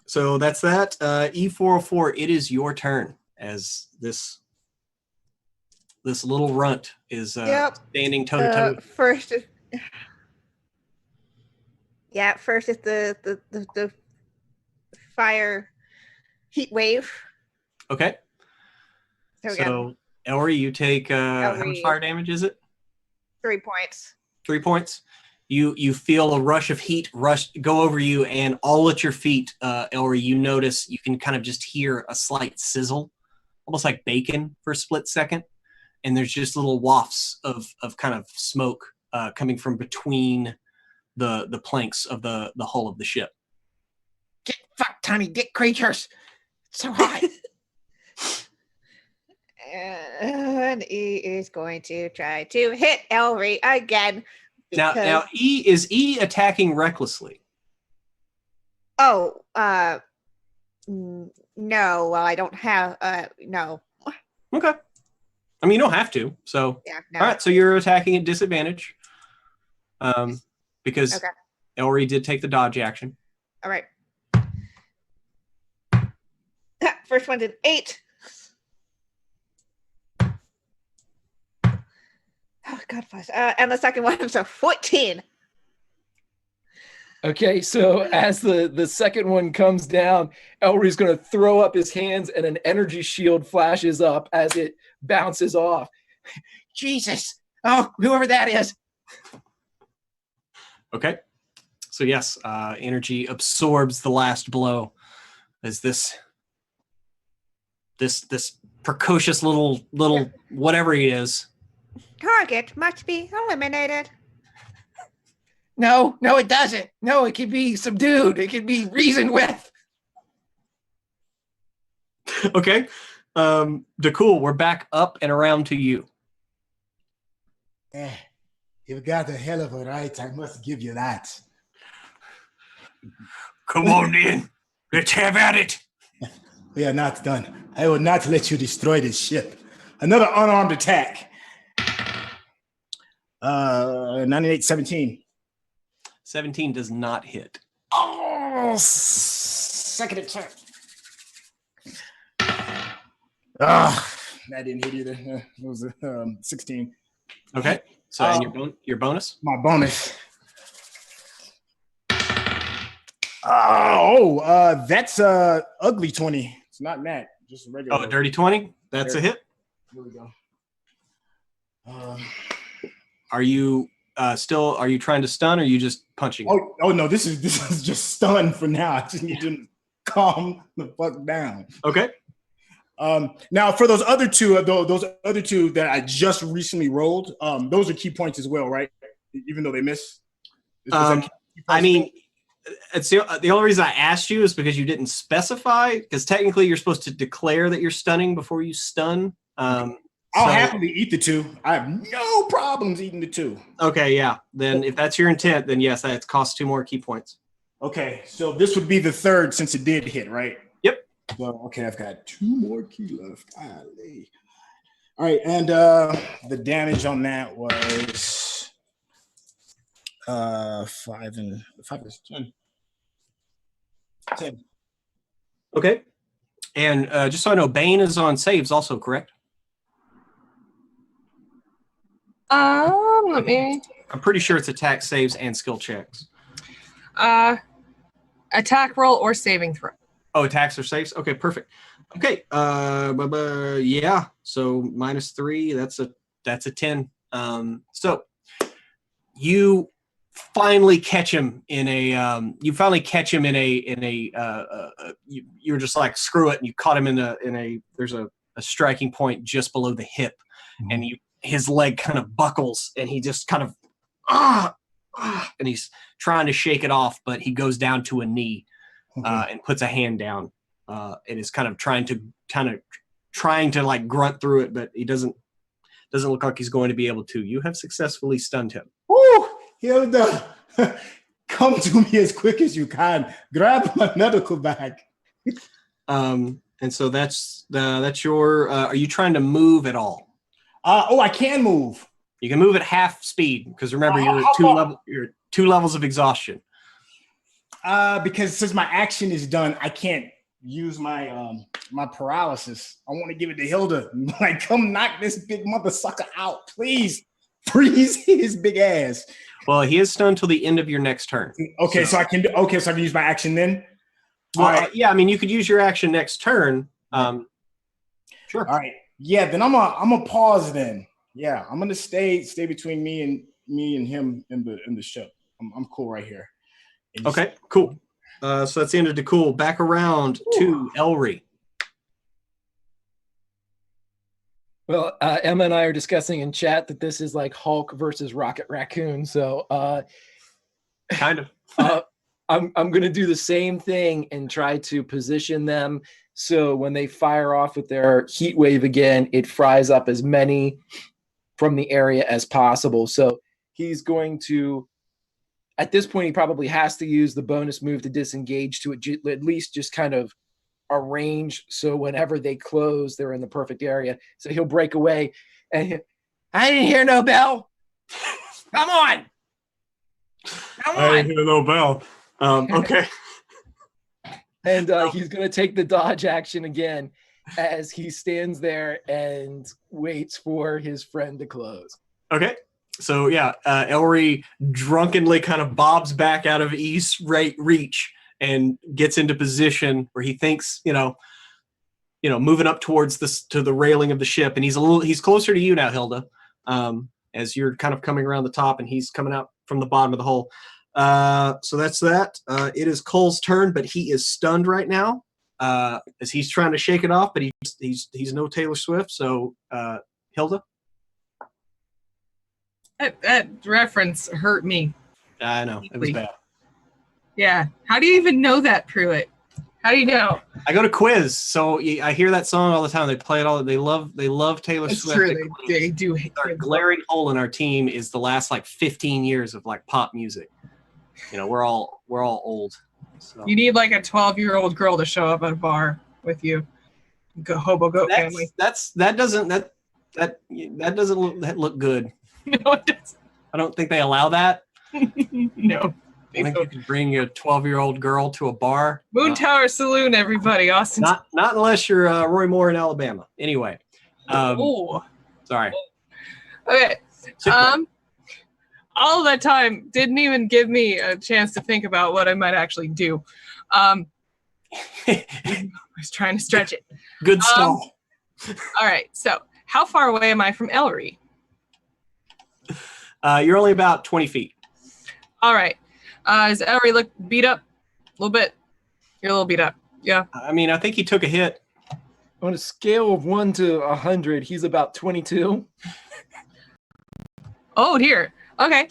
So that's that. E404, it is your turn as this little runt is standing toe to toe. First is the fire heat wave. Okay. So Elry, you take how much fire damage is it? 3 points. 3 points. You feel a rush of heat go over you, and all at your feet, Elry, you notice you can kind of just hear a slight sizzle, almost like bacon for a split second. And there's just little wafts of kind of smoke coming from between the planks of the hull of the ship. Get fucked, tiny dick creatures. It's so hot. And E is going to try to hit Elry again. Now is E attacking recklessly? Oh, no. Well, I don't have no. Okay. I mean, you don't have to. So Yeah, no. all right. So you're attacking at disadvantage, because Elry did take the dodge action. All right. First one's an 8. Oh God, bless. And the second one was a 14. Okay, so as the second one comes down, Elry's going to throw up his hands and an energy shield flashes up as it bounces off. Jesus. Oh, whoever that is. Okay. So yes, energy absorbs the last blow as this precocious little whatever he is. Target must be eliminated. No, it doesn't. No, it can be subdued. It can be reasoned with. Okay. DeCool, we're back up and around to you. You've got a hell of a right, I must give you that. Come on in. Let's have at it. We are not done. I will not let you destroy this ship. Another unarmed attack. 98, 17. 17 does not hit. Oh, second attack. That didn't hit either. It was 16. Okay. So and your bonus? My bonus. That's ugly 20. It's not that. Just a regular. Oh, a dirty 20? That's a hit. Here we go. Are you are you trying to stun or are you just punching? Oh no, this is just stun for now. I just need to calm the fuck down. Okay. Now for those other two that I just recently rolled, those are key points as well, right? Even though they miss. I mean, it's the only reason I asked you is because you didn't specify, because technically you're supposed to declare that you're stunning before you stun. I'll happily eat the 2. I have no problems eating the 2. Okay, yeah. Then if that's your intent, then yes, that costs 2 more key points. Okay, so this would be the third since it did hit, right? Yep. So, okay, I've got 2 more key left. Golly. All right, and the damage on that was 5 is 10. 10. Okay. And just so I know, Bane is on saves also, correct? Let me. I'm pretty sure it's attack saves and skill checks. Attack roll or saving throw. Oh, attacks or saves? Okay, perfect. Okay, yeah. So -3. That's a 10. So you finally catch him in a. You're just like screw it, and you caught him in a. There's a striking point just below the hip, and his leg kind of buckles, and he just kind of and he's trying to shake it off, but he goes down to a knee and puts a hand down. And is kind of trying to like grunt through it, but he doesn't look like he's going to be able to. You have successfully stunned him. Woo! Hilda, come to me as quick as you can. Grab my medical bag. And so that's your. Are you trying to move at all? I can move. You can move at half speed because remember you're 2 levels of exhaustion. Because since my action is done, I can't use my my paralysis. I want to give it to Hilda. Like, come knock this big mother sucker out, please. Freeze his big ass. Well, he is stunned till the end of your next turn. Okay, so I can use my action then. Well, right. Yeah, I mean, you could use your action next turn. Sure. All right. Yeah, then I'm a pause then. Yeah, I'm gonna stay between me and him in the ship. I'm cool right here. Okay, cool. So that's the end of DeCool. Back around to Elry. Well, Emma and I are discussing in chat that this is like Hulk versus Rocket Raccoon. So kind of. I'm going to do the same thing and try to position them so when they fire off with their heat wave again, it fries up as many from the area as possible. So he's going to, at this point, he probably has to use the bonus move to disengage to at least just kind of arrange so whenever they close, they're in the perfect area. So he'll break away and I didn't hear no bell. Come on. I didn't hear no bell. Okay. And he's going to take the dodge action again as he stands there and waits for his friend to close. Okay. So, yeah, Elry drunkenly kind of bobs back out of East's reach and gets into position where he thinks, moving up towards to the railing of the ship. And he's closer to you now, Hilda, as you're kind of coming around the top and he's coming out from the bottom of the hole. So that's that. It is Cole's turn, but he is stunned right now as he's trying to shake it off, but he's no Taylor Swift. So, Hilda? That reference hurt me. I know. It was bad. Yeah. How do you even know that, Pruitt? How do you know? I go to quiz, so I hear that song all the time. They play it all. They love Taylor It's Swift. True. They do. Our glaring hole in our team is the last 15 years of pop music. We're all old. So. You need a 12-year-old girl to show up at a bar with you. Hobo goat family. That doesn't look good. No, it doesn't. I don't think they allow that. No. I think you can bring a 12-year-old girl to a bar. Moon Tower Saloon, everybody. Austin. Not unless you're Roy Moore in Alabama. Anyway. Sorry. Okay. All that time didn't even give me a chance to think about what I might actually do. I was trying to stretch it. Good stall. All right. So how far away am I from Elry? You're only about 20 feet. All right. Does Elry look beat up? A little bit. You're a little beat up. Yeah. I mean, I think he took a hit. On a scale of 1 to 100, he's about 22. Oh, dear. Okay.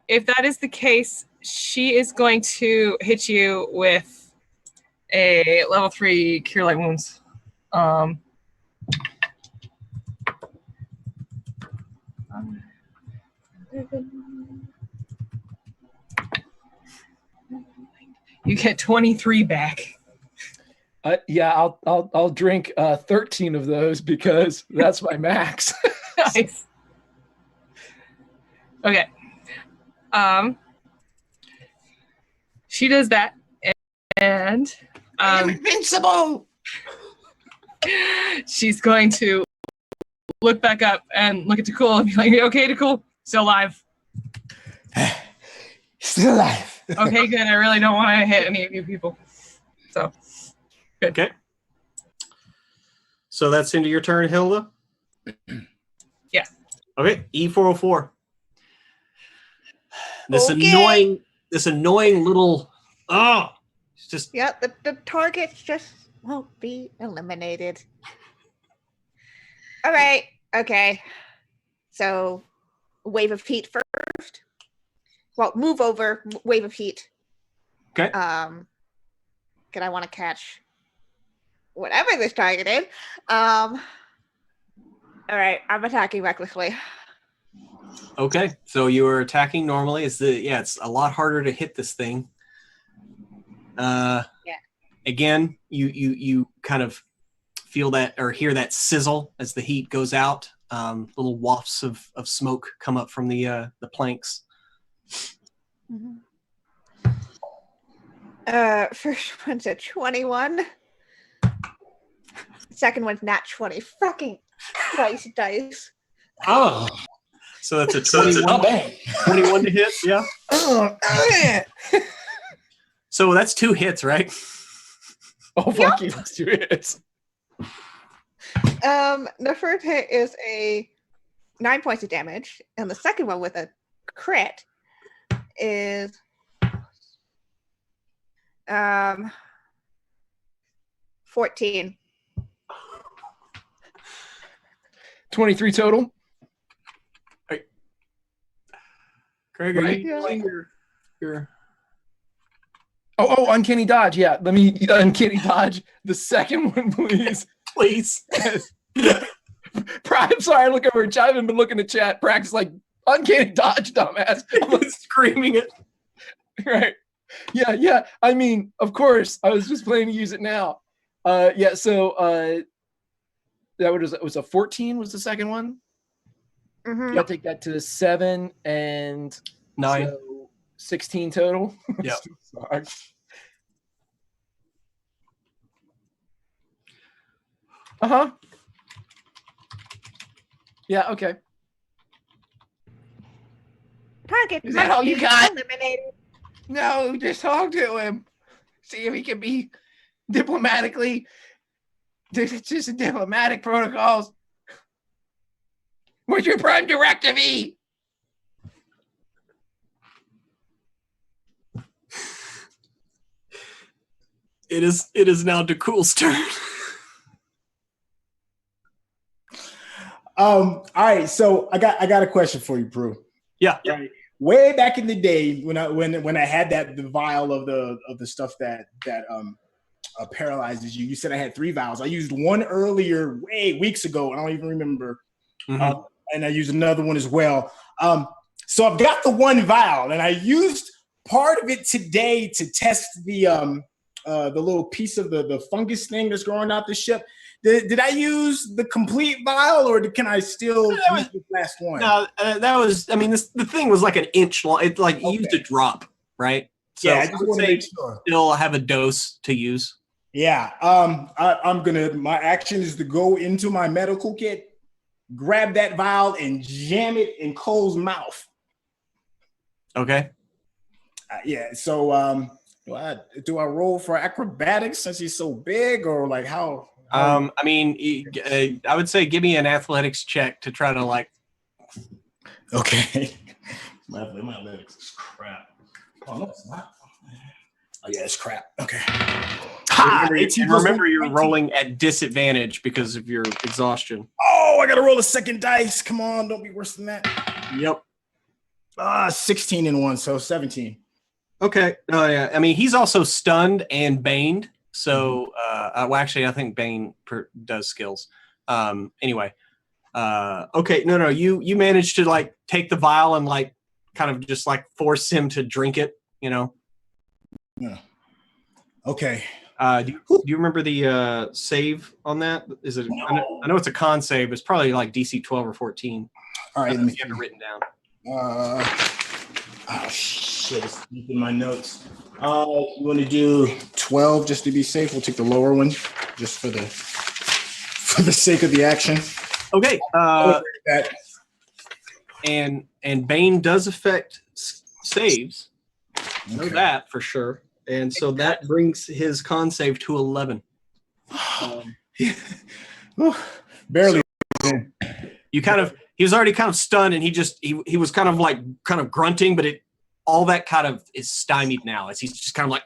If that is the case, she is going to hit you with a level 3 Cure Light Wounds. You get 23 back. Yeah, I'll drink 13 of those because that's my max. Nice. Okay. She does that, and I'm invincible. She's going to look back up and look at DeCool and be like, "Okay, DeCool, still alive." Still alive. Okay, good. I really don't want to hit any of you people. So, good. Okay. So that's into your turn, Hilda? Yeah. Okay, E404. This Okay. annoying little it's just Yeah, the targets just won't be eliminated. All right. Okay. So, wave of heat first. Well, move over. Wave of heat. okay. Because I want to catch whatever this target is. All right. I'm attacking recklessly. Okay. So you are attacking normally. It's a lot harder to hit this thing. Again, you kind of feel that or hear that sizzle as the heat goes out. Little wafts of smoke come up from the planks. Mm-hmm. First one's a 21. Second one's nat 20. Fucking dice. Oh. So that's a 21, 21 to hit, yeah? Oh, man. So that's 2 hits, right? Oh, fuck you. That's 2 hits. The first hit is a 9 points of damage, and the second one with a crit is 14. 23 total. Craig, Right? are you doing your Oh, uncanny dodge. Yeah, let me uncanny dodge the second one, please. please? I'm sorry, I look over. I haven't been looking at chat. Practice like uncanny dodge, dumbass. I'm like, Screaming it. right. Yeah. I mean, of course, I was just planning to use it now. So that was a 14 was the second one. Mm-hmm. I'll take that to 7 and 9. so 16 total. Yep. Sorry. Uh-huh. Yeah, okay. Target Is that all you got? eliminated. No, just talk to him. See if he can be diplomatically. It's just diplomatic protocols. What's your prime directive, E? It is now DeCool's turn. All right, so I got a question for you, Brew. Yeah. Right. Way back in the day when I had the vial of the stuff that paralyzes you, you said I had 3 vials. I used one earlier, weeks ago. I don't even remember. Mm-hmm. And I used another one as well. So I've got the 1 vial, and I used part of it today to test the little piece of the fungus thing that's growing out the ship. Did I use the complete vial, or can I still use the last one? No, that was. I mean, the thing was like an inch long. It you used a drop, right? So Yeah, I just want to make sure. Still have a dose to use. Yeah. My action is to go into my medical kit, grab that vial, and jam it in Cole's mouth. Okay. So do I roll for acrobatics since he's so big, or like how? I mean, I would say give me an athletics check to try to like. Okay. My athletics is crap. Oh no, it's not. Oh yeah, it's crap. Okay. Remember you're rolling at disadvantage because of your exhaustion. Oh, I gotta roll a second dice. Come on, don't be worse than that. Yep. 16 in 1, so 17. Okay. Oh yeah. I mean, he's also stunned and baned. So, well, actually, I think Bane does skills. Anyway, okay, no, you managed to like take the vial and like kind of just like force him to drink it, you know? Yeah. Okay. Do you remember the save on that? Is it? No. I know it's a con save. It's probably like DC 12 or 14. All right, let me have it written down. Oh shit, it's deep in my notes. You want to do 12 just to be safe? We'll take the lower one just for the sake of the action. Okay. And Bane does affect saves. Know that for sure. And so that brings his con save to 11. Barely. You he was already kind of stunned, and he was kind of grunting, but all that kind of is stymied now as he's just kind of like,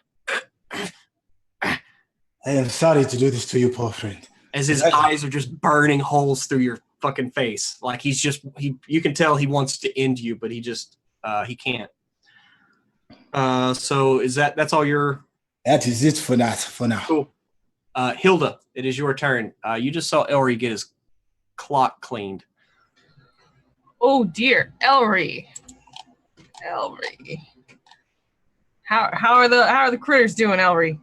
I am sorry to do this to you, poor friend. As his eyes are just burning holes through your fucking face. Like you can tell he wants to end you, but he can't. So that's all your... That is it for now. Cool. Hilda, it is your turn. You just saw Elry get his clock cleaned. Oh dear, Elry. How are the critters doing, Elry?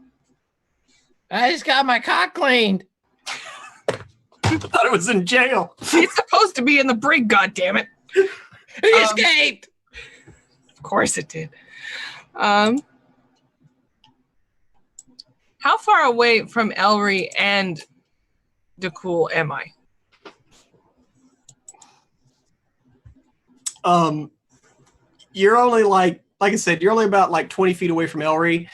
I just got my cock cleaned. I thought it was in jail. It's supposed to be in the brig, goddammit. He escaped. Of course it did. How far away from Elry and DeCool am I? You're only like I said, you're only about like 20 feet away from Elry.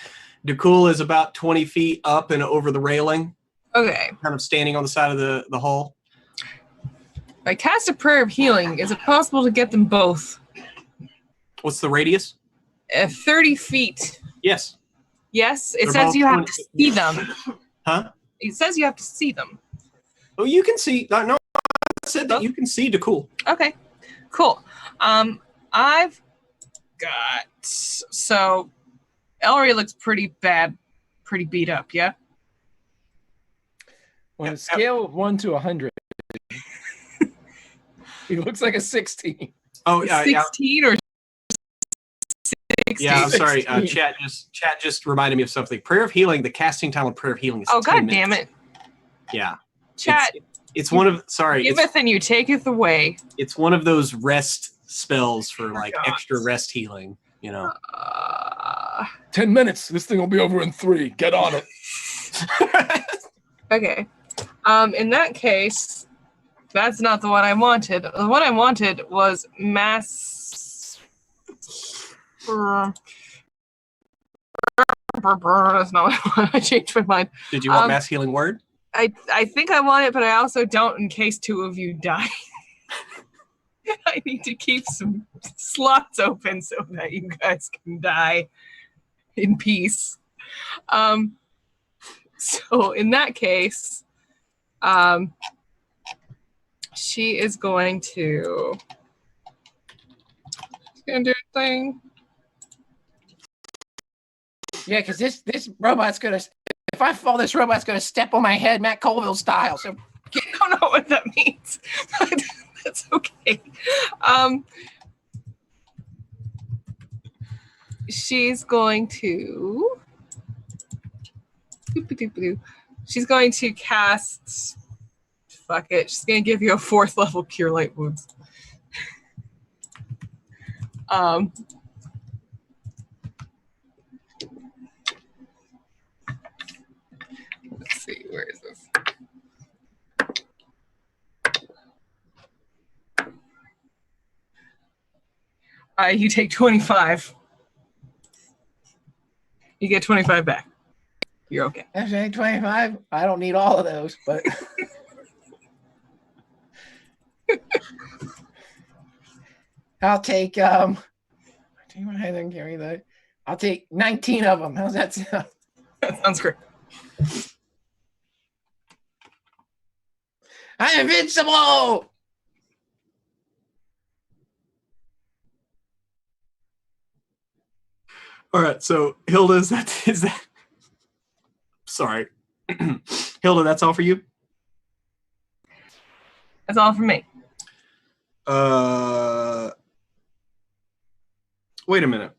DeCool is about 20 feet up and over the railing. Okay. Kind of standing on the side of the hull. If I cast a prayer of healing, is it possible to get them both? What's the radius? 30 feet. Yes. Yes? It They're says both you have 20 to see them. Huh? It says you have to see them. Oh, you can see. No, I said that you can see DeCool. Okay. Cool. I've got... So, Elry looks pretty bad. Pretty beat up, yeah? On a scale of 1 to 100, he looks like a 16. Oh, yeah. 16 or 16? Yeah, I'm sorry. Chat just reminded me of something. Prayer of Healing, the casting time on Prayer of Healing is 10 god minutes. damn it. Yeah. Chat. It's one of... Sorry. Giveth and you taketh away. It's one of those rest spells for like God. extra rest healing, you know. 10 minutes. This thing will be over in 3. Get on it. Okay. In that case, that's not the one I wanted. The one I wanted was mass... That's not what I want. I changed my mind. Did you want mass healing word? I think I want it, but I also don't in case 2 of you die. I need to keep some slots open so that you guys can die in peace. So in that case, she is going to... She's going to do a thing. Yeah, because this robot's going to... If I fall, this robot's going to step on my head, Matt Colville style. So I don't know what that means. But that's okay. She's going to... She's going to cast... Fuck it. She's going to give you a 4th level Cure Light Wounds. Let's see. Where is this? You take 25. You get 25 back. You're okay. Actually, 25. I don't need all of those, but I'll take I'll take 19 of them. How's that sound? That sounds great. I'm invincible. All right, so Hilda, is that sorry. Hilda, that's all for you? That's all for me. Wait a minute.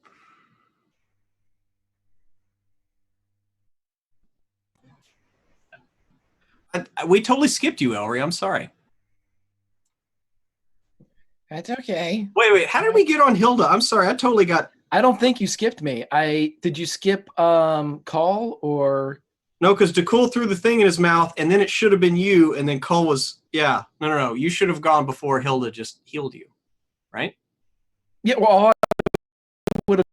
We totally skipped you, Elry. I'm sorry. That's okay. Wait. How did we get on Hilda? I'm sorry. I totally got... I don't think you skipped me. Did you skip Call or... No, because DeCool threw the thing in his mouth, and then it should have been you, and then Cole was... Yeah. No. You should have gone before Hilda just healed you. Right? Yeah, well, all I would have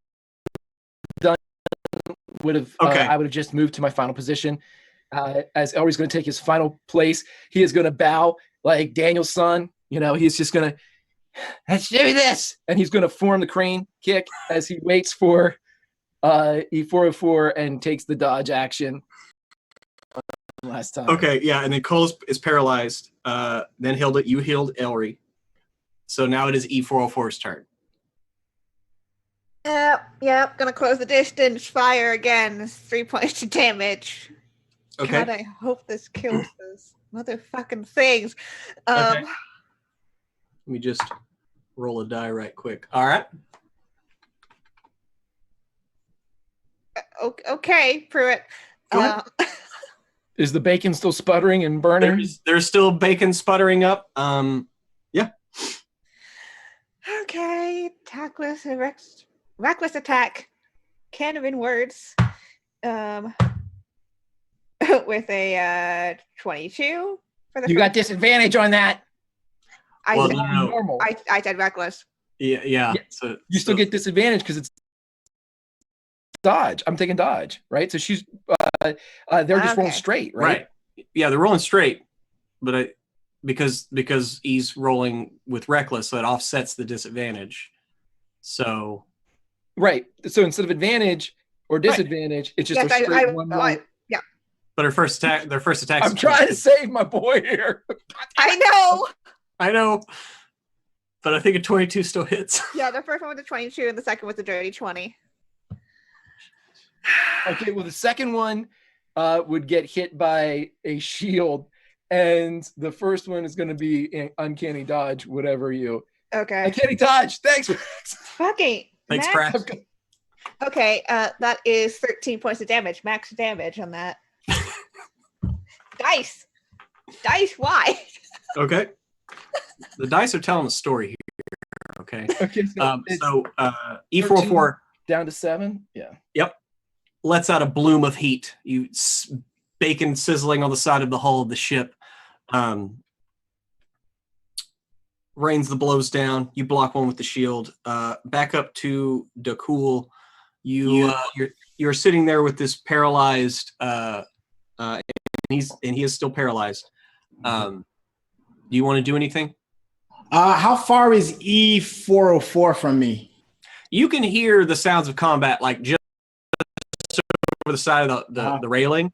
done would have Okay. I would have just moved to my final position. As Elry's going to take his final place, he is going to bow like Daniel's son. He's just going to, let's do this, and he's going to form the crane kick as he waits for E404 and takes the dodge action. Last time. Okay, yeah, and then Cole is paralyzed. Then you healed Elry. So now it is E404's turn. Yep. Gonna close the distance. Fire again. 3 points of damage. Okay. God, I hope this kills those motherfucking things. Okay. Let me just roll a die right quick. All right. Okay, Pruitt. Go ahead. Is the bacon still sputtering and burning? There's still bacon sputtering up. Yeah. Okay, reckless attack. Can't have been words. With a 22 for the. You got disadvantage on that. I Well, said no. Normal. I said reckless. Yeah. So You still get disadvantage because it's dodge. I'm taking dodge, right? So she's they're just rolling straight, right? Right. Yeah, they're rolling straight, but because he's rolling with reckless, so it offsets the disadvantage. So Right. So instead of advantage or disadvantage, it's just a straight one roll. Yeah. But their first attack. I'm trying to save my boy here. I know. But I think a 22 still hits. Yeah, the first one was a 22 and the second was a dirty 20. Okay, well, the second one would get hit by a shield, and the first one is going to be an uncanny dodge, whatever you. Okay. Uncanny dodge. Thanks. Fucking. Thanks, Max. Crash. Okay, that is 13 points of damage. Max damage on that. Dice, why? Okay. The dice are telling a story here. Okay. Okay. So E44 down to 7. Yeah. Yep. Lets out a bloom of heat. Bacon sizzling on the side of the hull of the ship. Rains the blows down. You block one with the shield. Back up to Dakul. You're sitting there with this paralyzed. And he is still paralyzed. Do you want to do anything? How far is E404 from me? You can hear the sounds of combat, like just over the side of the railing,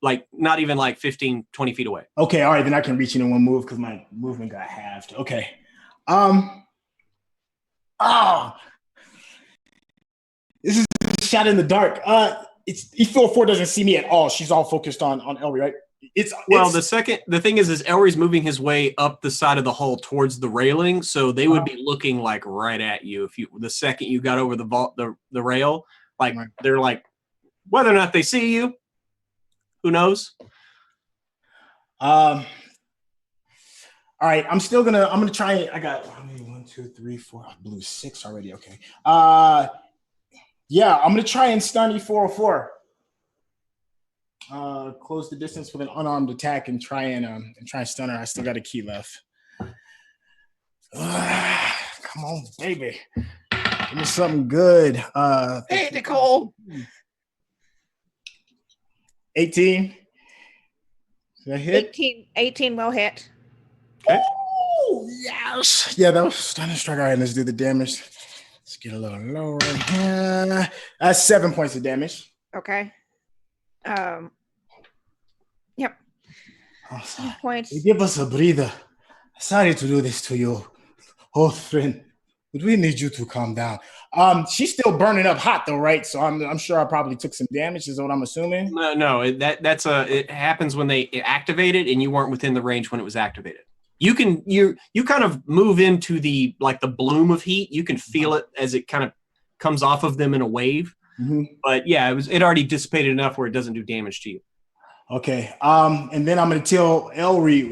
like not even like 15, 20 feet away. Okay, all right, then I can reach in one move because my movement got halved. Okay. This is a shot in the dark. It's E404 doesn't see me at all. She's all focused on Elry, right? The thing is Elry's moving his way up the side of the hull towards the railing, so they would be looking like right at you the second you got over the rail. Like they're like, whether or not they see you, who knows? All right, I'm gonna try. I got 1, 2, 3, 4. I blew 6 already. Okay. Yeah, I'm gonna try and stun E404. Close the distance with an unarmed attack and try and stun her. I still got a key left. Come on, baby. Give me something good. Hey, Nicole. 18. Did I hit? 18 will hit. Okay. Oh, yes. Yeah, that was stunning strike. All right, let's do the damage. Let's get a little lower here. That's 7 points of damage. Okay. Yep. Oh, 7 points. give us a breather. Sorry to do this to you, old friend, but we need you to calm down. She's still burning up hot though, right? So I'm sure I probably took some damage. Is what I'm assuming. No, it happens when they activate it, and you weren't within the range when it was activated. You kind of move into the bloom of heat. You can feel it as it kind of comes off of them in a wave. Mm-hmm. But yeah, it already dissipated enough where it doesn't do damage to you. Okay. And then I'm gonna tell Elry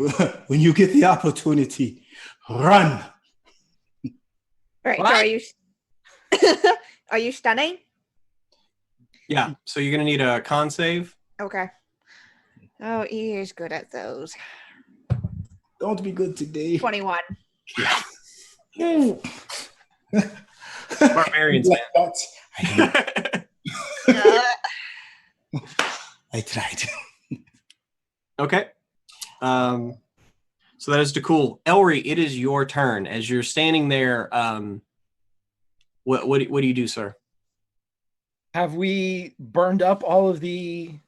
when you get the opportunity, run. All right. What? So are you stunning? Yeah. So you're gonna need a con save. Okay. Oh, he is good at those. Don't be good today. 21. Barbarians. I tried. Okay. So that is Dakul. Elry, it is your turn. As you're standing there, what do you do, sir? Have we burned up all of the?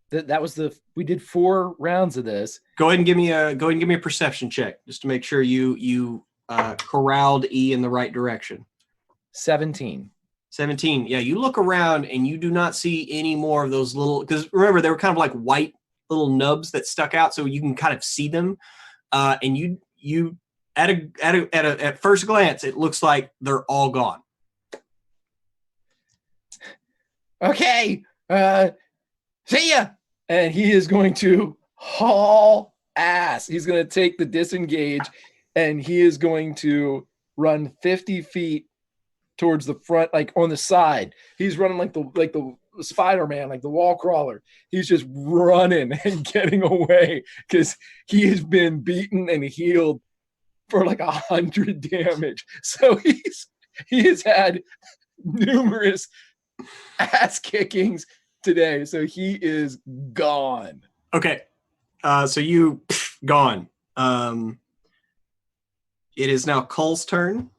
That was the. We did 4 rounds of this. Go ahead and give me a perception check just to make sure you corralled E in the right direction. 17. 17. Yeah, you look around and you do not see any more of those little, because remember they were kind of like white little nubs that stuck out, so you can kind of see them. And you at first glance, it looks like they're all gone. Okay. See ya. And he is going to haul ass. He's going to take the disengage, and he is going to run 50 feet towards the front, like on the side. He's running like the Spider-Man, like the wall crawler. He's just running and getting away because he has been beaten and healed for like 100 damage. So he has had numerous ass kickings today. So he is gone. Okay. So you gone. It is now Cole's turn.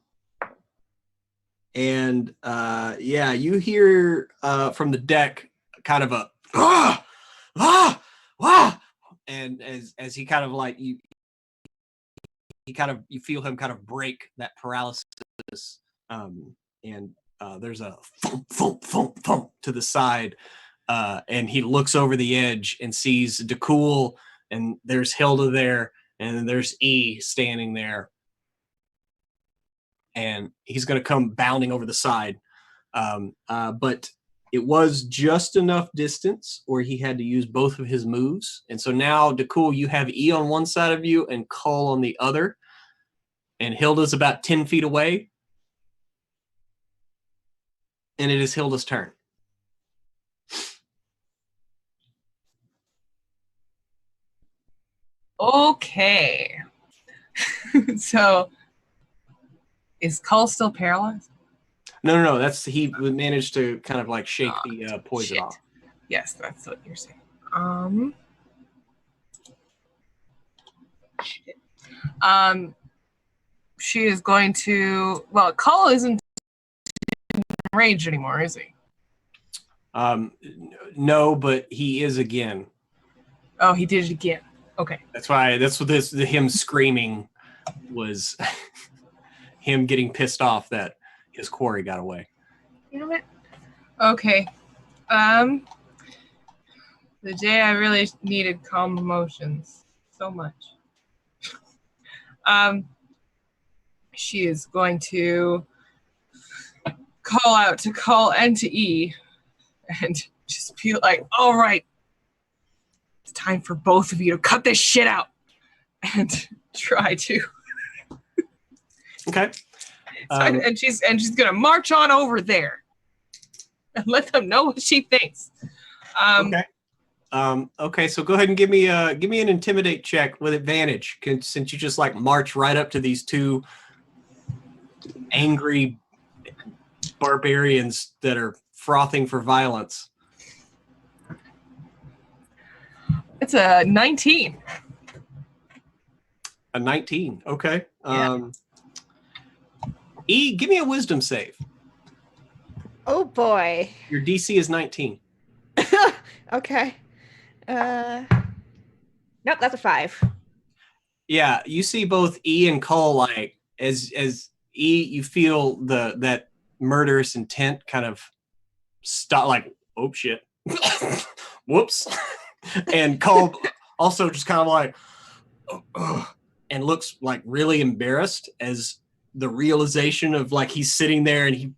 And yeah, you hear from the deck kind of a ah, ah, ah, and as he kind of like you feel him kind of break that paralysis, and there's a thump, thump, thump, thump to the side, and he looks over the edge and sees Dakul, and there's Hilda there, and then there's E standing there. And he's going to come bounding over the side. But it was just enough distance where he had to use both of his moves. And so now, Dakul, you have E on one side of you and Cole on the other. And Hilda's about 10 feet away. And it is Hilda's turn. Okay. So, is Cole still paralyzed? No. That's he managed to kind of like shake the poison shit. off. Yes, that's what you're saying. Shit. She is going to. Well, Cole isn't enraged anymore, is he? No, but he is again. Oh, he did it again. Okay. That's why. That's what him screaming was. Him getting pissed off that his quarry got away. You know what? Okay. The day I really needed calm emotions so much. She is going to call out to Cole and to E and just be like, all right, it's time for both of you to cut this shit out and try to. Okay. And she's gonna march on over there and let them know what she thinks. Okay. Okay. So go ahead and give me an intimidate check with advantage, since you just like march right up to these two angry barbarians that are frothing for violence. It's a 19. A 19. Okay. Yeah. E, give me a wisdom save. Oh boy. Your DC is 19. Okay. Nope, that's a 5. Yeah, you see both E and Cole like as E, you feel that murderous intent kind of stop, like, oh shit, whoops, and Cole also just kind of like, and looks like really embarrassed as the realization of like he's sitting there and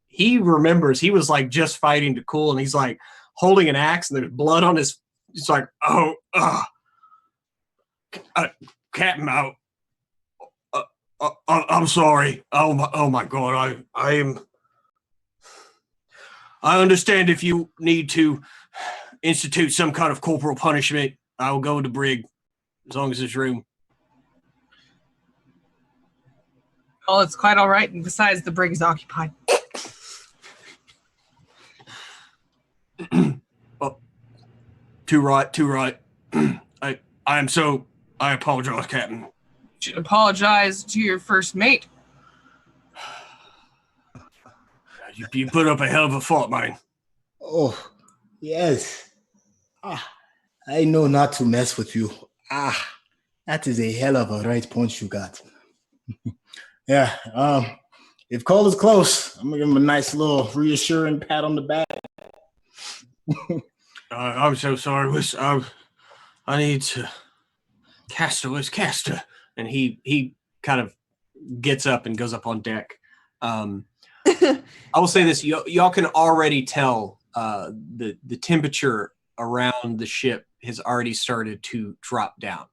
he remembers he was like just fighting to cool, and he's like holding an axe and there's blood on his. He's like, Captain, I'm sorry. Oh my God, I understand if you need to institute some kind of corporal punishment. I will go to Brig as long as there's room. Oh, it's quite all right. And besides, the brig is occupied. Oh, too right. I apologize, Captain. You should apologize to your first mate. You put up a hell of a fight, man. Oh, yes. I know not to mess with you. That is a hell of a right punch you got. Yeah, if Cole is close, I'm gonna give him a nice little reassuring pat on the back. I'm so sorry. I need to... Where's Castor? And he kind of gets up and goes up on deck. I will say this: y'all can already tell the temperature around the ship has already started to drop down.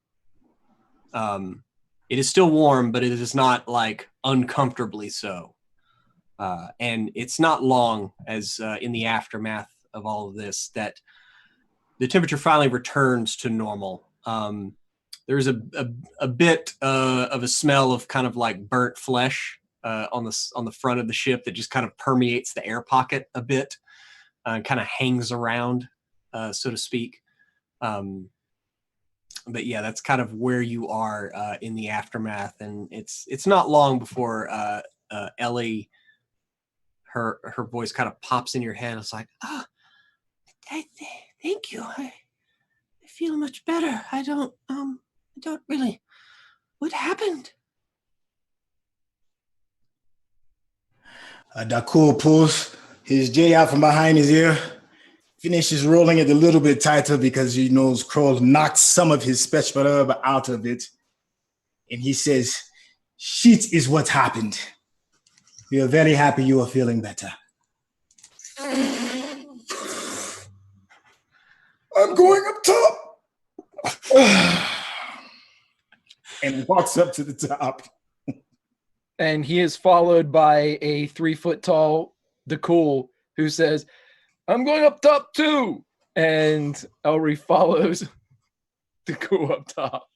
It is still warm, but it is not like uncomfortably so. And it's not long as in the aftermath of all of this that the temperature finally returns to normal. There's a bit of a smell of kind of like burnt flesh on the front of the ship that just kind of permeates the air pocket a bit, and kind of hangs around, so to speak. But yeah, that's kind of where you are in the aftermath, and it's not long before Ellie, her voice kind of pops in your head. It's like, thank you. I feel much better. I don't really. What happened? Dakul pulls his J out from behind his ear, finishes rolling it a little bit tighter because he knows Kroll knocked some of his special herb out of it. And he says, shit is what happened. We are very happy you are feeling better. I'm going up top. And walks up to the top. And he is followed by a 3-foot-tall Dakul who says, I'm going up top too. And Elry follows Dakul up top.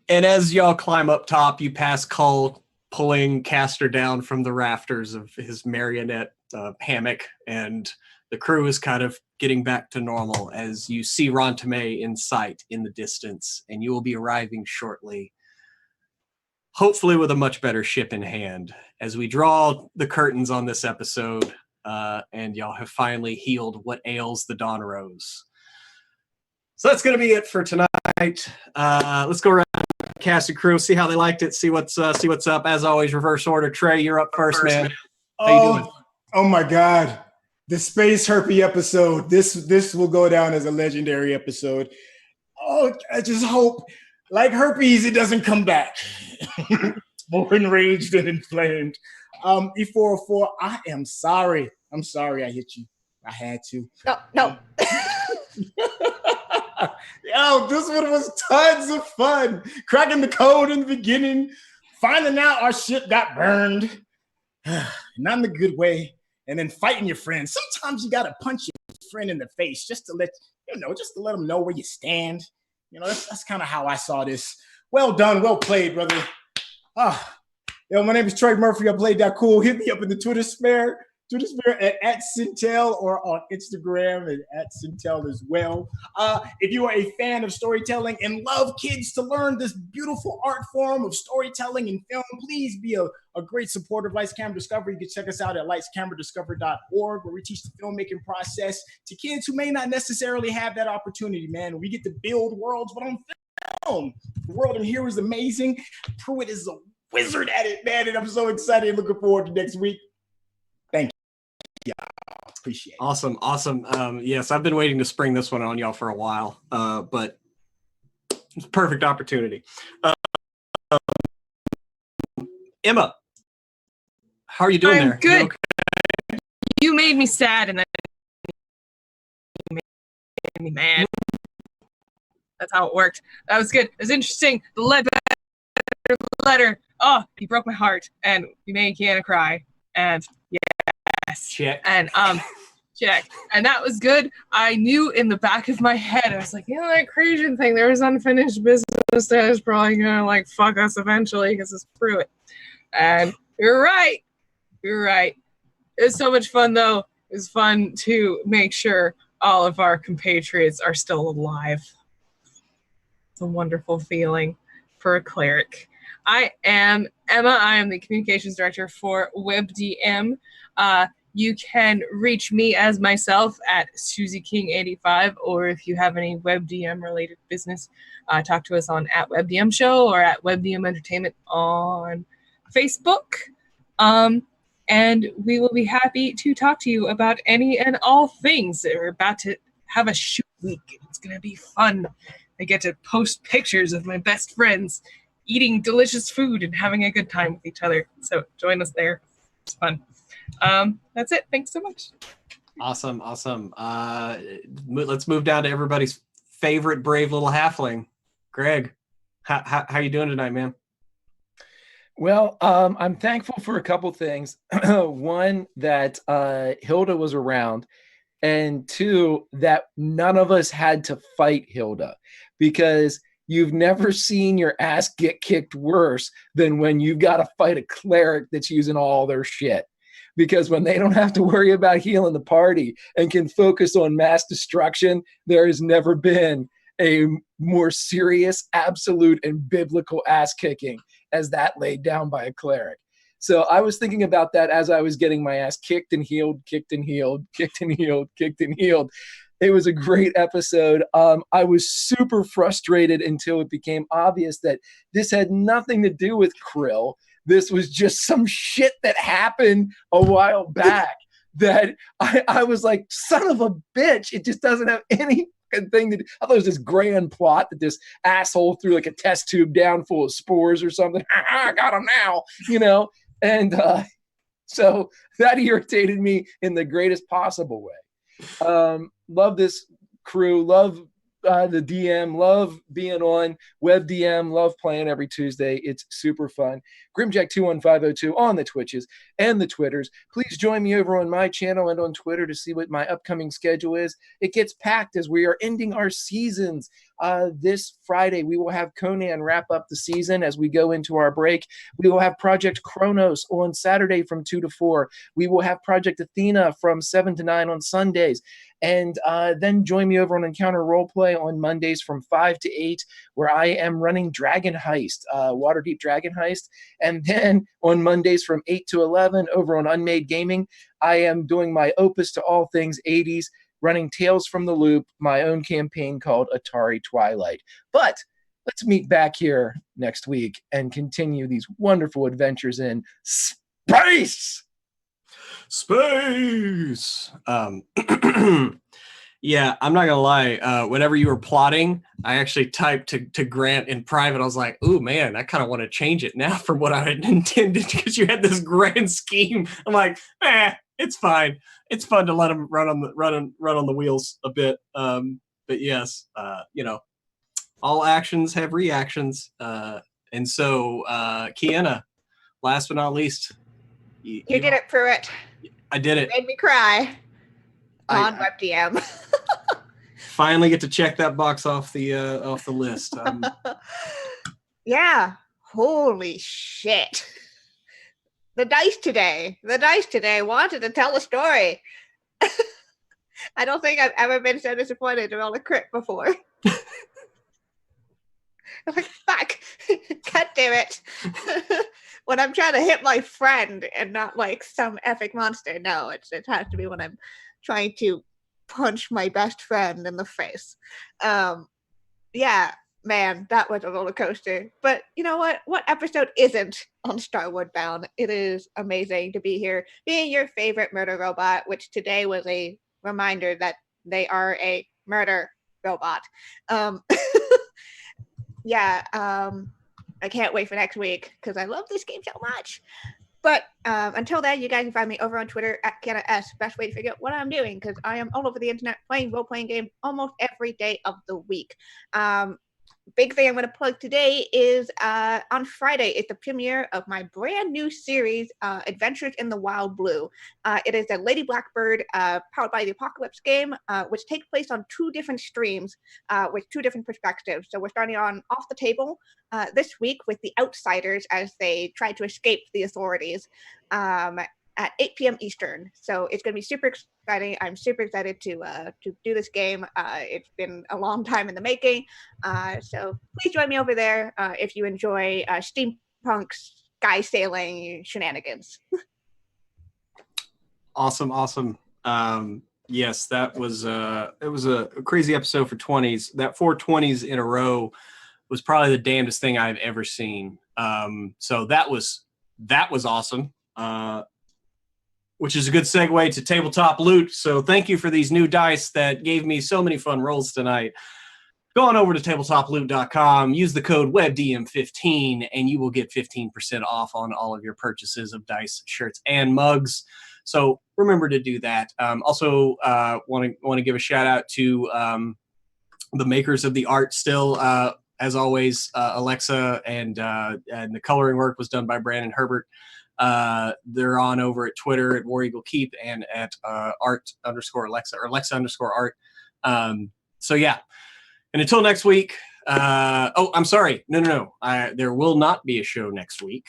And as y'all climb up top, you pass Cull pulling Castor down from the rafters of his marionette hammock, and the crew is kind of getting back to normal as you see Rontame in sight in the distance, and you will be arriving shortly, hopefully with a much better ship in hand, as we draw the curtains on this episode, and y'all have finally healed what ails the Dawn Rose. So that's going to be it for tonight. Let's go around cast and crew, see how they liked it, see what's up. As always, reverse order. Trey, you're up first, man. How you doing? Oh my God. The Space Herpy episode. This will go down as a legendary episode. Oh, I just hope, like herpes, it doesn't come back. More enraged and inflamed. E404, I am sorry. I'm sorry I hit you. I had to. No. Yo, this one was tons of fun. Cracking the code in the beginning, finding out our ship got burned, not in the good way, and then fighting your friends. Sometimes you gotta punch your friend in the face just to let them know where you stand. That's kind of how I saw this. Well done, well played, brother. My name is Troy Murphy. I played that cool. Hit me up in the Twitter sphere at Sintel, or on Instagram at Sintel as well. If you are a fan of storytelling and love kids to learn this beautiful art form of storytelling and film, please be a great supporter of Lights Camera Discovery. You can check us out at lightscameradiscovery.org, where we teach the filmmaking process to kids who may not necessarily have that opportunity, man. We get to build worlds, but on film. The world in here is amazing. Pruitt is a wizard at it, man, and I'm so excited and looking forward to next week. Thank you. Yeah, appreciate it. Awesome. Yes, I've been waiting to spring this one on y'all for a while, but it's a perfect opportunity. Emma, how are you doing there? Good. You okay? You made me sad, and then you made me mad. That's how it worked. That was good. It was interesting. The letter. Oh, he broke my heart, and you made Kiana cry. And yes, Check. And check. And that was good. I knew in the back of my head, I was like, that Creation thing, there was unfinished business that is probably gonna fuck us eventually because it's Pruitt. And you're right. It was so much fun, though. It was fun to make sure all of our compatriots are still alive. It's a wonderful feeling for a cleric. I am Emma. I am the communications director for WebDM. You can reach me as myself at SusieKing85, or if you have any WebDM related business, talk to us on at WebDM Show or at WebDM Entertainment on Facebook. And we will be happy to talk to you about any and all things. We're about to have a shoot week. It's going to be fun. I get to post pictures of my best friends eating delicious food and having a good time with each other. So join us there. It's fun. That's it. Thanks so much. Awesome. Let's move down to everybody's favorite brave little halfling. Greg, how you doing tonight, man? Well, I'm thankful for a couple things. One, that Hilda was around, and two, that none of us had to fight Hilda, because you've never seen your ass get kicked worse than when you've got to fight a cleric that's using all their shit. Because when they don't have to worry about healing the party and can focus on mass destruction, there has never been a more serious, absolute, and biblical ass kicking as that laid down by a cleric. So I was thinking about that as I was getting my ass kicked and healed, kicked and healed, kicked and healed, kicked and healed. It was a great episode. I was super frustrated until it became obvious that this had nothing to do with Krill. This was just some shit that happened a while back that I was like, son of a bitch. It just doesn't have any thing to do. I thought it was this grand plot that this asshole threw like a test tube down full of spores or something. I got him now, you know? And so that irritated me in the greatest possible way. Love this crew, love the DM, love being on WebDM, love playing every Tuesday. It's super fun. Grimjack21502 on the Twitches and the Twitters. Please join me over on my channel and on Twitter to see what my upcoming schedule is. It gets packed as we are ending our seasons. This Friday, we will have Conan wrap up the season as we go into our break. We will have Project Kronos on Saturday from 2 to 4. We will have Project Athena from 7 to 9 on Sundays. And then join me over on Encounter Roleplay on Mondays from 5 to 8, where I am running Dragon Heist, Waterdeep Dragon Heist. And then on Mondays from 8 to 11 over on Unmade Gaming, I am doing my opus to all things 80s, running Tales from the Loop, my own campaign called Atari Twilight. But let's meet back here next week and continue these wonderful adventures in space! Space. Yeah, I'm not gonna lie. Whenever you were plotting, I actually typed to Grant in private. I was like, "Ooh, man, I kind of want to change it now from what I had intended," because you had this grand scheme. I'm like, it's fine. It's fun to let them run on the wheels a bit. But yes, all actions have reactions. And so, Kiana, last but not least, You did it, Pruitt. I did it. You made me cry on WebDM. Finally get to check that box off the list. Yeah. Holy shit. The dice today wanted to tell a story. I don't think I've ever been so disappointed to roll a crit before. I'm like, fuck. God damn it. When I'm trying to hit my friend and not like some epic monster. No, it has to be when I'm trying to punch my best friend in the face. Yeah, man, that was a roller coaster. But you know what? What episode isn't on Starward Bound? It is amazing to be here, being your favorite murder robot, which today was a reminder that they are a murder robot. Yeah, I can't wait for next week because I love this game so much. But until then, you guys can find me over on Twitter at KianaS. Best way to figure out what I'm doing because I am all over the internet playing role-playing games almost every day of the week. Big thing I'm going to plug today is on Friday, it's the premiere of my brand new series, Adventures in the Wild Blue. It is a Lady Blackbird powered by the Apocalypse game, which takes place on 2 different streams with 2 different perspectives. So we're starting on Off the Table this week with the Outsiders as they try to escape the authorities. at 8 p.m. Eastern. So it's going to be super exciting. I'm super excited to do this game. It's been a long time in the making. So please join me over there if you enjoy steampunk sky sailing shenanigans. Awesome. Yes, that was it was a crazy episode for 20s. That 420s in a row was probably the damnedest thing I've ever seen. So that was awesome. Which is a good segue to tabletop loot. So thank you for these new dice that gave me so many fun rolls tonight. Go on over to tabletoploot.com, use the code WebDM15, and you will get 15% off on all of your purchases of dice, shirts, and mugs. So remember to do that. Also, want to give a shout out to the makers of the art still. As always, Alexa, and the coloring work was done by Brandon Herbert. They're on over at Twitter at War Eagle Keep and at art_Alexa or Alexa_art. So yeah. And until next week, I'm sorry. No. There will not be a show next week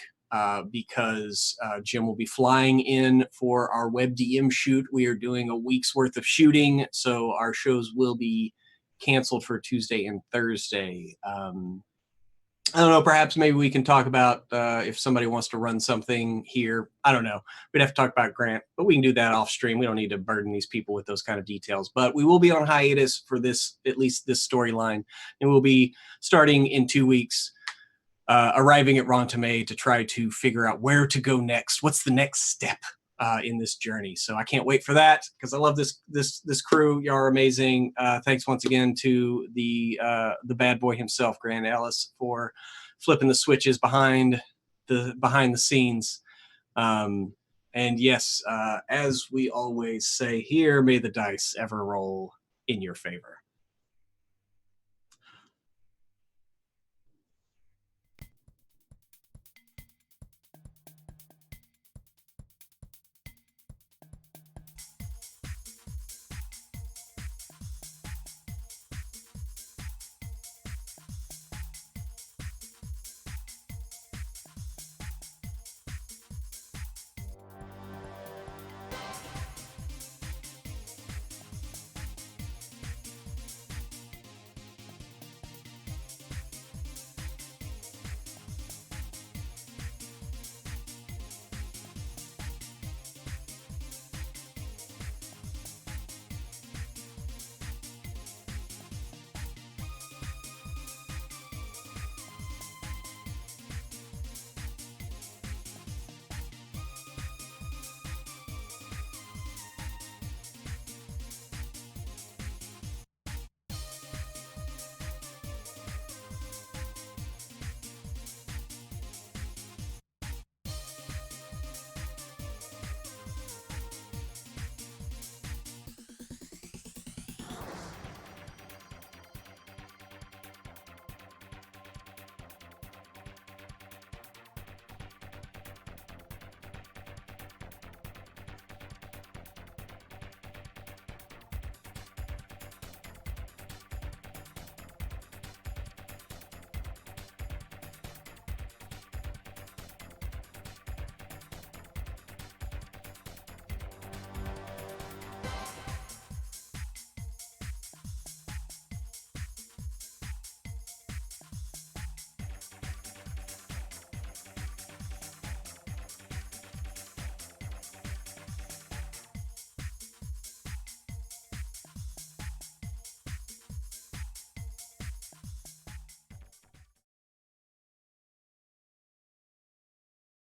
because Jim will be flying in for our WebDM shoot. We are doing a week's worth of shooting, so our shows will be canceled for Tuesday and Thursday. I don't know, perhaps maybe we can talk about if somebody wants to run something here. I don't know. We'd have to talk about Grant, but we can do that off stream. We don't need to burden these people with those kind of details. But we will be on hiatus for this, at least this storyline. And we'll be starting in 2 weeks, arriving at Rontamay to try to figure out where to go next. What's the next step in this journey? So I can't wait for that because I love this crew. Y'all are amazing. Thanks once again to the bad boy himself, Grant Ellis, for flipping the switches behind the scenes. And yes, as we always say here, may the dice ever roll in your favor.